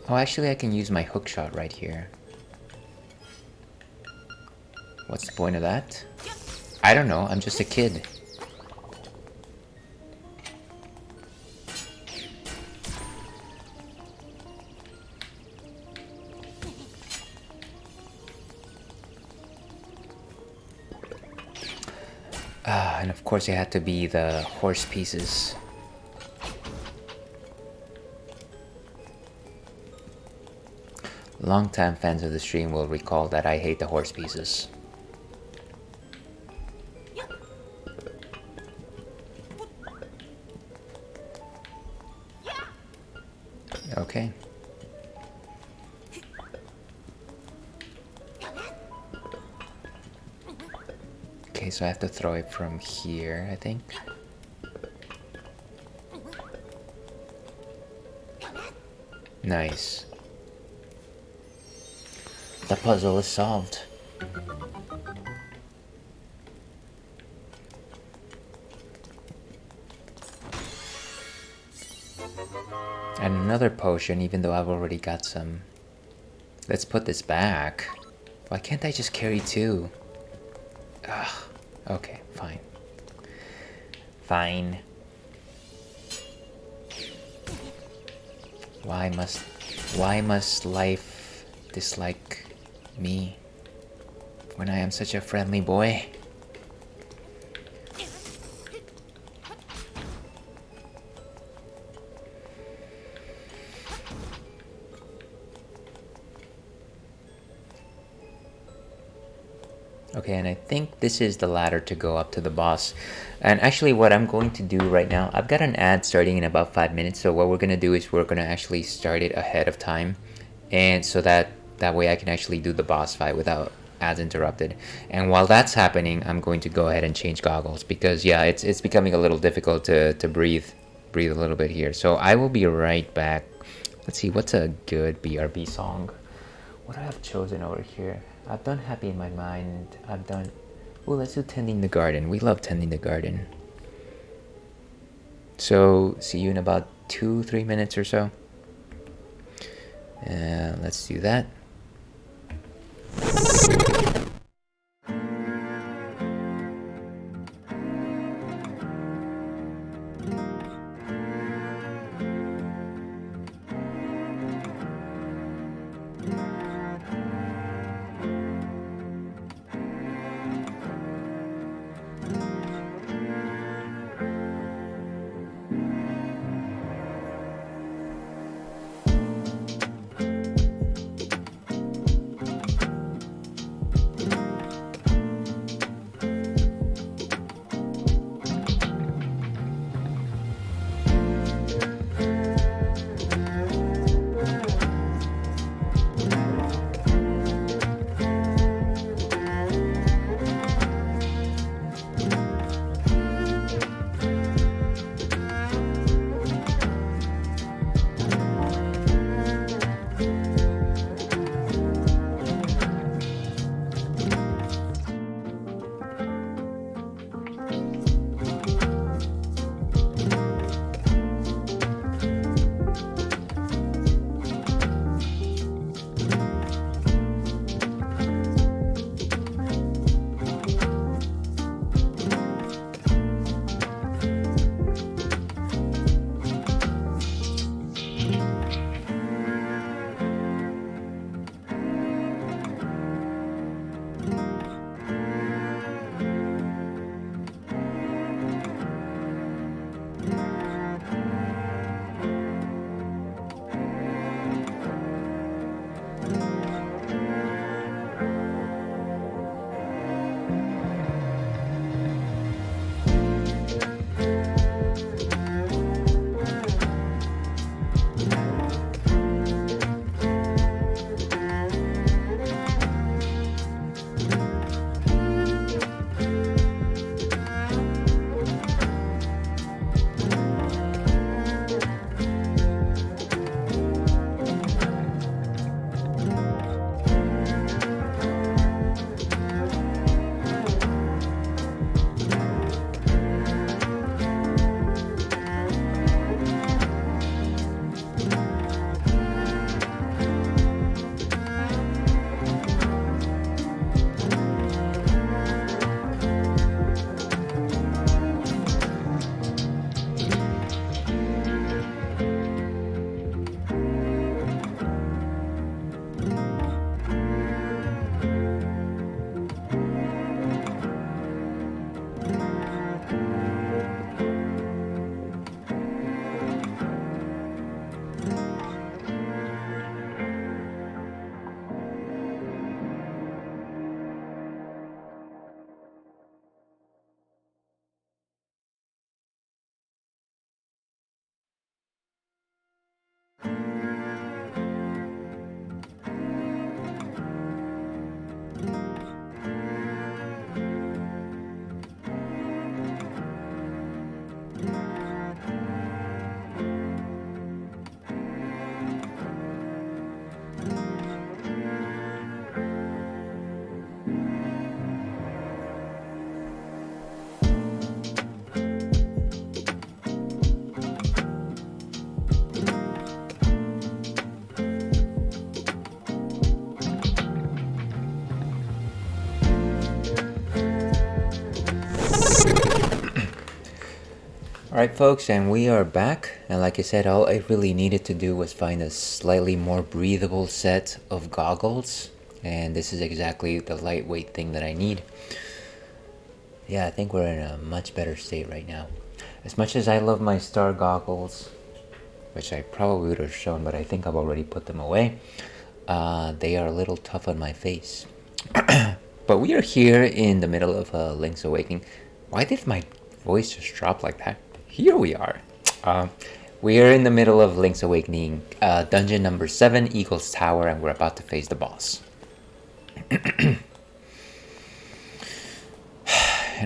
Oh, actually I can use my hook shot right here. What's the point of that? I don't know, I'm just a kid. And of course it had to be the horse pieces. Longtime fans of the stream will recall that I hate the horse pieces. Okay. Okay, so I have to throw it from here, I think. Nice. The puzzle is solved. And another potion, even though I've already got some. Let's put this back. Why can't I just carry two? Ugh. Okay, fine. Fine. Why must life dislike me when I am such a friendly boy? Okay, and I think this is the ladder to go up to the boss. And actually what I'm going to do right now, I've got an ad starting in about 5 minutes, so what we're going to do is we're going to actually start it ahead of time. And so that way I can actually do the boss fight without ads interrupted. And while that's happening, I'm going to go ahead and change goggles because yeah, it's becoming a little difficult to breathe a little bit here. So I will be right back. Let's see, what's a good BRB song? What do I have chosen over here? I've done Happy in My Mind. I've done... Oh, let's do Tending the Garden. We love Tending the Garden. So, see you in about 2-3 minutes or so. Let's do that. Alright folks, and we are back, and like I said, all I really needed to do was find a slightly more breathable set of goggles, and this is exactly the lightweight thing that I need. Yeah, I think we're in a much better state right now. As much as I love my star goggles, which I probably would have shown, but I think I've already put them away, they are a little tough on my face. But we are here in the middle of Link's Awakening. Why did my voice just drop like that? Here we are. We are in the middle of Link's Awakening, dungeon number 7, Eagle's Tower, and we're about to face the boss. And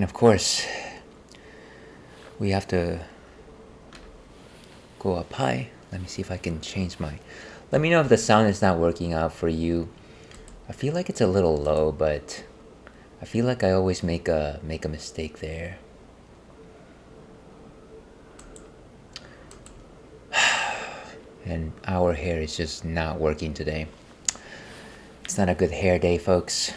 of course, we have to go up high. Let me see if I can change my... Let me know if the sound is not working out for you. I feel like it's a little low, but I feel like I always make a mistake there. And our hair is just not working today. It's not a good hair day, folks.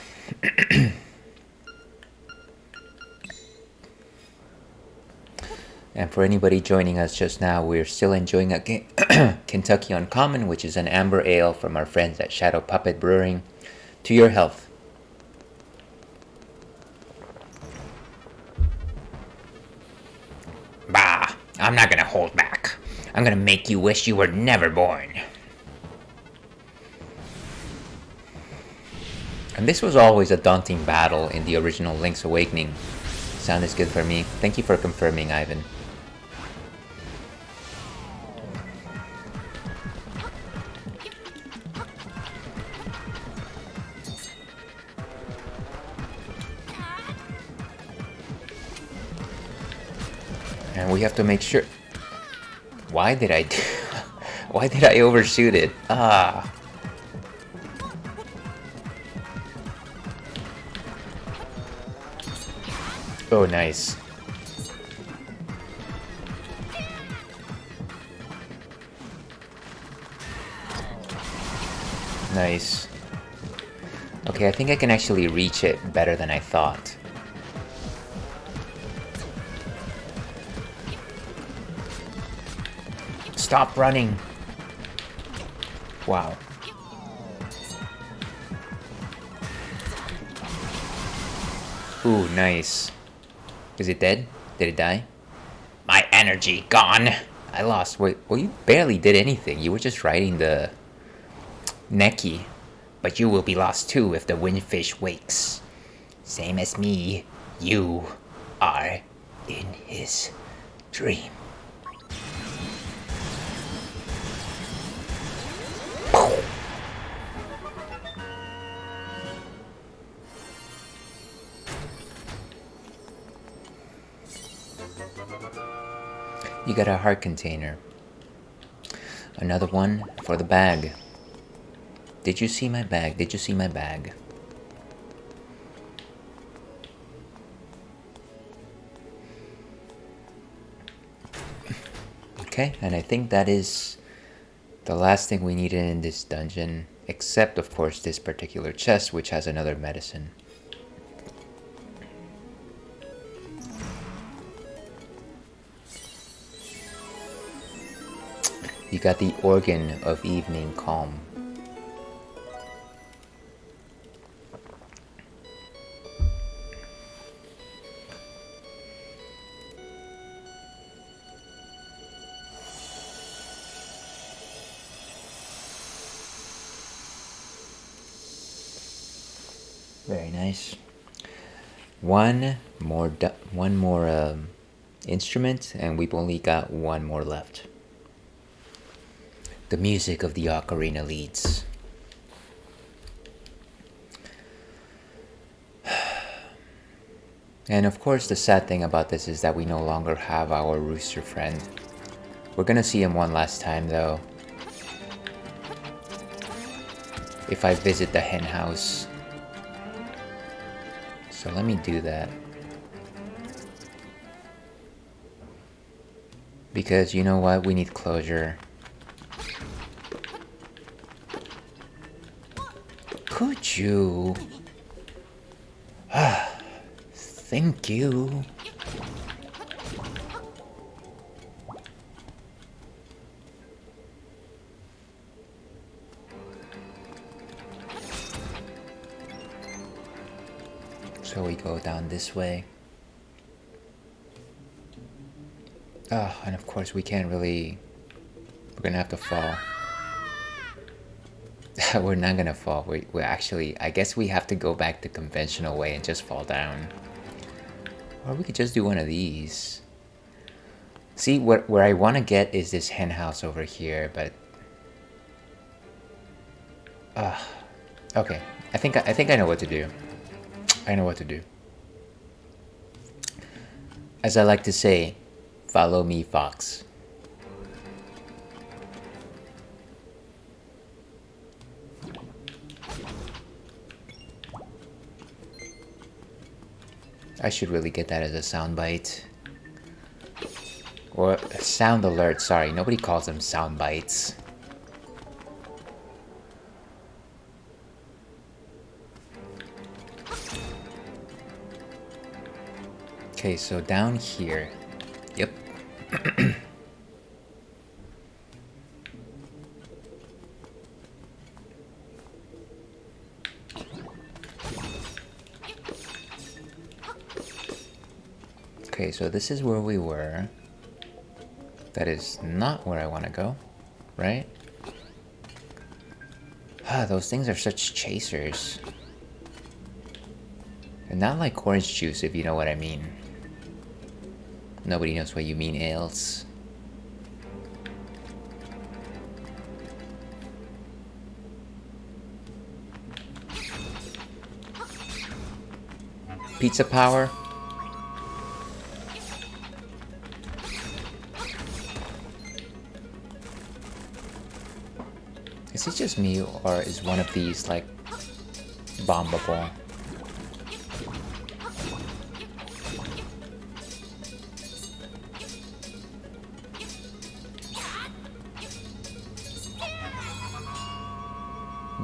And for anybody joining us just now, we're still enjoying a Kentucky Uncommon, which is an amber ale from our friends at Shadow Puppet Brewing. To your health. Bah! I'm not gonna hold back. I'm gonna make you wish you were never born. And this was always a daunting battle in the original Link's Awakening. Sound is good for me. Thank you for confirming, Ivan. And we have to make sure... Why did I do... Why did I overshoot it? Ah. Oh, nice. Nice. Okay, I think I can actually reach it better than I thought. Stop running. Wow. Ooh, nice. Is it dead? Did it die? My energy gone. I lost. Wait, well, you barely did anything. You were just riding the Neki. But you will be lost too if the windfish wakes. Same as me. You are in his dream. You got a heart container. Another one for the bag. Did you see my bag? Did you see my bag? Okay, and I think that is the last thing we needed in this dungeon, except of course this particular chest, which has another medicine. You got the organ of evening calm. Very nice. One more instrument, and we've only got one more left. The music of the ocarina leads. And of course, the sad thing about this is that we no longer have our rooster friend. We're gonna see him one last time though, if I visit the hen house. So let me do that. Because you know what? We need closure. Could you? Thank you. So we go down this way. Oh, and of course we can't really... We're gonna have to fall. We're not gonna fall. We're actually... I guess we have to go back the conventional way and just fall down. Or we could just do one of these. See, where I want to get is this hen house over here, but... Okay. I think I know what to do. I know what to do. As I like to say, follow me, fox. I should really get that as a soundbite. Or a sound alert, sorry. Nobody calls them sound bites. Okay, so down here. Yep. Okay, so this is where we were. That is not where I want to go, right? Ah, those things are such chasers. And not like orange juice, if you know what I mean. Nobody knows what you mean, ales. Pizza power? Is it just me, or is one of these, like, bombable?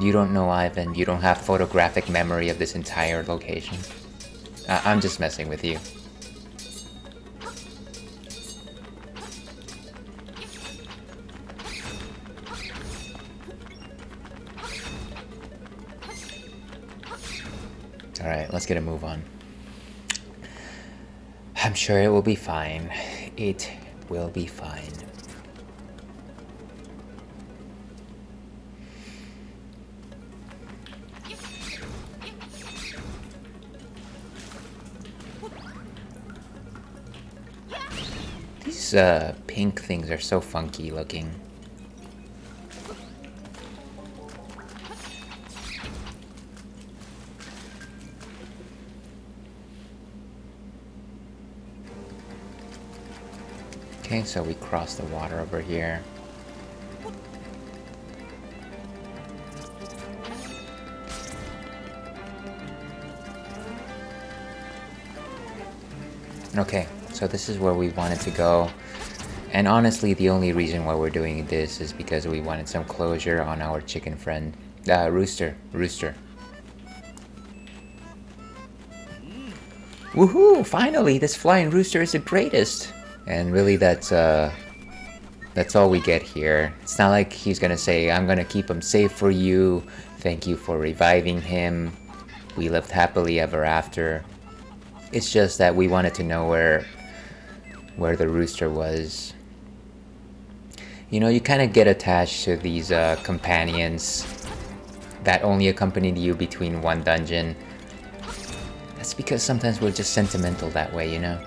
You don't know, Ivan. You don't have photographic memory of this entire location. I'm just messing with you. Alright, let's get a move on. I'm sure it will be fine. It will be fine. These pink things are so funky looking. Okay, so we cross the water over here. Okay, so this is where we wanted to go. And honestly, the only reason why we're doing this is because we wanted some closure on our chicken friend. Rooster. Woohoo! Finally, this flying rooster is the greatest! And really, that's all we get here. It's not like he's gonna say, I'm gonna keep him safe for you. Thank you for reviving him. We lived happily ever after. It's just that we wanted to know where the rooster was. You know, you kind of get attached to these companions that only accompanied you between one dungeon. That's because sometimes we're just sentimental that way, you know?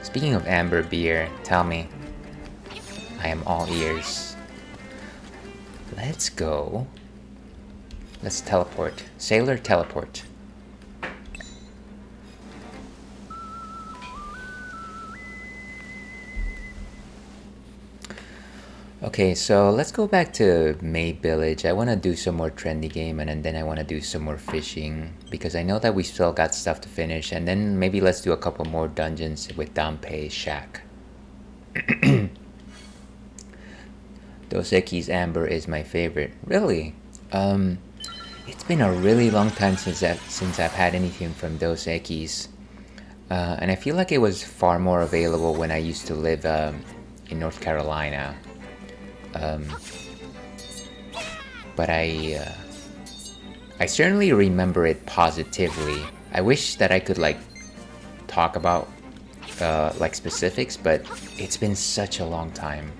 Speaking of amber beer, tell me. I am all ears. Let's go. Let's teleport. Sailor teleport. Okay, so let's go back to May Village. I want to do some more trendy game, and then I want to do some more fishing, because I know that we still got stuff to finish, and then maybe let's do a couple more dungeons with Dampei's shack. Dos Equis Amber is my favorite. Really? It's been a really long time since I've had anything from Dos Equis. And I feel like it was far more available when I used to live in North Carolina. But I I certainly remember it positively. I wish that I could like talk about like specifics, but it's been such a long time.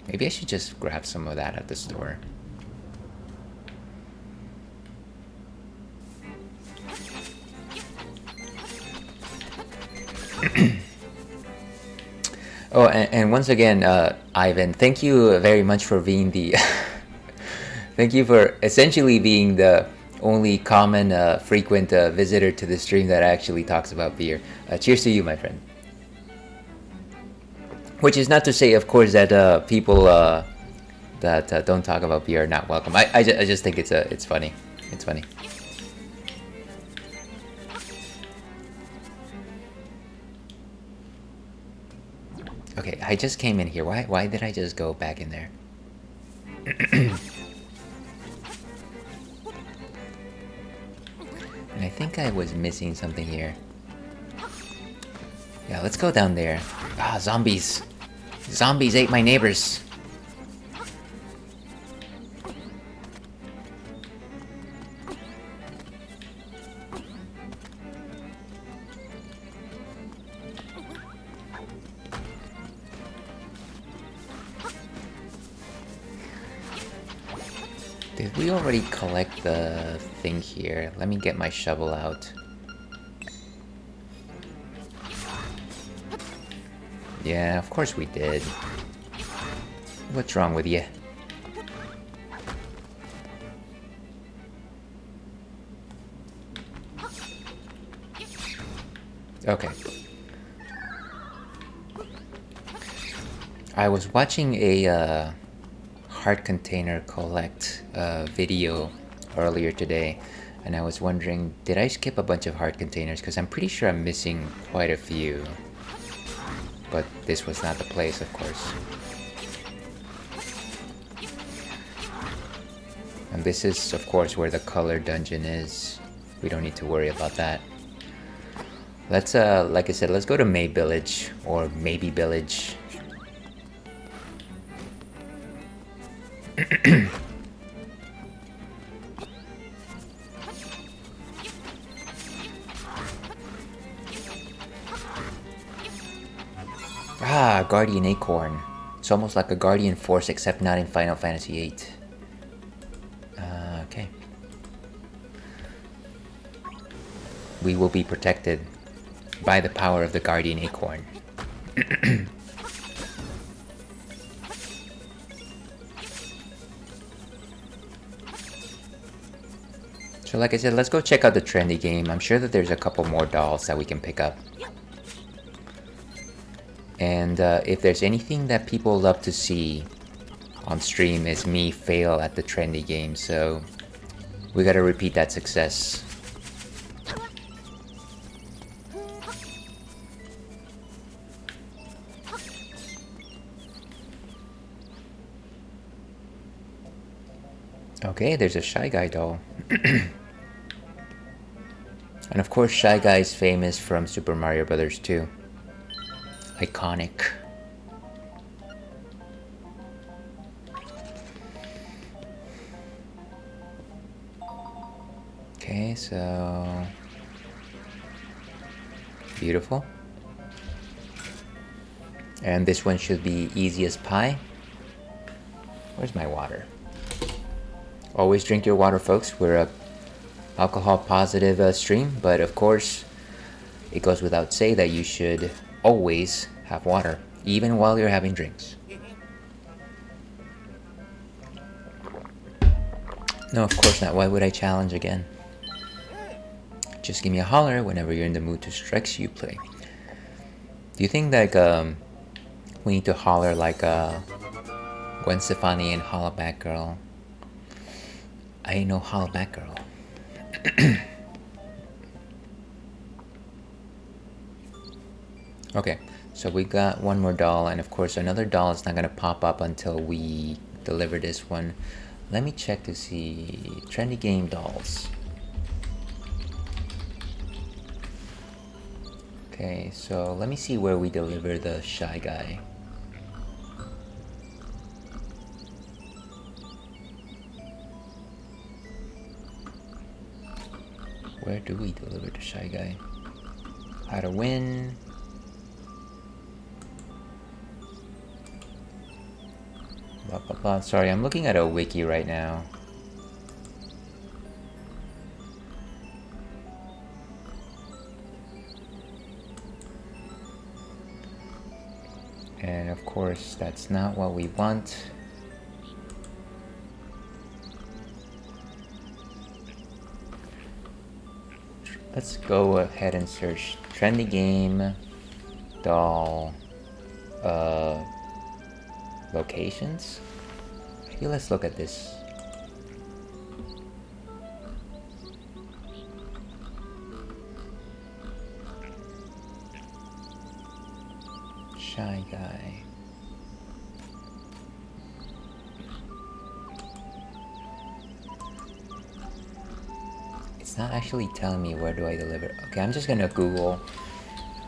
Maybe I should just grab some of that at the store. Oh, and once again, Ivan, thank you very much for being the thank you for essentially being the only common frequent visitor to the stream that actually talks about beer. Cheers to you, my friend. Which is not to say, of course, that people that don't talk about beer are not welcome. I just think it's funny. It's funny. Okay, I just came in here. Why did I just go back in there? And I think I was missing something here. Yeah, let's go down there. Ah, zombies. Zombies ate my neighbors. Did we already collect the thing here? Let me get my shovel out. Yeah, of course we did. What's wrong with you? Okay. I was watching a heart container collect video earlier today, and I was wondering, did I skip a bunch of heart containers? Because I'm pretty sure I'm missing quite a few. But this was not the place, of course. And this is, of course, where the color dungeon is. We don't need to worry about that. Let's, like I said, let's go to May Village, or Maybe Village. Ah, Guardian Acorn. It's almost like a Guardian Force, except not in Final Fantasy VIII. Okay. We will be protected by the power of the Guardian Acorn. So like I said, let's go check out the trendy game. I'm sure that there's a couple more dolls that we can pick up. And if there's anything that people love to see on stream is me fail at the trendy game, so we gotta repeat that success. Okay, there's a Shy Guy doll. And of course, Shy Guy is famous from Super Mario Bros. 2. Iconic. Okay, so... beautiful. And this one should be easy as pie. Where's my water? Always drink your water, folks. We're a alcohol positive stream, but of course it goes without say that you should always have water, even while you're having drinks. No, of course not. Why would I challenge again? Just give me a holler whenever you're in the mood to strike you play. Do you think that we need to holler like Gwen Stefani and Holla Back Girl? I ain't no Holla Back Girl. Okay, so we got one more doll, and of course another doll is not gonna pop up until we deliver this one. Let me check to see trendy game dolls. Okay, so let me see where we deliver the Shy Guy. Where do we deliver the Shy Guy? How to win. Blah, blah, blah. Sorry, I'm looking at a wiki right now. And of course, that's not what we want. Let's go ahead and search trendy game, doll, locations. Maybe let's look at this. Shy Guy. It's not actually telling me where do I deliver. Okay, I'm just gonna Google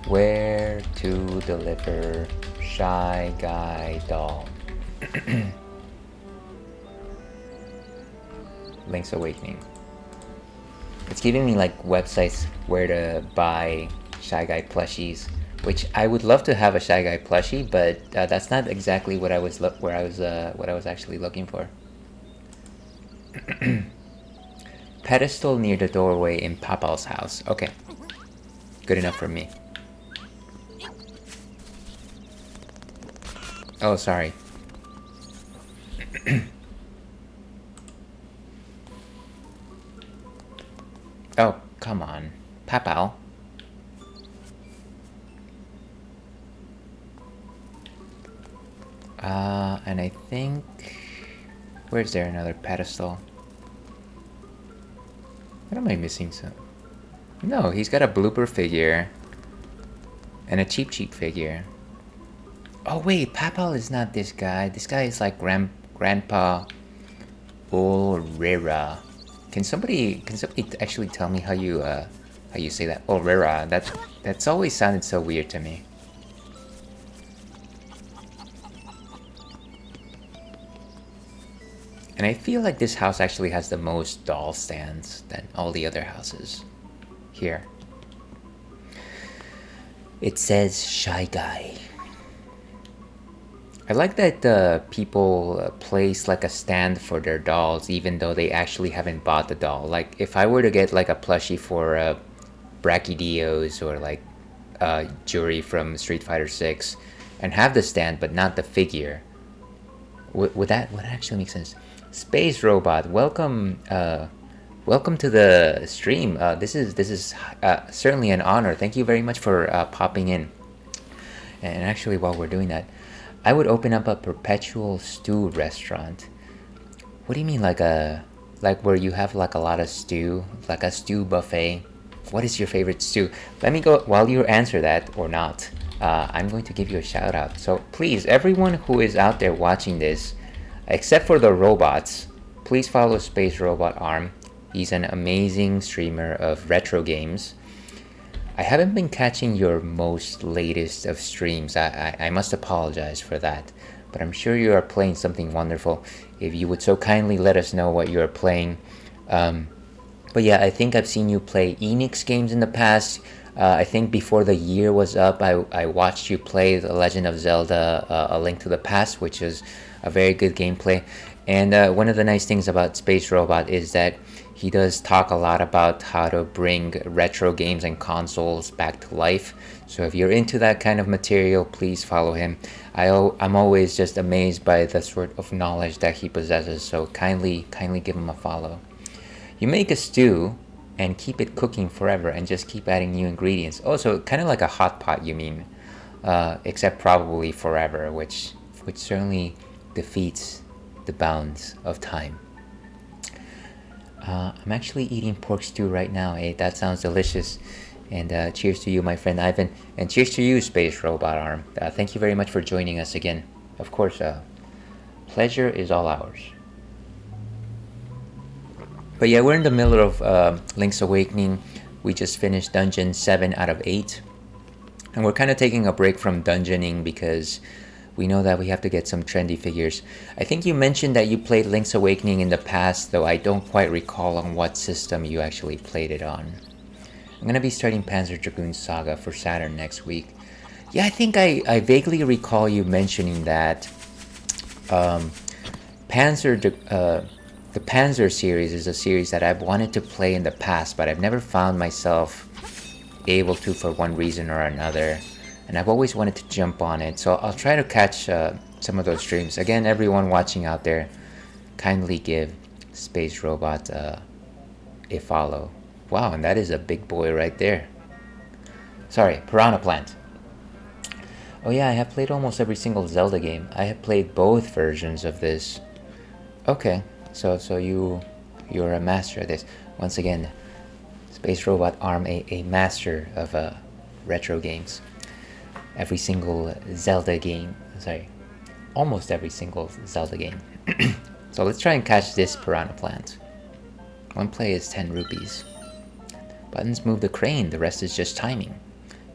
where to deliver Shy Guy doll. Link's Awakening. It's giving me like websites where to buy Shy Guy plushies, which I would love to have a Shy Guy plushie, but that's not exactly what I was actually looking for. Pedestal near the doorway in Papal's house. Okay, good enough for me. Oh, sorry. Oh, come on, Papal. And I think... Where's there another pedestal? What am I missing? No, he's got a blooper figure. And a Cheep Cheep figure. Oh wait, Papal is not this guy. This guy is like Grandpa Olrera. Can somebody actually tell me how you say that? Olrera. That's always sounded so weird to me. And I feel like this house actually has the most doll stands than all the other houses. Here. It says Shy Guy. I like that people place like a stand for their dolls even though they actually haven't bought the doll. Like if I were to get like a plushie for Brachydios or like Jury from Street Fighter 6 and have the stand but not the figure, would that actually make sense? Space Robot, welcome to the stream. This is certainly an honor. Thank you very much for popping in. And actually, while we're doing that, I would open up a perpetual stew restaurant. What do you mean, like where you have like a lot of stew, like a stew buffet? What is your favorite stew? Let me go while you answer that or not. I'm going to give you a shout out. So please, everyone who is out there watching this, except for the robots, please follow Space Robot Arm. He's an amazing streamer of retro games. I haven't been catching your most latest of streams. I must apologize for that. But I'm sure you are playing something wonderful. If you would so kindly let us know what you are playing. But yeah, I think I've seen you play Enix games in the past. I think before the year was up, I watched you play The Legend of Zelda A Link to the Past, which is a very good gameplay. And one of the nice things about Space Robot is that he does talk a lot about how to bring retro games and consoles back to life. So if you're into that kind of material, please follow him. I'm always just amazed by the sort of knowledge that he possesses, so kindly give him a follow. You make a stew and keep it cooking forever and just keep adding new ingredients. Also, kind of like a hot pot, you mean, except probably forever, which certainly defeats the bounds of time. I'm actually eating pork stew right now. Hey, that sounds delicious. And cheers to you, my friend Ivan. And cheers to you, Space Robot Arm. Thank you very much for joining us again. Of course, pleasure is all ours. But yeah, we're in the middle of Link's Awakening. We just finished Dungeon 7 out of 8. And we're kind of taking a break from dungeoning because we know that we have to get some trendy figures. I think you mentioned that you played Link's Awakening in the past, though I don't quite recall on what system you actually played it on. I'm gonna be starting Panzer Dragoon Saga for Saturn next week. Yeah, I think I vaguely recall you mentioning that the Panzer series is a series that I've wanted to play in the past, but I've never found myself able to for one reason or another. And I've always wanted to jump on it, so I'll try to catch some of those streams. Again, everyone watching out there, kindly give Space Robot a follow. Wow, and that is a big boy right there. Sorry, Piranha Plant. Oh yeah, I have played almost every single Zelda game. I have played both versions of this. Okay, so you're a master of this. Once again, Space Robot Arm, a master of retro games. Every single Zelda game, sorry, almost every single Zelda game. So let's try and catch this Piranha Plant. One play is 10 rupees. Buttons move the crane, the rest is just timing.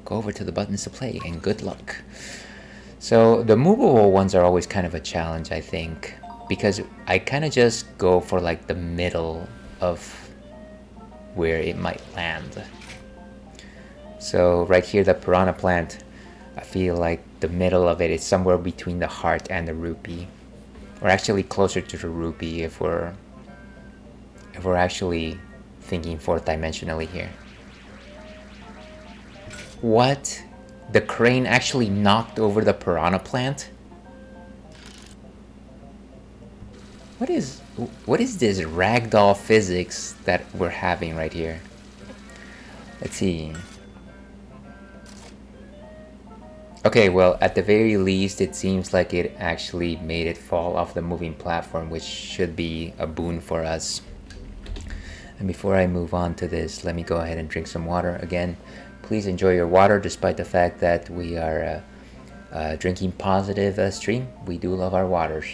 Go over to the buttons to play, and good luck. So the movable ones are always kind of a challenge, I think, because I kind of just go for like the middle of where it might land. So right here, the Piranha Plant, I feel like the middle of it is somewhere between the heart and the rupee, or actually closer to the rupee if we're actually thinking fourth dimensionally here. What? The crane actually knocked over the Piranha Plant? What is this ragdoll physics that we're having right here? Let's see. Okay, well, at the very least, it seems like it actually made it fall off the moving platform, which should be a boon for us. And before I move on to this, let me go ahead and drink some water. Again, please enjoy your water despite the fact that we are drinking positive stream. We do love our waters.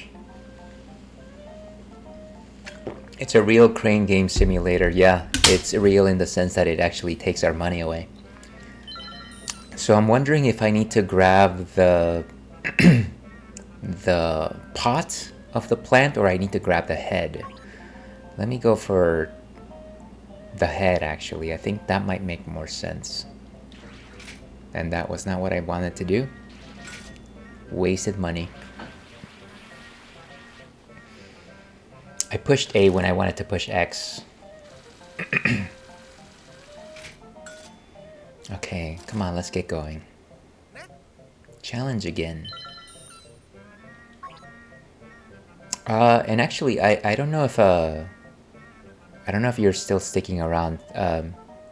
It's a real crane game simulator. Yeah, it's real in the sense that it actually takes our money away. So I'm wondering if I need to grab the the pot of the plant, or I need to grab the head. Let me go for the head, actually. I think that might make more sense. And that was not what I wanted to do. Wasted money. I pushed A when I wanted to push X. Okay, come on, let's get going. Challenge again. And actually, I don't know if you're still sticking around,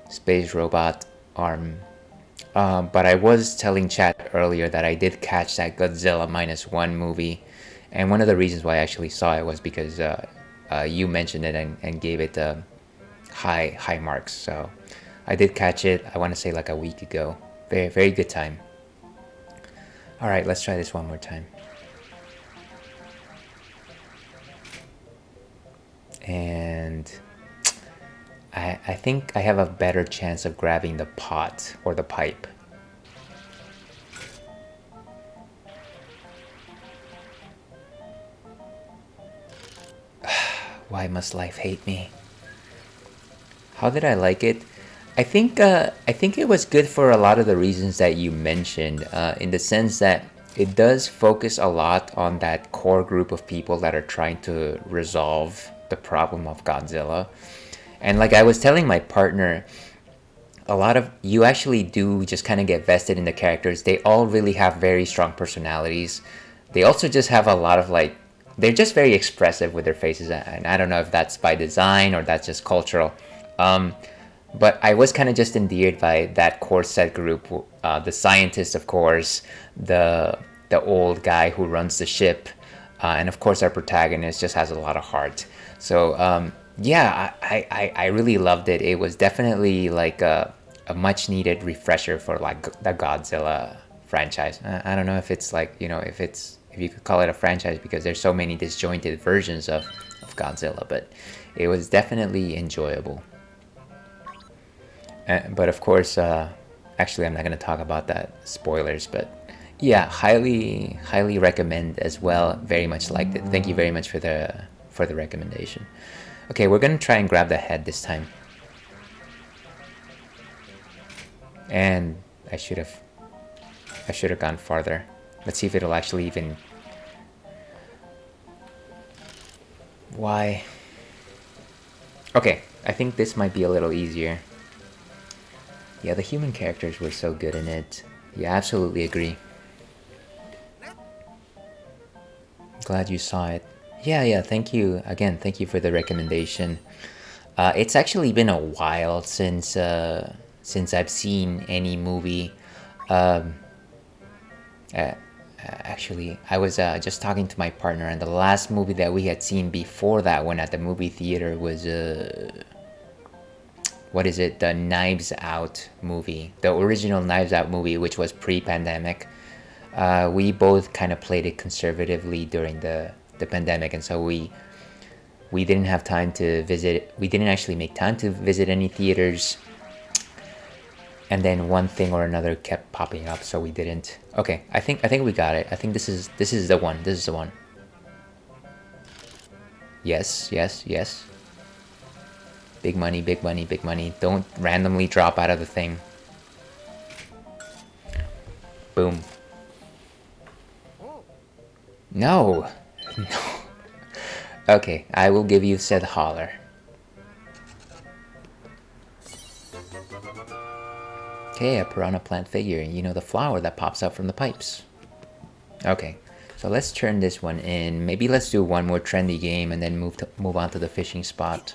Space Robot Arm. But I was telling chat earlier that I did catch that Godzilla -1 movie, and one of the reasons why I actually saw it was because you mentioned it and gave it high marks. So I did catch it. I want to say like a week ago. Very, very good time. All right, let's try this one more time. And I think I have a better chance of grabbing the pot or the pipe. Why must life hate me? How did I like it? I think it was good for a lot of the reasons that you mentioned, in the sense that it does focus a lot on that core group of people that are trying to resolve the problem of Godzilla. And like I was telling my partner, a lot of you actually do just kind of get vested in the characters. They all really have very strong personalities. They also just have a lot of like, they're just very expressive with their faces, and I don't know if that's by design or that's just cultural. But I was kind of just endeared by that core set group. The scientist, of course, the old guy who runs the ship, and of course our protagonist just has a lot of heart. So yeah, I really loved it. It was definitely like a much needed refresher for like the Godzilla franchise. I don't know if it's like, you know, if you could call it a franchise, because there's so many disjointed versions of Godzilla, but it was definitely enjoyable. But of course, actually I'm not going to talk about that, spoilers, but yeah, highly recommend as well. Very much liked it. Thank you very much for the recommendation. Okay, we're going to try and grab the head this time. And I should have gone farther. Let's see if it'll actually even... Why? Okay, I think this might be a little easier. Yeah, the human characters were so good in it. Yeah, absolutely agree. Glad you saw it. Yeah, thank you. Again, thank you for the recommendation. It's actually been a while since I've seen any movie. Um, Actually, I was just talking to my partner, and the last movie that we had seen before that one at the movie theater was what is it? The Knives Out movie, the original Knives Out movie, which was pre-pandemic. We both kind of played it conservatively during the pandemic, and so we didn't have time to visit. We didn't actually make time to visit any theaters. And then one thing or another kept popping up, so we didn't. Okay, I think we got it. I think this is the one. This is the one. Yes. Big money, big money, big money. Don't randomly drop out of the thing. Boom. No. No. Okay, I will give you said holler. Okay, a piranha plant figure. You know, the flower that pops out from the pipes. Okay, so let's turn this one in. Maybe let's do one more trendy game and then move on to the fishing spot.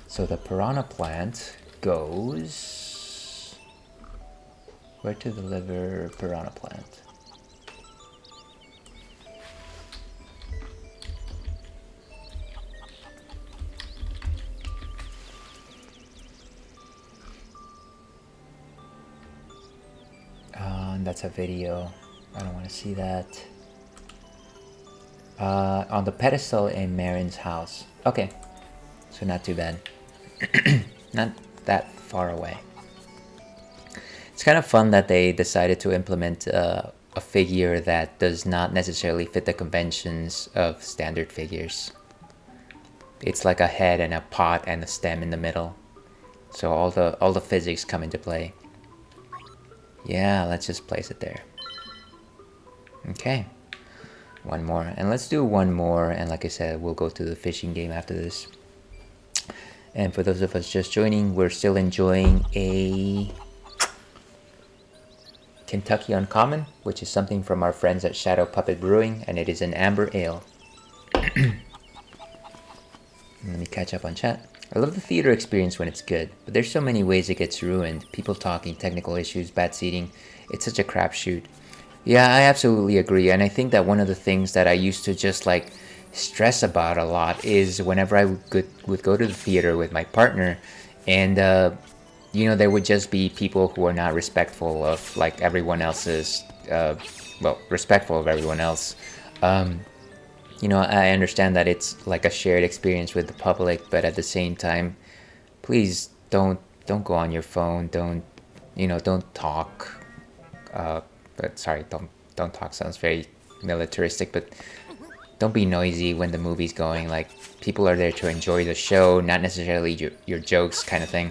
So the piranha plant goes... Where to deliver piranha plant? That's a video. I don't want to see that. On the pedestal in Marin's house. Okay, so not too bad. Not that far away. It's kind of fun that they decided to implement a figure that does not necessarily fit the conventions of standard figures. It's like a head and a pot and a stem in the middle. So all the physics come into play. Yeah, let's just place it there. Okay. One more. And let's do one more. And like I said, we'll go to the fishing game after this. And for those of us just joining, we're still enjoying a Kentucky Uncommon, which is something from our friends at Shadow Puppet Brewing. And it is an amber ale. Let me catch up on chat. I love the theater experience when it's good, but there's so many ways it gets ruined. People talking, technical issues, bad seating. It's such a crapshoot. Yeah, I absolutely agree. And I think that one of the things that I used to just like stress about a lot is whenever I would go to the theater with my partner, and you know, there would just be people who are not respectful of like everyone else's, well, respectful of everyone else. You know, I understand that it's like a shared experience with the public, but at the same time, please don't go on your phone. Don't talk. But sorry, don't talk sounds very militaristic, but don't be noisy when the movie's going. Like, people are there to enjoy the show, not necessarily your jokes, kind of thing.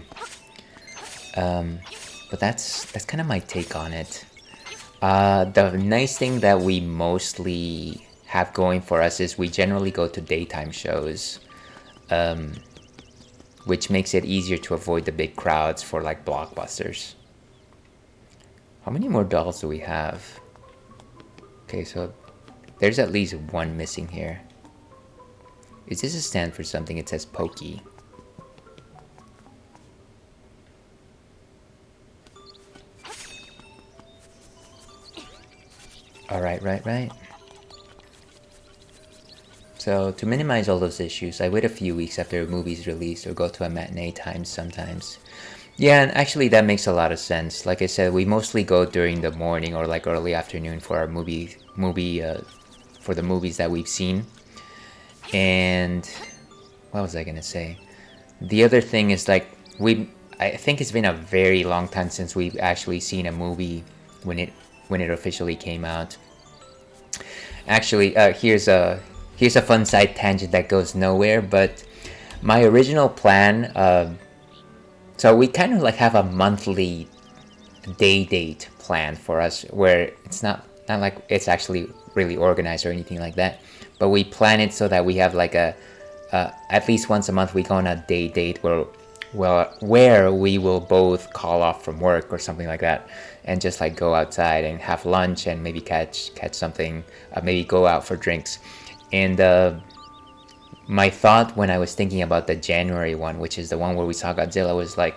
But that's kind of my take on it. The nice thing that we mostly have going for us is we generally go to daytime shows, which makes it easier to avoid the big crowds for like blockbusters. How many more dolls do we have? Okay, so there's at least one missing here. Is this a stand for something? It says Pokey. Alright, right. So to minimize all those issues, I wait a few weeks after a movie's released or go to a matinee time sometimes. Yeah, and actually that makes a lot of sense. Like I said, we mostly go during the morning or like early afternoon for our movie for the movies that we've seen. And what was I gonna say? The other thing is like I think it's been a very long time since we've actually seen a movie when it officially came out. Actually, here's a fun side tangent that goes nowhere, but my original plan So we kind of like have a monthly day date planned for us, where it's not like it's actually really organized or anything like that, but we plan it so that we have like a at least once a month we go on a day date where we will both call off from work or something like that, and just like go outside and have lunch and maybe catch something, maybe go out for drinks. And my thought when I was thinking about the January one, which is the one where we saw Godzilla, was like,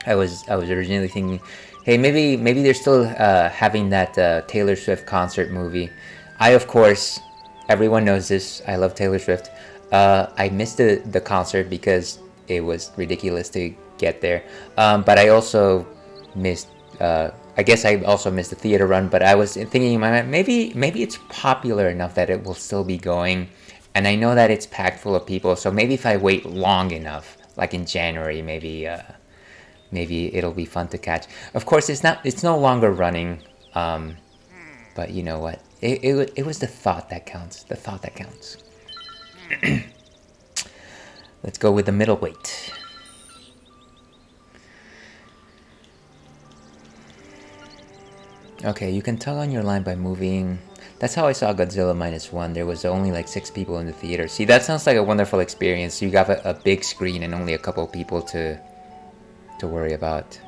I was originally thinking, hey, maybe they're still having that Taylor Swift concert movie. I, of course, everyone knows this, I love Taylor Swift. I missed the concert because it was ridiculous to get there. But I also missed. I guess I also missed the theater run. But I was thinking in my mind, maybe it's popular enough that it will still be going, and I know that it's packed full of people. So maybe if I wait long enough, like in January, maybe it'll be fun to catch. Of course, it's no longer running. But you know what? It was the thought that counts. The thought that counts. Let's go with the middleweight. Okay, you can tug on your line by moving. That's how I saw Godzilla -1. There was only like 6 people in the theater. See, that sounds like a wonderful experience. You got a big screen and only a couple people to worry about.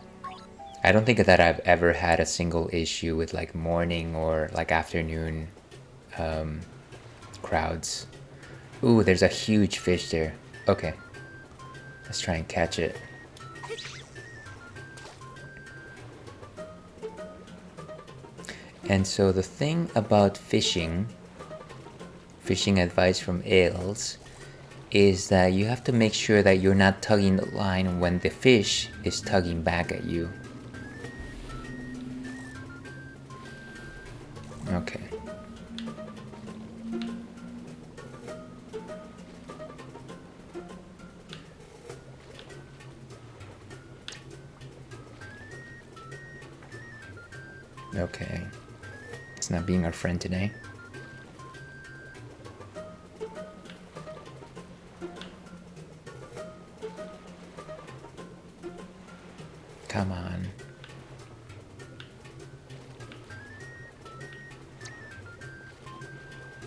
I don't think that I've ever had a single issue with like morning or like afternoon crowds. Ooh, there's a huge fish there. Okay, let's try and catch it. And so the thing about fishing advice from Ales, is that you have to make sure that you're not tugging the line when the fish is tugging back at you. Okay. Okay. It's not being our friend today. Come on.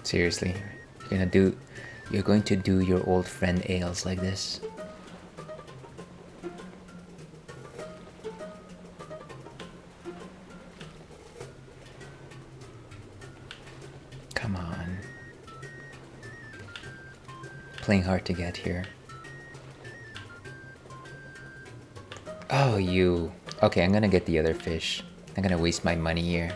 Seriously, you're going to do your old friend Ales like this? Come on. Playing hard to get here. Oh, you. Okay, I'm gonna get the other fish. I'm gonna waste my money here.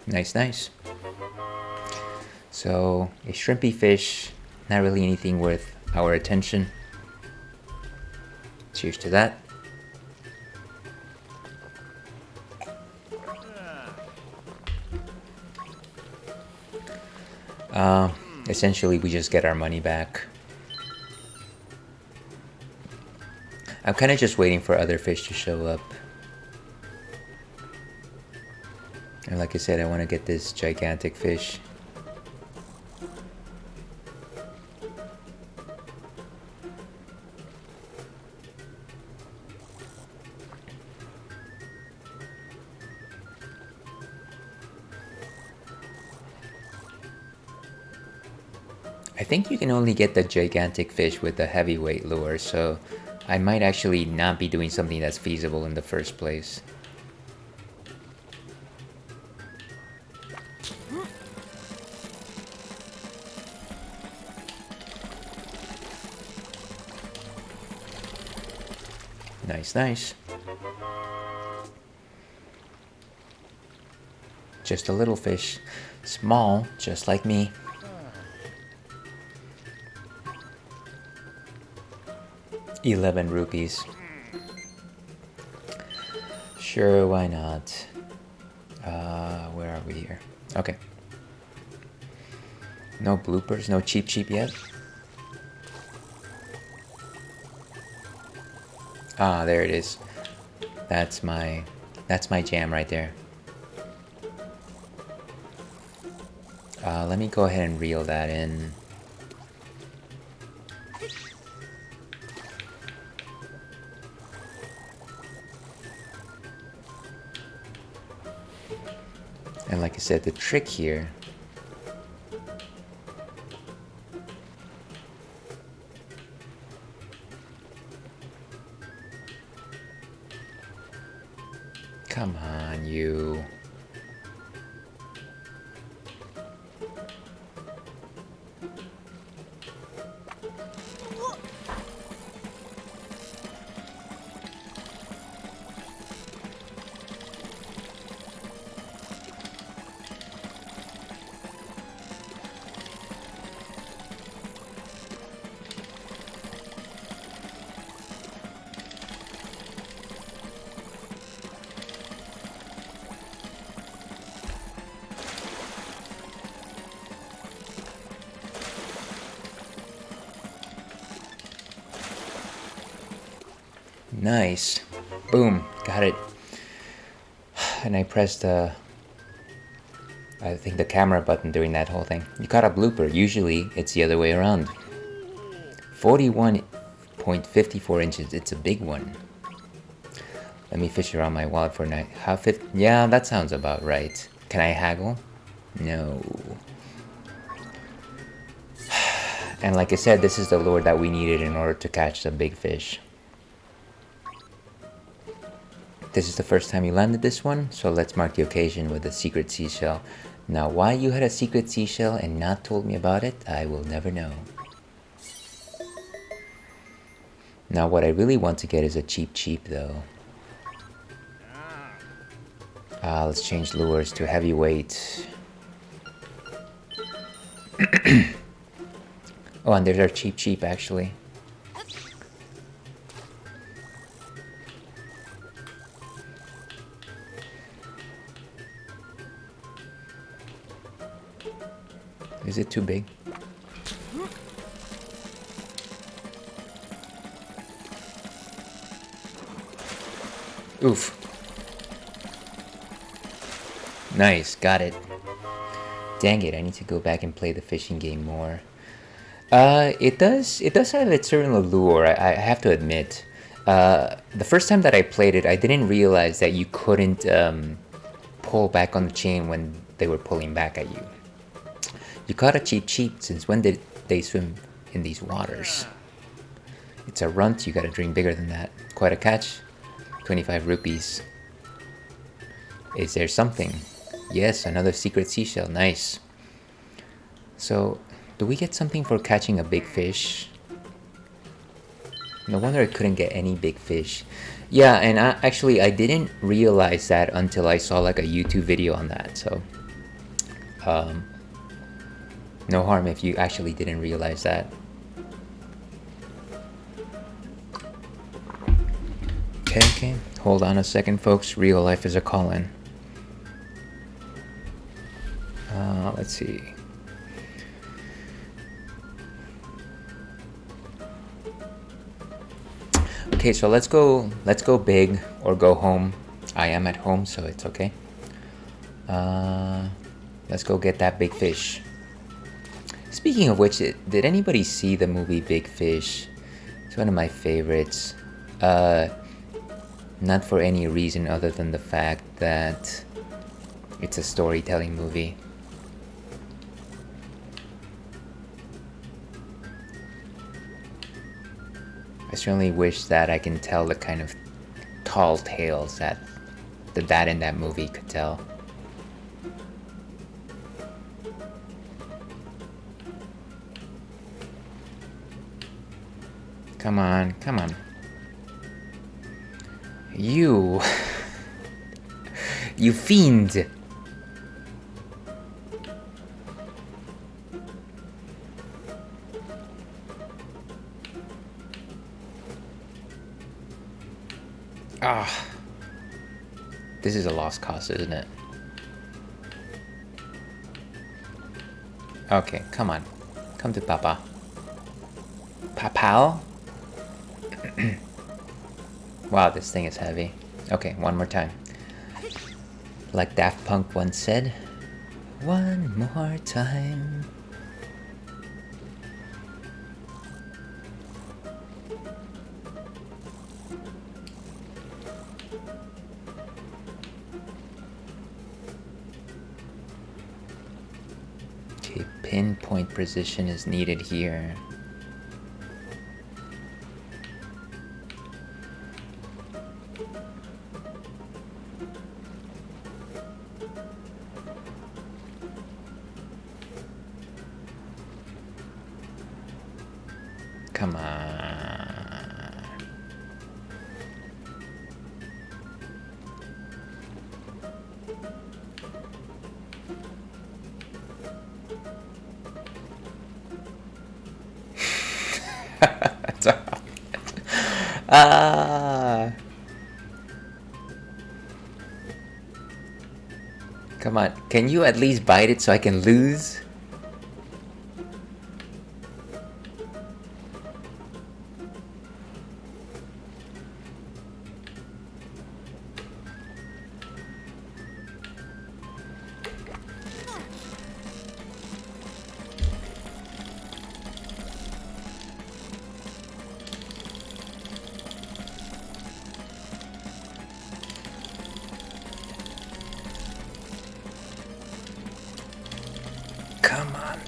Nice, nice. So, a shrimpy fish, not really anything worth our attention. Cheers to that. Essentially, we just get our money back. I'm kind of just waiting for other fish to show up. And like I said, I want to get this gigantic fish. I think you can only get the gigantic fish with the heavyweight lure, so I might actually not be doing something that's feasible in the first place. Nice, nice. Just a little fish. Small, just like me. ₹11. Sure, why not? Where are we here? Okay. No bloopers, no cheap yet. Ah, there it is. That's my jam right there. Let me go ahead and reel that in. And like I said, the trick here come on, you. Nice. Boom. Got it. And I pressed I think the camera button during that whole thing. You caught a blooper. Usually it's the other way around. 41.54 inches. It's a big one. Let me fish around my wallet for a night. Yeah, that sounds about right. Can I haggle? No. And like I said, this is the lure that we needed in order to catch the big fish. This is the first time you landed this one, so let's mark the occasion with a secret seashell. Now, why you had a secret seashell and not told me about it, I will never know. Now, what I really want to get is a cheap though. Let's change lures to heavyweight. Oh, and there's our cheap actually. Is it too big? Oof. Nice, got it. Dang it, I need to go back and play the fishing game more. It does have its certain allure, I have to admit. The first time that I played it, I didn't realize that you couldn't pull back on the chain when they were pulling back at you. You caught a cheap, since when did they swim in these waters? It's a runt, you gotta dream bigger than that. Quite a catch. 25 rupees. Is there something? Yes, another secret seashell, nice. So, do we get something for catching a big fish? No wonder I couldn't get any big fish. Yeah, and actually I didn't realize that until I saw like a YouTube video on that, so... no harm if you actually didn't realize that. Okay, hold on a second folks, real life is a call-in. Let's see. Okay, so let's go big or go home. I am at home, so it's okay. Let's go get that big fish. Speaking of which, did anybody see the movie Big Fish? It's one of my favorites. Not for any reason other than the fact that it's a storytelling movie. I certainly wish that I can tell the kind of tall tales that the dad in that movie could tell. Come on, come on. You... you fiend! Ah. This is a lost cause, isn't it? Okay, come on. Come to Papa. Papal? Wow, this thing is heavy. Okay, one more time. Like Daft Punk once said, One more time. Okay, pinpoint precision is needed here. Come on. Ah. Come on. Can you at least bite it so I can lose? Come on.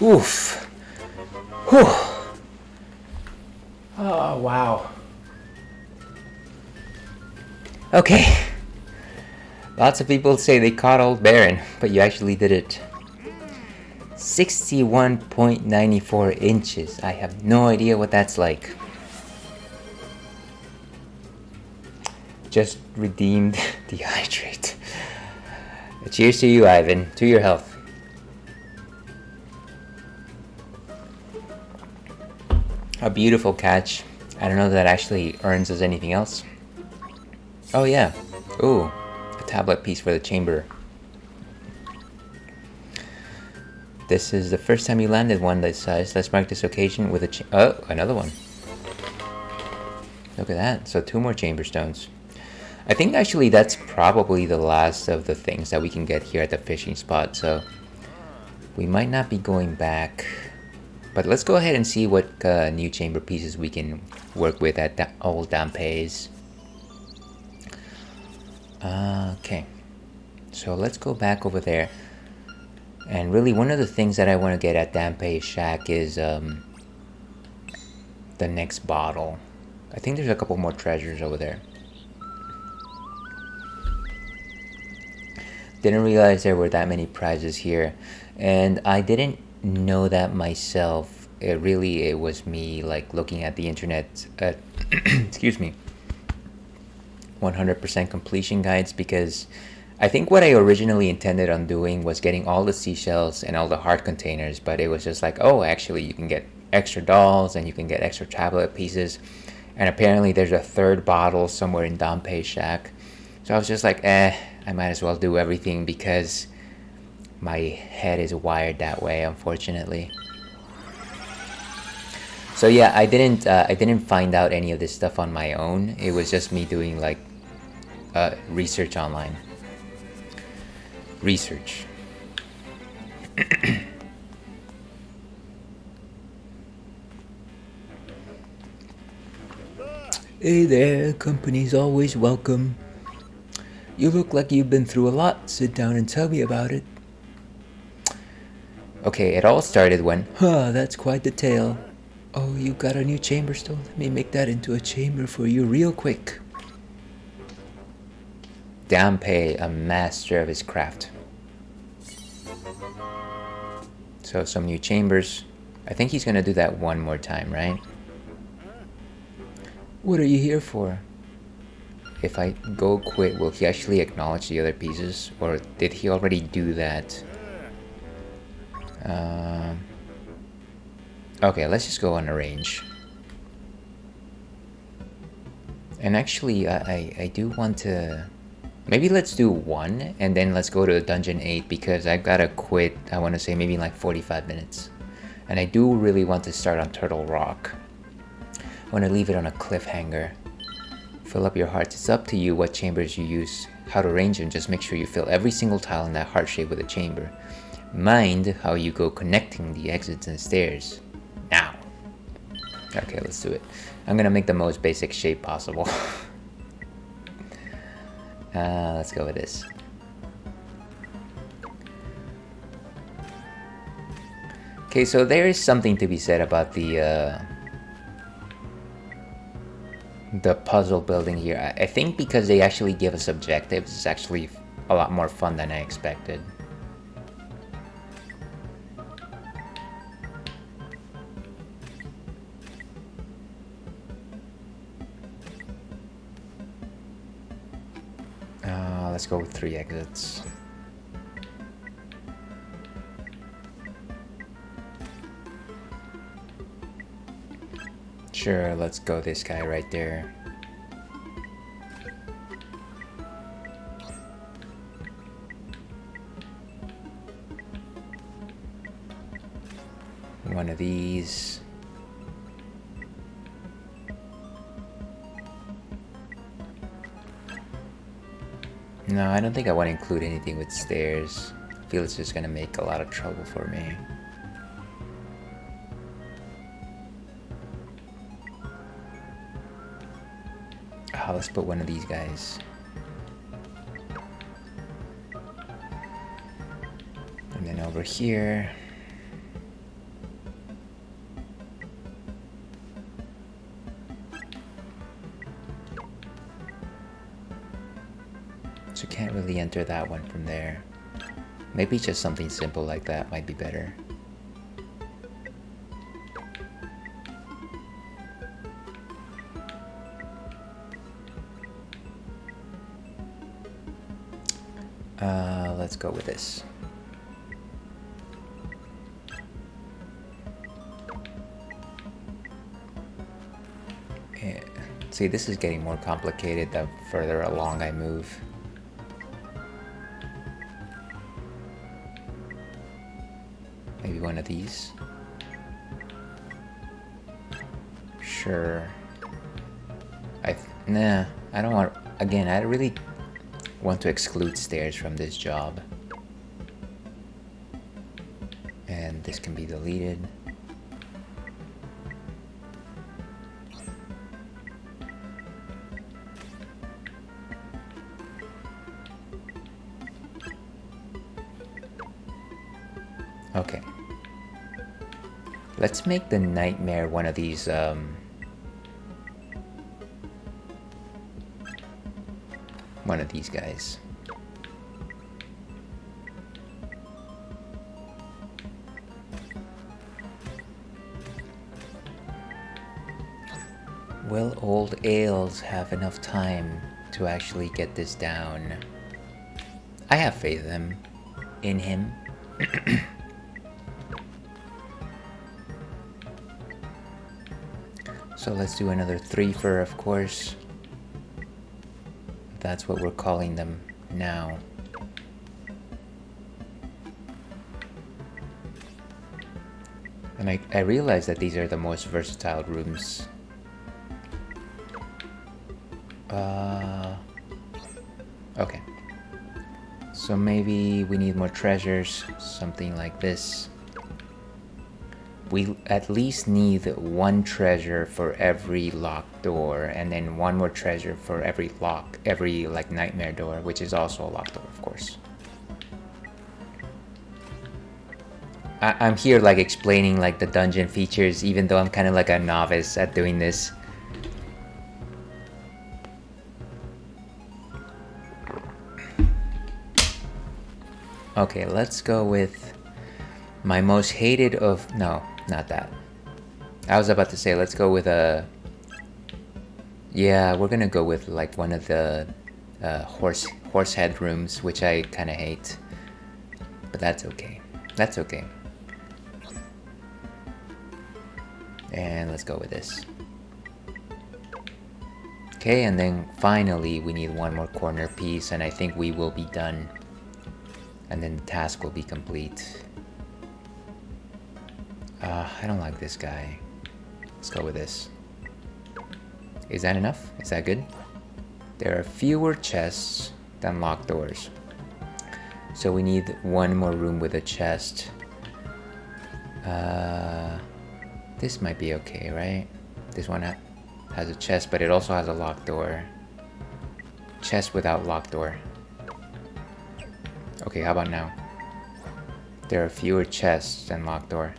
Oof. Whew. Oh, wow. Okay. Lots of people say they caught Old Baron, but you actually did it. 61.94 inches. I have no idea what that's like. Just redeemed dehydrate. Cheers to you, Ivan. To your health. A beautiful catch. I don't know if that actually earns us anything else. Oh yeah. Ooh. A tablet piece for the chamber. This is the first time you landed one this size. Let's mark this occasion with a oh, another one. Look at that. So 2 more chamber stones. I think actually that's probably the last of the things that we can get here at the fishing spot. So we might not be going back. But let's go ahead and see what new chamber pieces we can work with at old Dampé's. Okay. So let's go back over there. And really one of the things that I want to get at Dampé's shack is the next bottle. I think there's a couple more treasures over there. Didn't realize there were that many prizes here. And I didn't know that myself. It was me like looking at the internet excuse me, 100% completion guides, because I think what I originally intended on doing was getting all the seashells and all the heart containers, but it was just like, oh, actually you can get extra dolls and you can get extra tablet pieces, and apparently there's a 3rd bottle somewhere in Dampé's shack. So I was just like, I might as well do everything because my head is wired that way, unfortunately. So yeah, I didn't find out any of this stuff on my own. It was just me doing like research online. Research. Hey there, company's always welcome. You look like you've been through a lot. Sit down and tell me about it. Okay, it all started when... that's quite the tale. Oh, you got a new chamber stone? Let me make that into a chamber for you real quick. Dampé, a master of his craft. So some new chambers. I think he's gonna do that one more time, right? What are you here for? If I go quit, will he actually acknowledge the other pieces? Or did he already do that? Okay, let's just go on arrange. And actually, I do want to Maybe let's do 1 and then let's go to dungeon 8 because I gotta quit, I want to say maybe like 45 minutes. And I do really want to start on Turtle Rock. I want to leave it on a cliffhanger. Fill up your hearts. It's up to you what chambers you use, how to arrange them. Just make sure you fill every single tile in that heart shape with a chamber. Mind how you go connecting the exits and stairs. Now. Okay, let's do it. I'm gonna make the most basic shape possible. Let's go with this. Okay, so there is something to be said about the puzzle building here. I think because they actually give us objectives, it's actually a lot more fun than I expected. Let's go with 3 exits. Sure, let's go this guy right there. One of these. No, I don't think I want to include anything with stairs. I feel it's just gonna make a lot of trouble for me. Let's put one of these guys. And then over here. So can't really enter that one from there. Maybe just something simple like that might be better. Let's go with this. Yeah. See, this is getting more complicated the further along I move. Maybe one of these. Sure. Nah, I don't want. Again, I really want to exclude stairs from this job. And this can be deleted. Okay. Let's make the nightmare one of these, one of these guys. Will old Ales have enough time to actually get this down? I have faith in him. So let's do another 3-fer, of course. That's what we're calling them now. And I realize that these are the most versatile rooms. Okay. So maybe we need more treasures, something like this. We at least need 1 treasure for every locked door, and then 1 more treasure for every like nightmare door, which is also a locked door, of course. I'm here like explaining like the dungeon features, even though I'm kind of like a novice at doing this. Okay, let's go with my most hated of... No, not that. I was about to say, let's go with a... Yeah, we're gonna go with like one of the horse head rooms, which I kind of hate. But that's okay. That's okay. And let's go with this. Okay, and then finally we need one more corner piece, and I think we will be done. And then the task will be complete. I don't like this guy. Let's go with this. Is that enough? Is that good? There are fewer chests than locked doors. So we need one more room with a chest. This might be okay, right? This one has a chest, but it also has a locked door. Chest without locked door. Okay, how about now? There are fewer chests than locked door.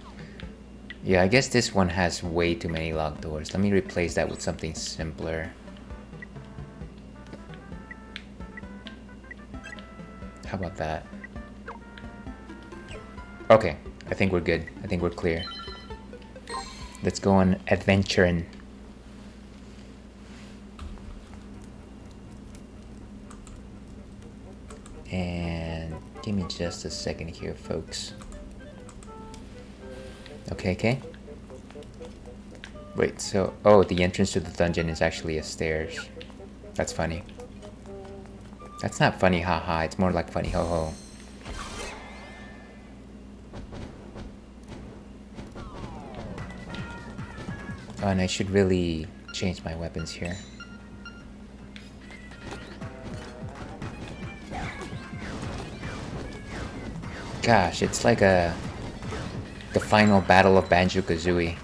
Yeah, I guess this one has way too many locked doors. Let me replace that with something simpler. How about that? Okay, I think we're good. I think we're clear. Let's go on adventuring. And give me just a second here, folks. Okay. Wait, so... Oh, the entrance to the dungeon is actually a stairs. That's funny. That's not funny, haha. It's more like funny, ho-ho. Oh, and I should really change my weapons here. Gosh, it's like the final battle of Banjo-Kazooie.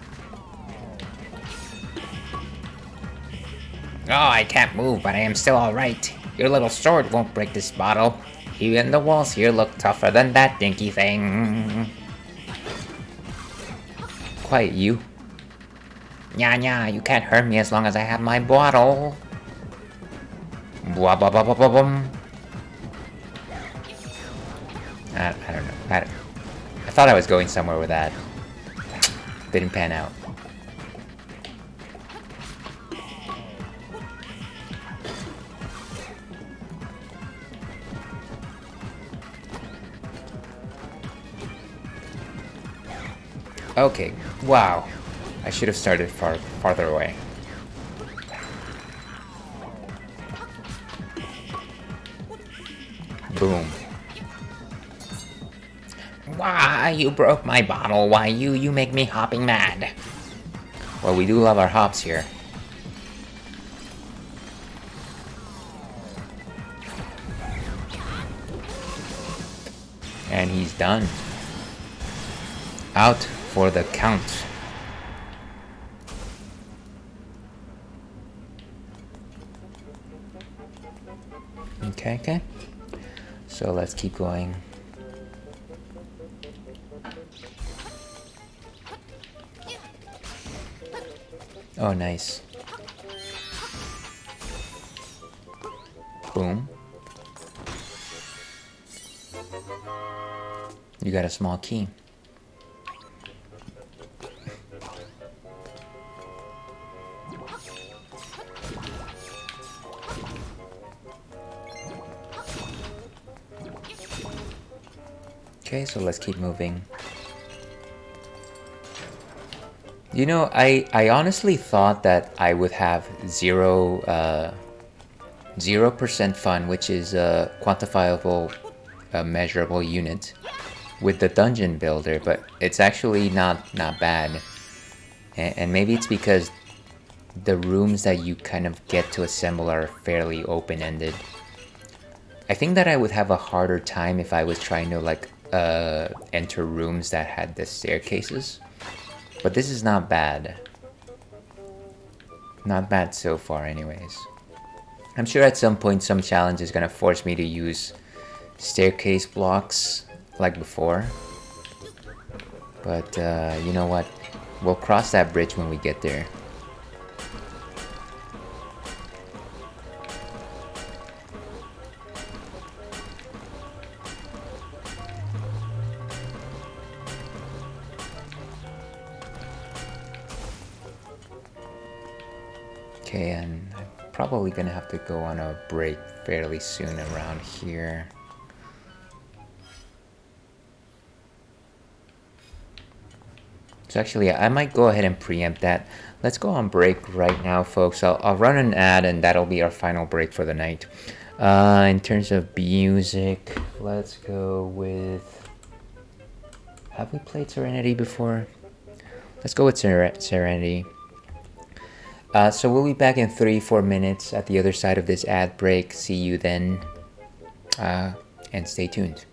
Oh, I can't move, but I am still alright. Your little sword won't break this bottle. Even the walls here look tougher than that dinky thing. Quiet, you. Nya, you can't hurt me as long as I have my bottle. Blah blah blah blah blah blah. I don't know. I thought I was going somewhere with that. Didn't pan out. Okay, wow. I should have started farther away. Boom. Why, you broke my bottle. Why, you make me hopping mad. Well, we do love our hops here. And he's done. Out for the count. Okay. So let's keep going. Oh, nice. Boom. You got a small key. Okay, so let's keep moving. You know, I honestly thought that I would have 0% fun, which is a quantifiable, measurable unit, with the dungeon builder, but it's actually not bad. And maybe it's because the rooms that you kind of get to assemble are fairly open-ended. I think that I would have a harder time if I was trying to like enter rooms that had the staircases. But this is not bad. Not bad so far anyways. I'm sure at some point some challenge is gonna force me to use staircase blocks like before. But you know what? We'll cross that bridge when we get there. Okay, and I'm probably gonna have to go on a break fairly soon around here. So actually, I might go ahead and preempt that. Let's go on break right now, folks. I'll run an ad, and that'll be our final break for the night. In terms of music, let's go with... Have we played Serenity before? Let's go with Serenity. So we'll be back in 3-4 minutes at the other side of this ad break. See you then, and stay tuned.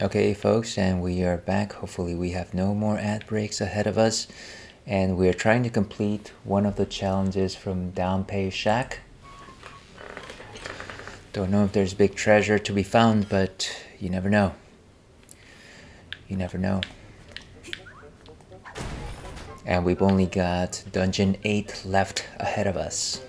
Okay, folks, and we are back. Hopefully we have no more ad breaks ahead of us, and we're trying to complete one of the challenges from Downpay Shack. Don't know if there's big treasure to be found, but you never know. You never know. And we've only got Dungeon 8 left ahead of us.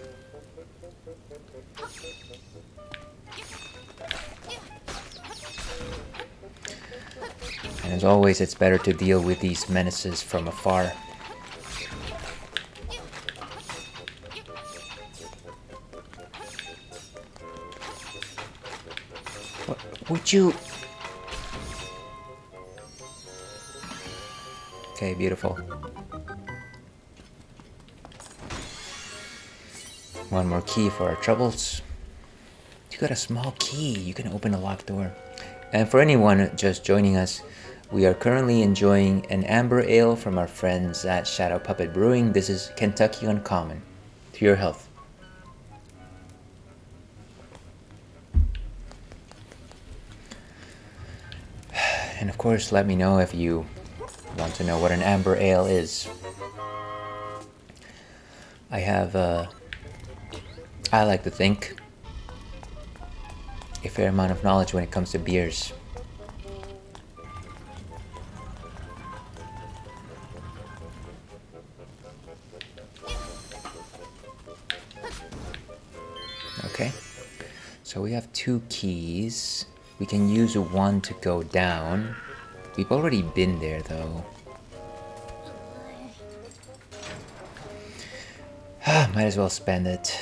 And as always, it's better to deal with these menaces from afar. What would you... Okay, beautiful. One more key for our troubles. You got a small key. You can open a locked door. And for anyone just joining us, we are currently enjoying an amber ale from our friends at Shadow Puppet Brewing. This is Kentucky Uncommon. To your health. And of course, let me know if you want to know what an amber ale is. I like to think, a fair amount of knowledge when it comes to beers. Okay, so we have 2 keys. We can use one to go down. We've already been there though. Might as well spend it.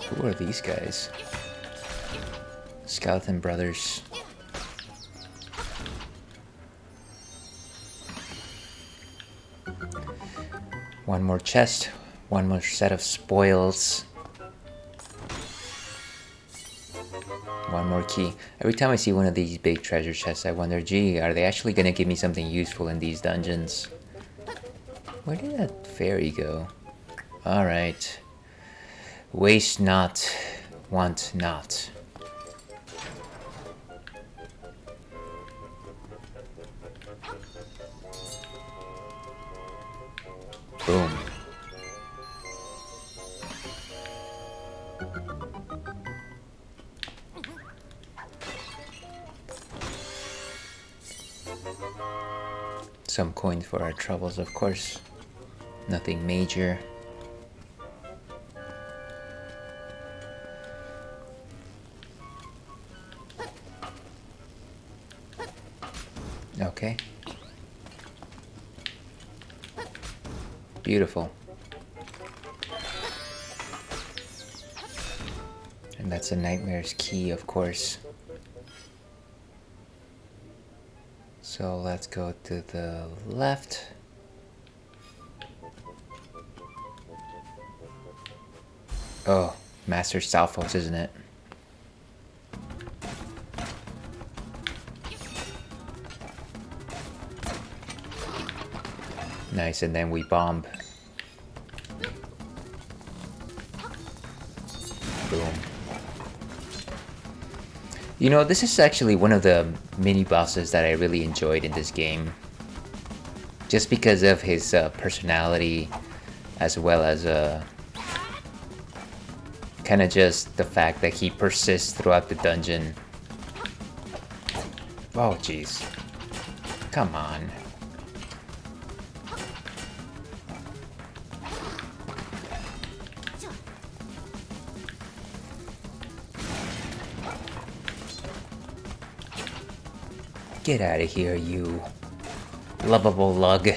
Who are these guys? Skeleton Brothers. One more chest, one more set of spoils. One more key. Every time I see one of these big treasure chests, I wonder, gee, are they actually gonna give me something useful in these dungeons? Where did that fairy go? Alright. Waste not, want not. Boom. Some coins for our troubles, of course. Nothing major. Okay. Beautiful. And that's a nightmare's key, of course. So let's go to the left. Oh, Master Stalfos, isn't it? Nice, and then we bomb. Boom. You know, this is actually one of the mini bosses that I really enjoyed in this game. Just because of his personality, as well as kind of just the fact that he persists throughout the dungeon. Oh, jeez. Come on. Get out of here, you lovable lug.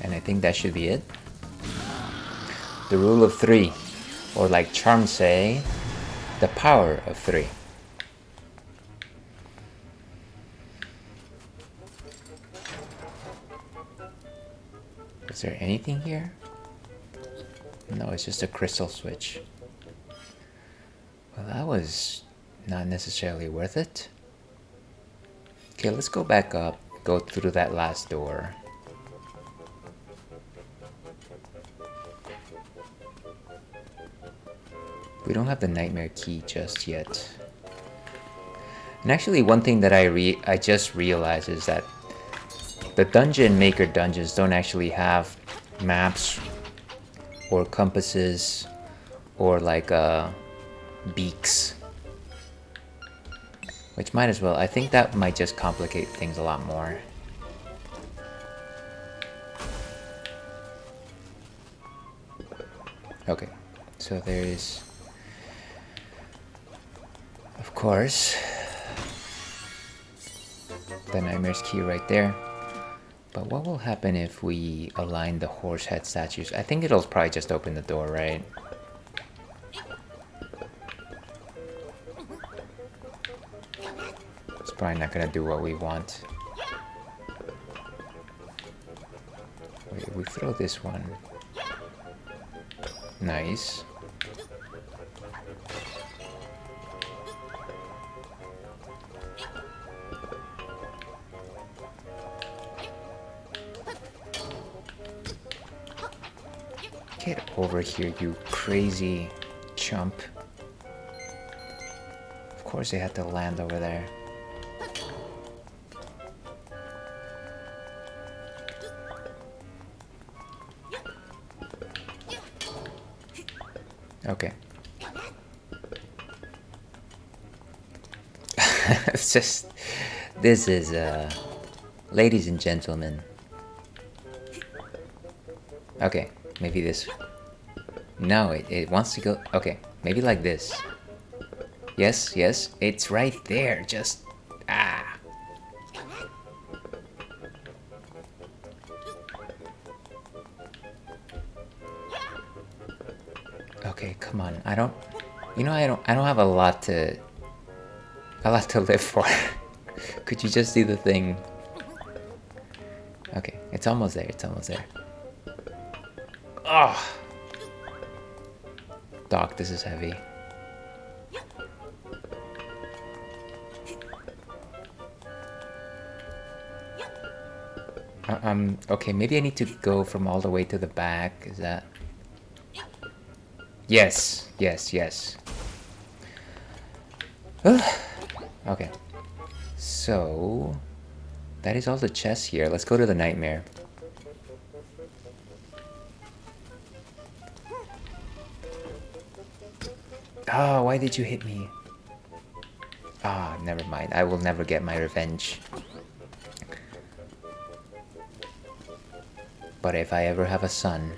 And I think that should be it. The rule of 3, or like charms say, the power of 3. Is there anything here? No, it's just a crystal switch. Well, that was not necessarily worth it. Okay, let's go back up, go through that last door. We don't have the nightmare key just yet. And actually, one thing that I just realized is that the dungeon maker dungeons don't actually have maps or compasses or like beaks. Which might as well. I think that might just complicate things a lot more. Okay, so there's, of course, the Nightmare's key right there. But what will happen if we align the horse head statues? I think it'll probably just open the door, right? It's probably not gonna do what we want. Wait, we throw this one. Nice. Get over here, you crazy chump. Of course they had to land over there. Okay. It's just, this is, ladies and gentlemen. Okay, maybe this. No, it wants to go. Okay, maybe like this. Yes, yes, it's right there. Just, ah. Okay, come on. I don't have a lot to live for. Could you just do the thing? Okay, it's almost there. It's almost there. Oh. Doc, this is heavy. Okay, maybe I need to go from all the way to the back. Is that? Yes, yes, yes. Okay. So, that is all the chests here. Let's go to the Nightmare. Oh, why did you hit me? Ah, oh, never mind. I will never get my revenge. But if I ever have a son...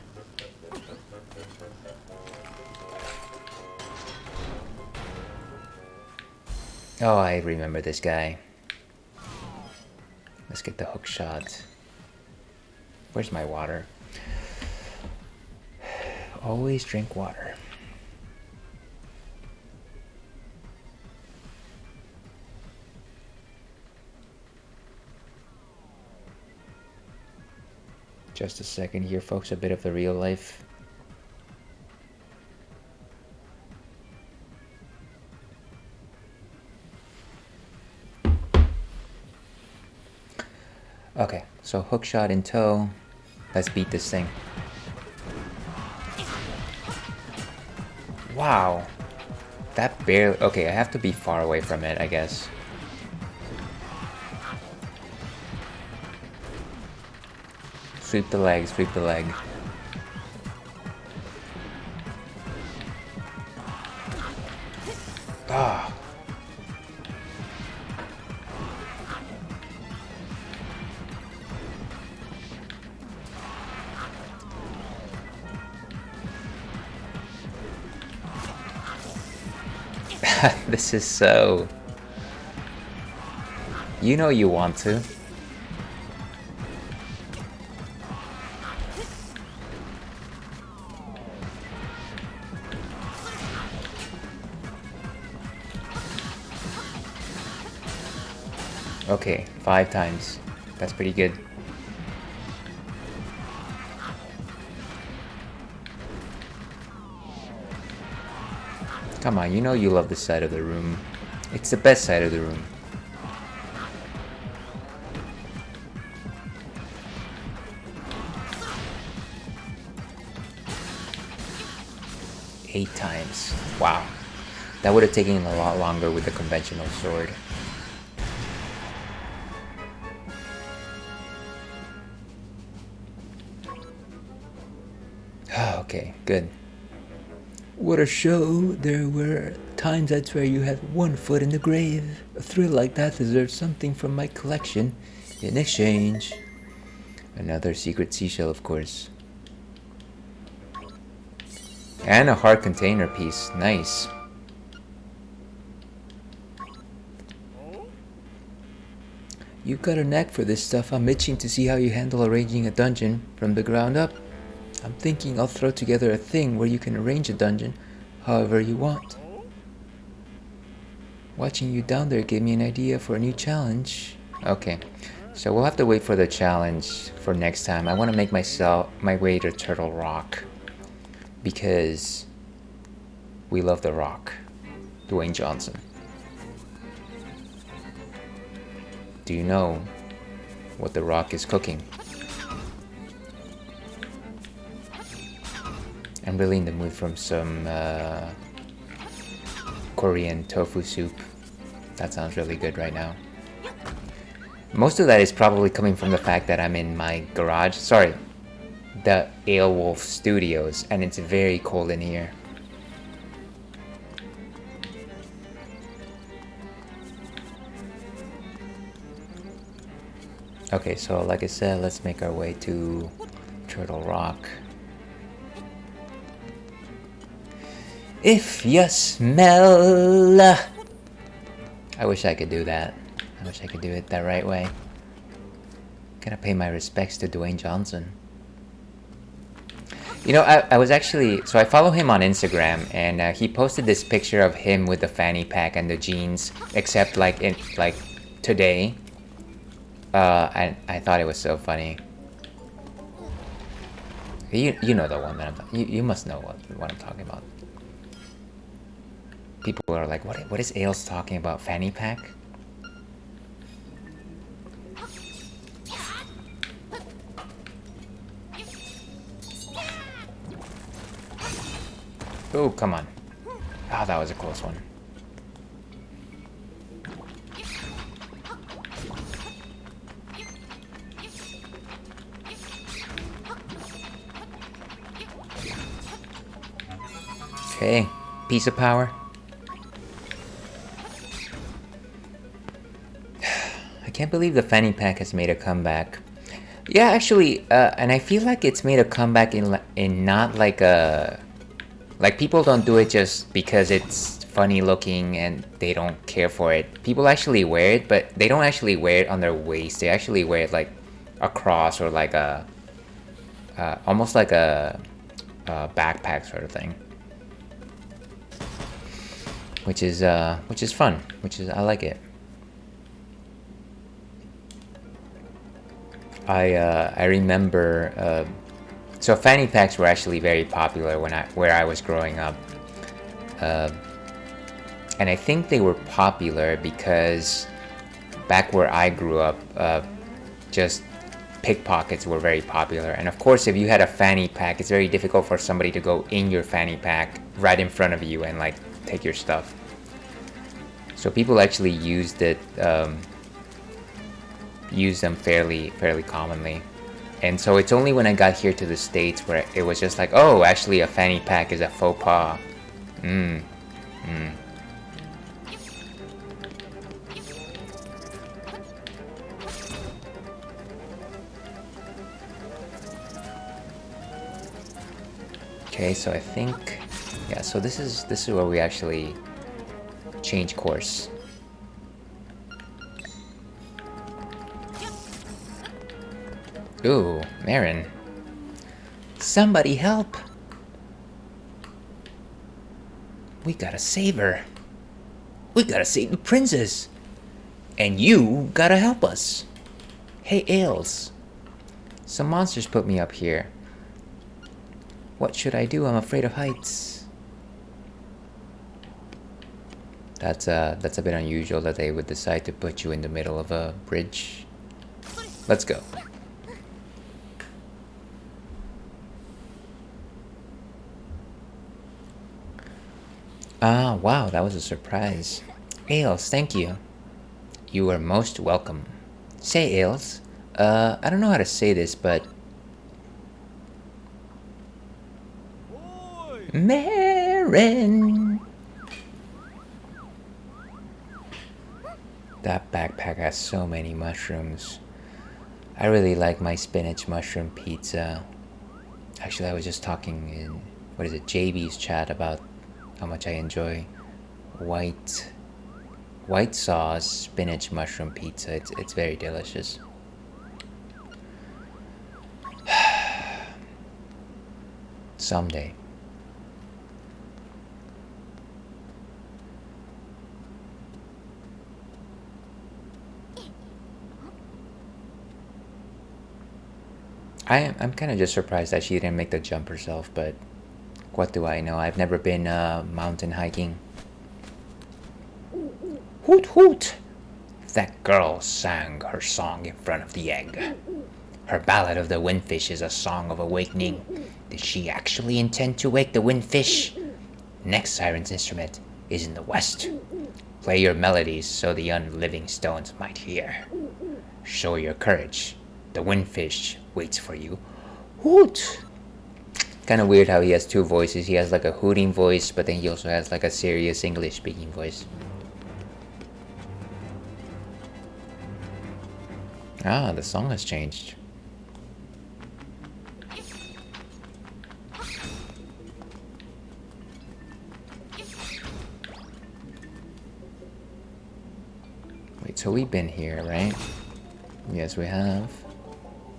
Oh, I remember this guy. Let's get the hook shot. Where's my water? Always drink water. Just a second here, folks. A bit of the real life. Okay, so hook shot in tow. Let's beat this thing. Wow. That barely... Okay, I have to be far away from it, I guess. Sweep the leg, sweep the leg. Ah. This is so... You know you want to. Okay, 5 times. That's pretty good. Come on, you know you love this side of the room. It's the best side of the room. Eight times. Wow. That would have taken a lot longer with the conventional sword. Okay, good. What a show. There were times I'd swear you had one foot in the grave. A thrill like that deserves something from my collection. In exchange, another secret seashell, of course. And a hard container piece. Nice. You've got a knack for this stuff. I'm itching to see how you handle arranging a dungeon from the ground up. I'm thinking I'll throw together a thing where you can arrange a dungeon however you want. Watching you down there gave me an idea for a new challenge. Okay, so we'll have to wait for the challenge for next time. I want to make my way to Turtle Rock because we love The Rock, Dwayne Johnson. Do you know what The Rock is cooking? I'm really in the mood for some Korean tofu soup. That sounds really good right now. Most of that is probably coming from the fact that I'm in my garage. Sorry, the Ale Wolf Studios, and it's very cold in here. Okay, so like I said, let's make our way to Turtle Rock. If you smell... I wish I could do that. I wish I could do it the right way. Gotta pay my respects to Dwayne Johnson. You know, I was actually... So I follow him on Instagram, and he posted this picture of him with the fanny pack and the jeans, except like today. I thought it was so funny. You know the one that I'm talking... You must know what I'm talking about. People are like, what is Ales talking about? Fanny pack? Oh, come on. Oh, that was a close one. Okay, piece of power. I can't believe the fanny pack has made a comeback. Yeah, actually, and I feel like it's made a comeback in not like a... Like, people don't do it just because it's funny looking and they don't care for it. People actually wear it, but they don't actually wear it on their waist. They actually wear it like across or like a... almost like a backpack sort of thing. Which is fun. I like it. I remember, so fanny packs were actually very popular where I was growing up, and I think they were popular because back where I grew up, just pickpockets were very popular. And of course, if you had a fanny pack, it's very difficult for somebody to go in your fanny pack right in front of you and like take your stuff. So people actually used it. Use them fairly commonly, and so it's only when I got here to the States where it was just like, oh, actually a fanny pack is a faux pas. Okay, so I think, yeah, so this is where we actually change course. Ooh, Marin. Somebody help! We gotta save her. We gotta save the princess. And you gotta help us. Hey, Ales. Some monsters put me up here. What should I do? I'm afraid of heights. That's a bit unusual that they would decide to put you in the middle of a bridge. Let's go. Ah, wow, that was a surprise. Ales, thank you. You are most welcome. Say, Ales, I don't know how to say this, but Marin! That backpack has so many mushrooms. I really like my spinach mushroom pizza. Actually, I was just talking in, what is it, JB's chat about how much I enjoy white sauce spinach mushroom pizza. It's very delicious. Someday. I'm kind of just surprised that she didn't make the jump herself, but what do I know? I've never been mountain hiking. Hoot hoot! That girl sang her song in front of the egg. Her ballad of the windfish is a song of awakening. Did she actually intend to wake the windfish? Next siren's instrument is in the west. Play your melodies so the unliving stones might hear. Show your courage. The windfish waits for you. Hoot! Kind of weird how he has two voices. He has like a hooting voice, but then he also has like a serious English speaking voice. Ah, the song has changed. Wait, so we've been here, right? Yes, we have.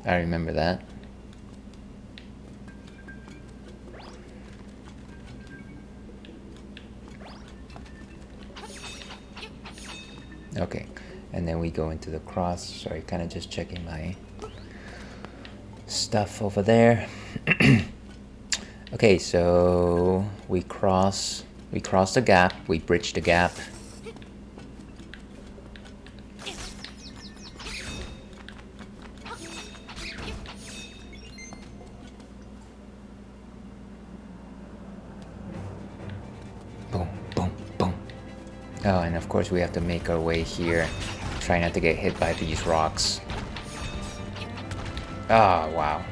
I remember that. Okay, and then we go into the cross. Sorry, kind of just checking my stuff over there. Okay, so we cross the gap, we bridge the gap. Oh, and of course we have to make our way here. Try not to get hit by these rocks. Oh, wow.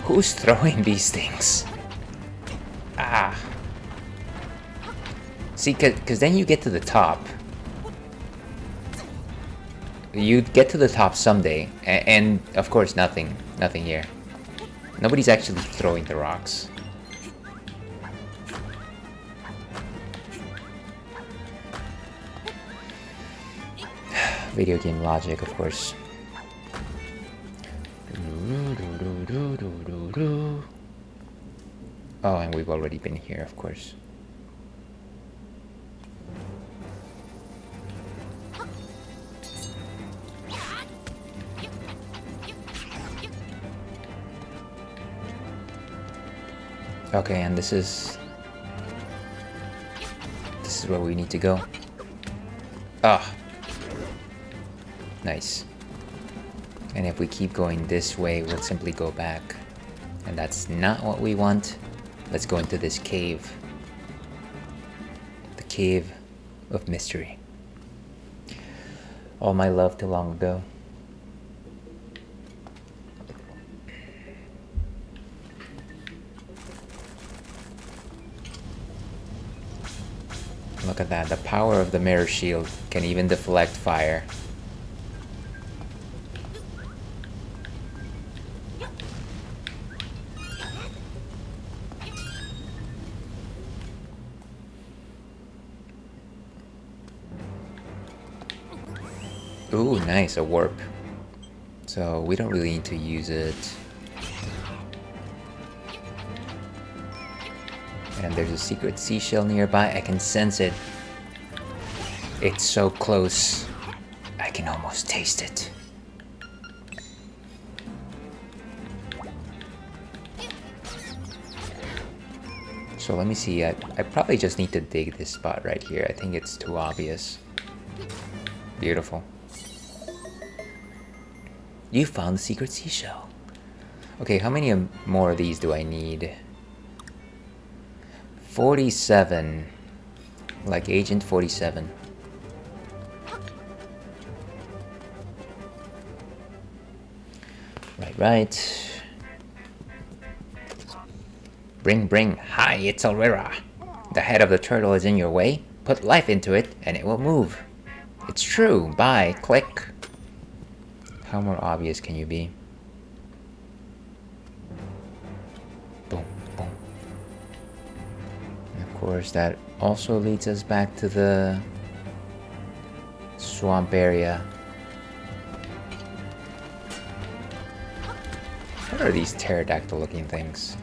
Who's throwing these things? Ah. See, cause then you get to the top. You'd get to the top someday, and of course nothing here. Nobody's actually throwing the rocks. Video game logic, of course. Oh, and we've already been here, of course. Okay, and this is where we need to go. Ah. Nice. And if we keep going this way, we'll simply go back. And that's not what we want. Let's go into this cave. The cave of mystery. All my love to long ago. Look at that. The power of the mirror shield can even deflect fire. Ooh, nice, a warp. So we don't really need to use it. And there's a secret seashell nearby. I can sense it. It's so close. I can almost taste it. So let me see. I probably just need to dig this spot right here. I think it's too obvious. Beautiful. You found the secret seashell. Okay, how many more of these do I need? 47. Like Agent 47. Right. Bring. Hi, it's Alrera. The head of the turtle is in your way. Put life into it, and it will move. It's true. Bye. Click. How more obvious can you be? Boom, boom. And of course, that also leads us back to the swamp area. What are these pterodactyl-looking things?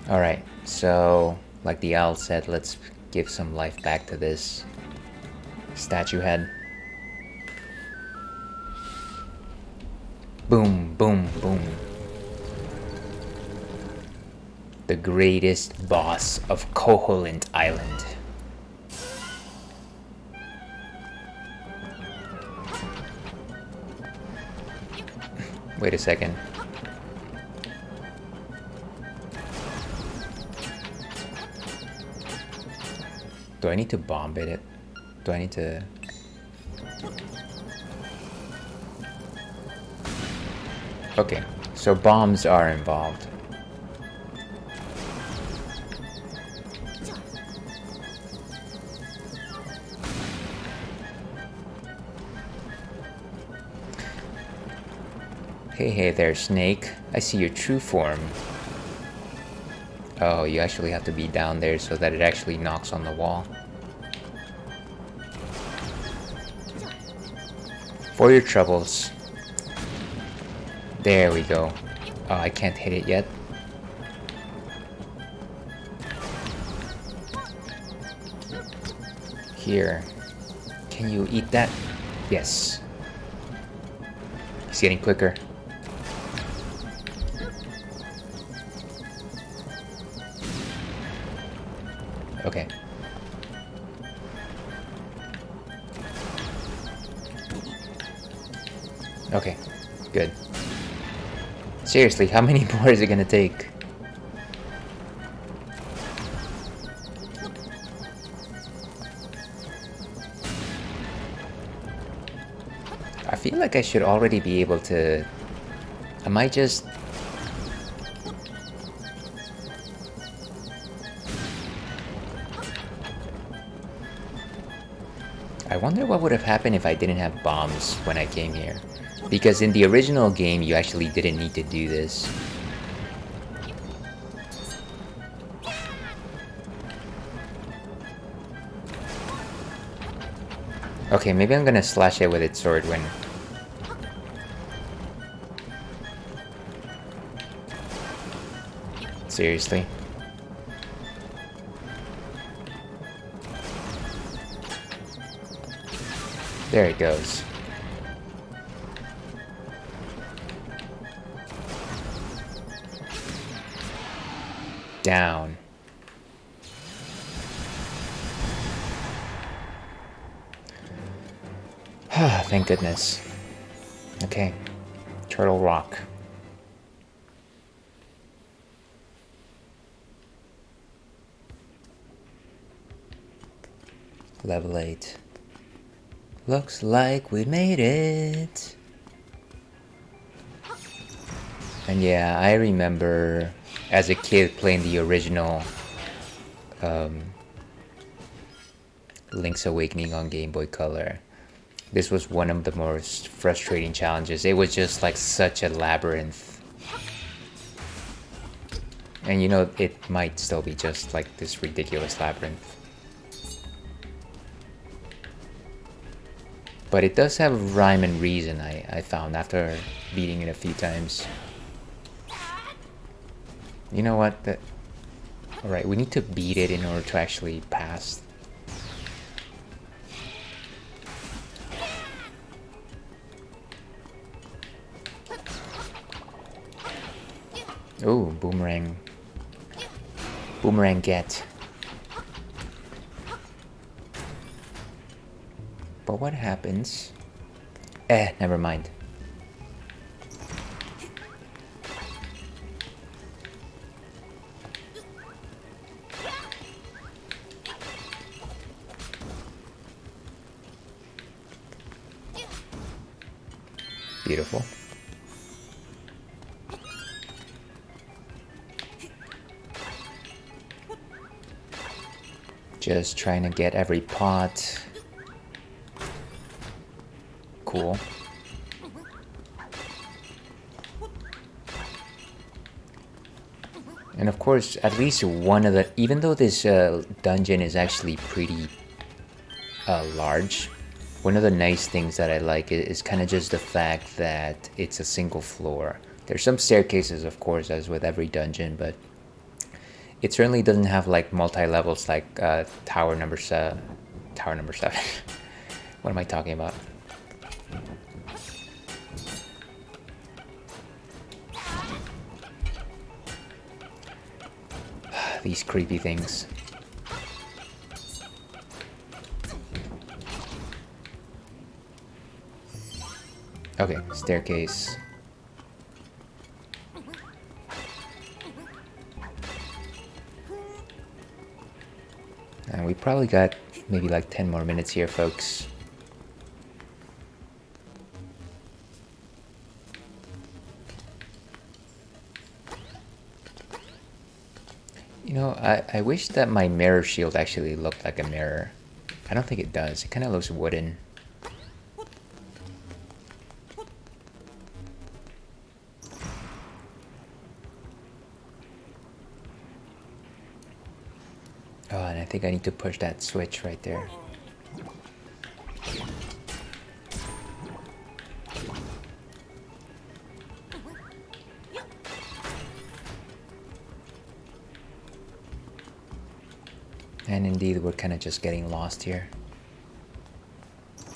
Alright, so, like the owl said, let's give some life back to this statue head. Boom, boom, boom. The greatest boss of Koholint Island. Wait a second. Do I need to bomb it? Do I need to... Okay, so bombs are involved. Hey there, Snake. I see your true form. Oh, you actually have to be down there so that it actually knocks on the wall. For your troubles. There we go. Oh, I can't hit it yet. Here. Can you eat that? Yes. It's getting quicker. Okay. Okay, good. Seriously, how many more is it gonna take? I feel like I should already be able to... Am I just... I wonder what would have happened if I didn't have bombs when I came here. Because in the original game, you actually didn't need to do this. Okay, maybe I'm gonna slash it with its sword when... Seriously? There it goes. Down. Thank goodness. Okay. Turtle Rock. Level 8. Looks like we made it. And yeah, I remember as a kid playing the original Link's Awakening on Game Boy Color. This was one of the most frustrating challenges. It was just like such a labyrinth. And you know, it might still be just like this ridiculous labyrinth. But it does have a rhyme and reason, I found after beating it a few times. You know what? Alright, we need to beat it in order to actually pass. Oh, boomerang. Boomerang get. But what happens? Never mind. Beautiful. Just trying to get every pot. Cool. And of course, at least one of the... Even though this dungeon is actually pretty large, one of the nice things that I like is kind of just the fact that it's a single floor. There's some staircases, of course, as with every dungeon, but it certainly doesn't have like multi-levels like tower number 7. What am I talking about? These creepy things. Okay, staircase. And we probably got maybe like 10 more minutes here, folks. You know, I wish that my mirror shield actually looked like a mirror. I don't think it does. It kind of looks wooden. Oh, and I think I need to push that switch right there. And indeed, we're kind of just getting lost here.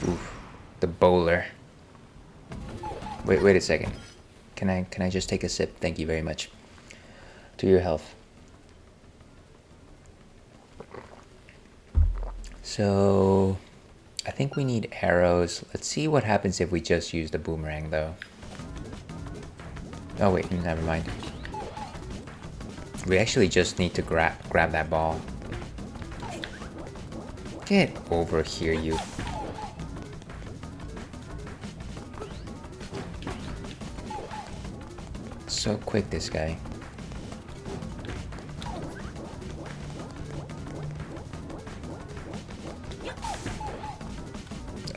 Oof, the bowler. Wait a second. Can I just take a sip? Thank you very much. To your health. So, I think we need arrows. Let's see what happens if we just use the boomerang, though. Oh wait, never mind. We actually just need to grab that ball. Get over here, you. So quick, this guy.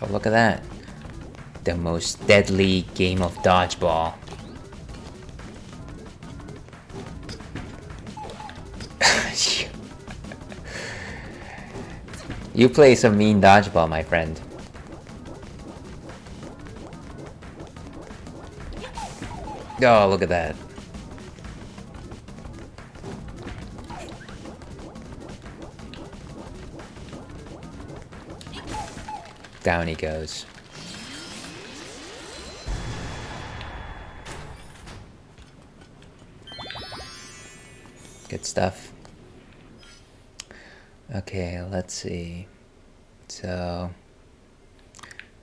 Oh, look at that. The most deadly game of dodgeball. You play some mean dodgeball, my friend. Oh, look at that. Down he goes. Good stuff. Okay, let's see. So,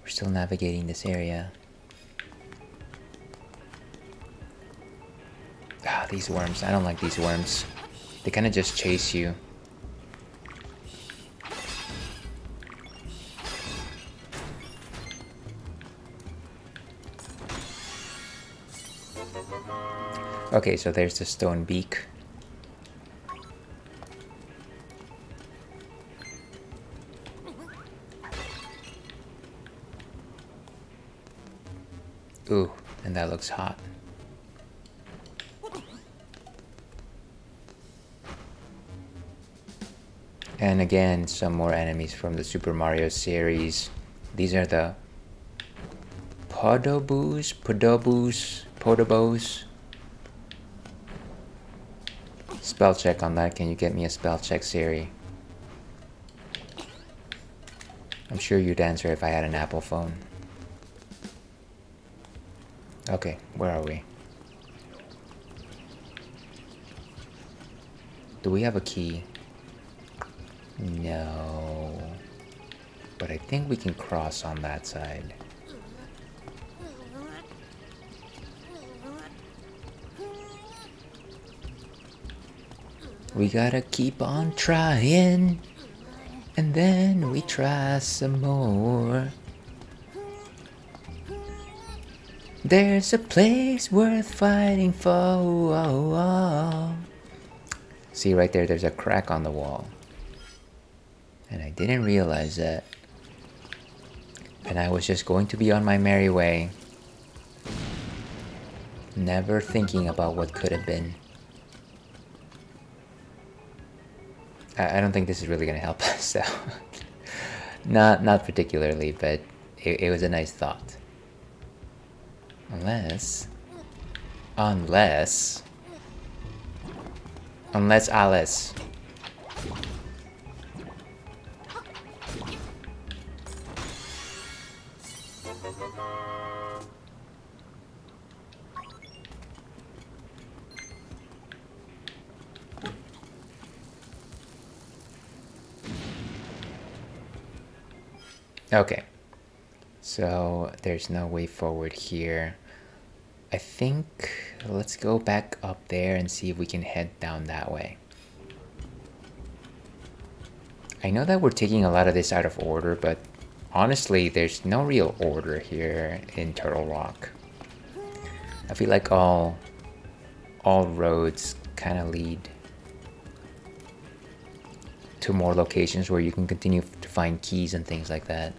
we're still navigating this area. Ah, these worms. I don't like these worms. They kind of just chase you. Okay, so there's the stone beak. Ooh, and that looks hot. And again, some more enemies from the Super Mario series. These are the Podobos. Spell check on that. Can you get me a spell check, Siri? I'm sure you'd answer if I had an Apple phone. Okay, where are we? Do we have a key? No. But I think we can cross on that side. We gotta keep on trying, and then we try some more. There's a place worth fighting for. See right there, there's a crack on the wall. And I didn't realize that. And I was just going to be on my merry way. Never thinking about what could have been. I don't think this is really going to help us, so... not particularly, but it was a nice thought. Unless Alice. Okay, so there's no way forward here. I think let's go back up there and see if we can head down that way. I know that we're taking a lot of this out of order, but honestly, there's no real order here in Turtle Rock. I feel like all roads kind of lead to more locations where you can continue to find keys and things like that.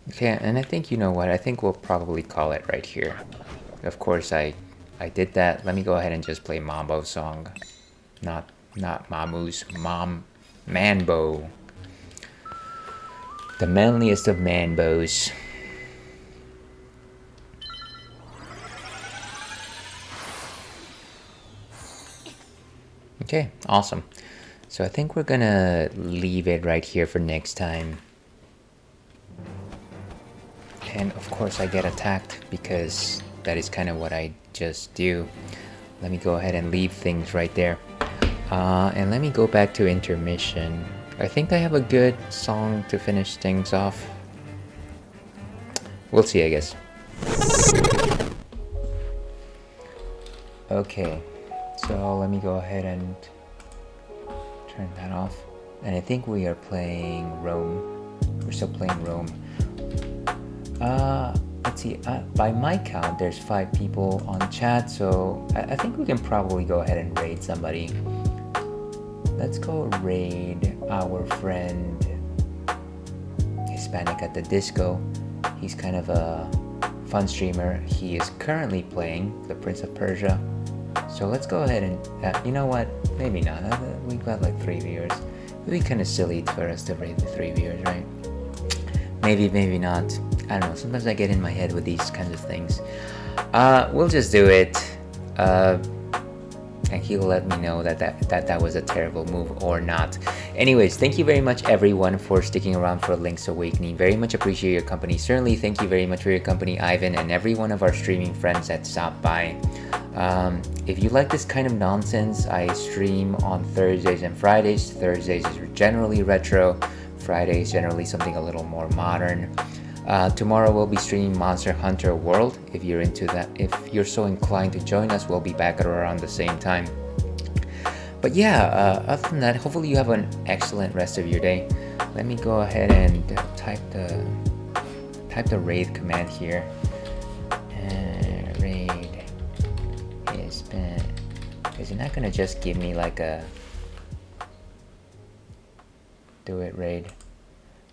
Okay, and I think, you know what, I think we'll probably call it right here. Of course, I did that. Let me go ahead and just play Mambo's song. Not Mamu's, Manbo. The manliest of manbos. Okay, awesome. So I think we're gonna leave it right here for next time. And of course I get attacked because that is kind of what I just do. Let me go ahead and leave things right there. And let me go back to intermission. I think I have a good song to finish things off. We'll see, I guess. Okay, so let me go ahead and turn that off. And I think we are playing Rome. We're still playing Rome. Let's see, by my count, there's 5 people on chat, so I think we can probably go ahead and raid somebody. Let's go raid our friend Hispanic at the Disco. He's kind of a fun streamer. He is currently playing the Prince of Persia. So let's go ahead and, you know what, maybe not. We've got like 3 viewers. It would be kind of silly for us to raid the 3 viewers, right? Maybe not. I don't know, sometimes I get in my head with these kinds of things. We'll just do it. And he'll let me know that was a terrible move or not. Anyways, thank you very much everyone for sticking around for Link's Awakening. Very much appreciate your company. Certainly thank you very much for your company, Ivan, and every one of our streaming friends that stopped by. If you like this kind of nonsense, I stream on Thursdays and Fridays. Thursdays is generally retro. Fridays generally something a little more modern. Tomorrow we'll be streaming Monster Hunter World. If you're into that, if you're so inclined to join us, we'll be back at around the same time. But yeah, other than that, hopefully you have an excellent rest of your day. Let me go ahead and type the raid command here. Raid is been, because you're not gonna just give me like a do it raid.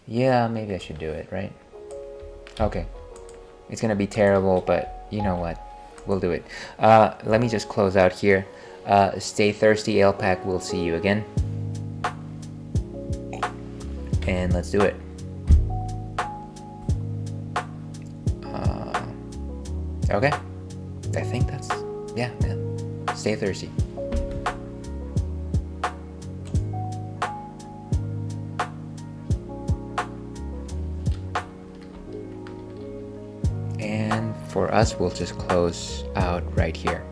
Yeah, maybe I should do it, right? Okay, it's gonna be terrible, but you know what, we'll do it. Let me just close out here. Stay thirsty, Ale Pack. We'll see you again, and let's do it. Okay, I think that's, yeah. Stay thirsty. And for us, we'll just close out right here.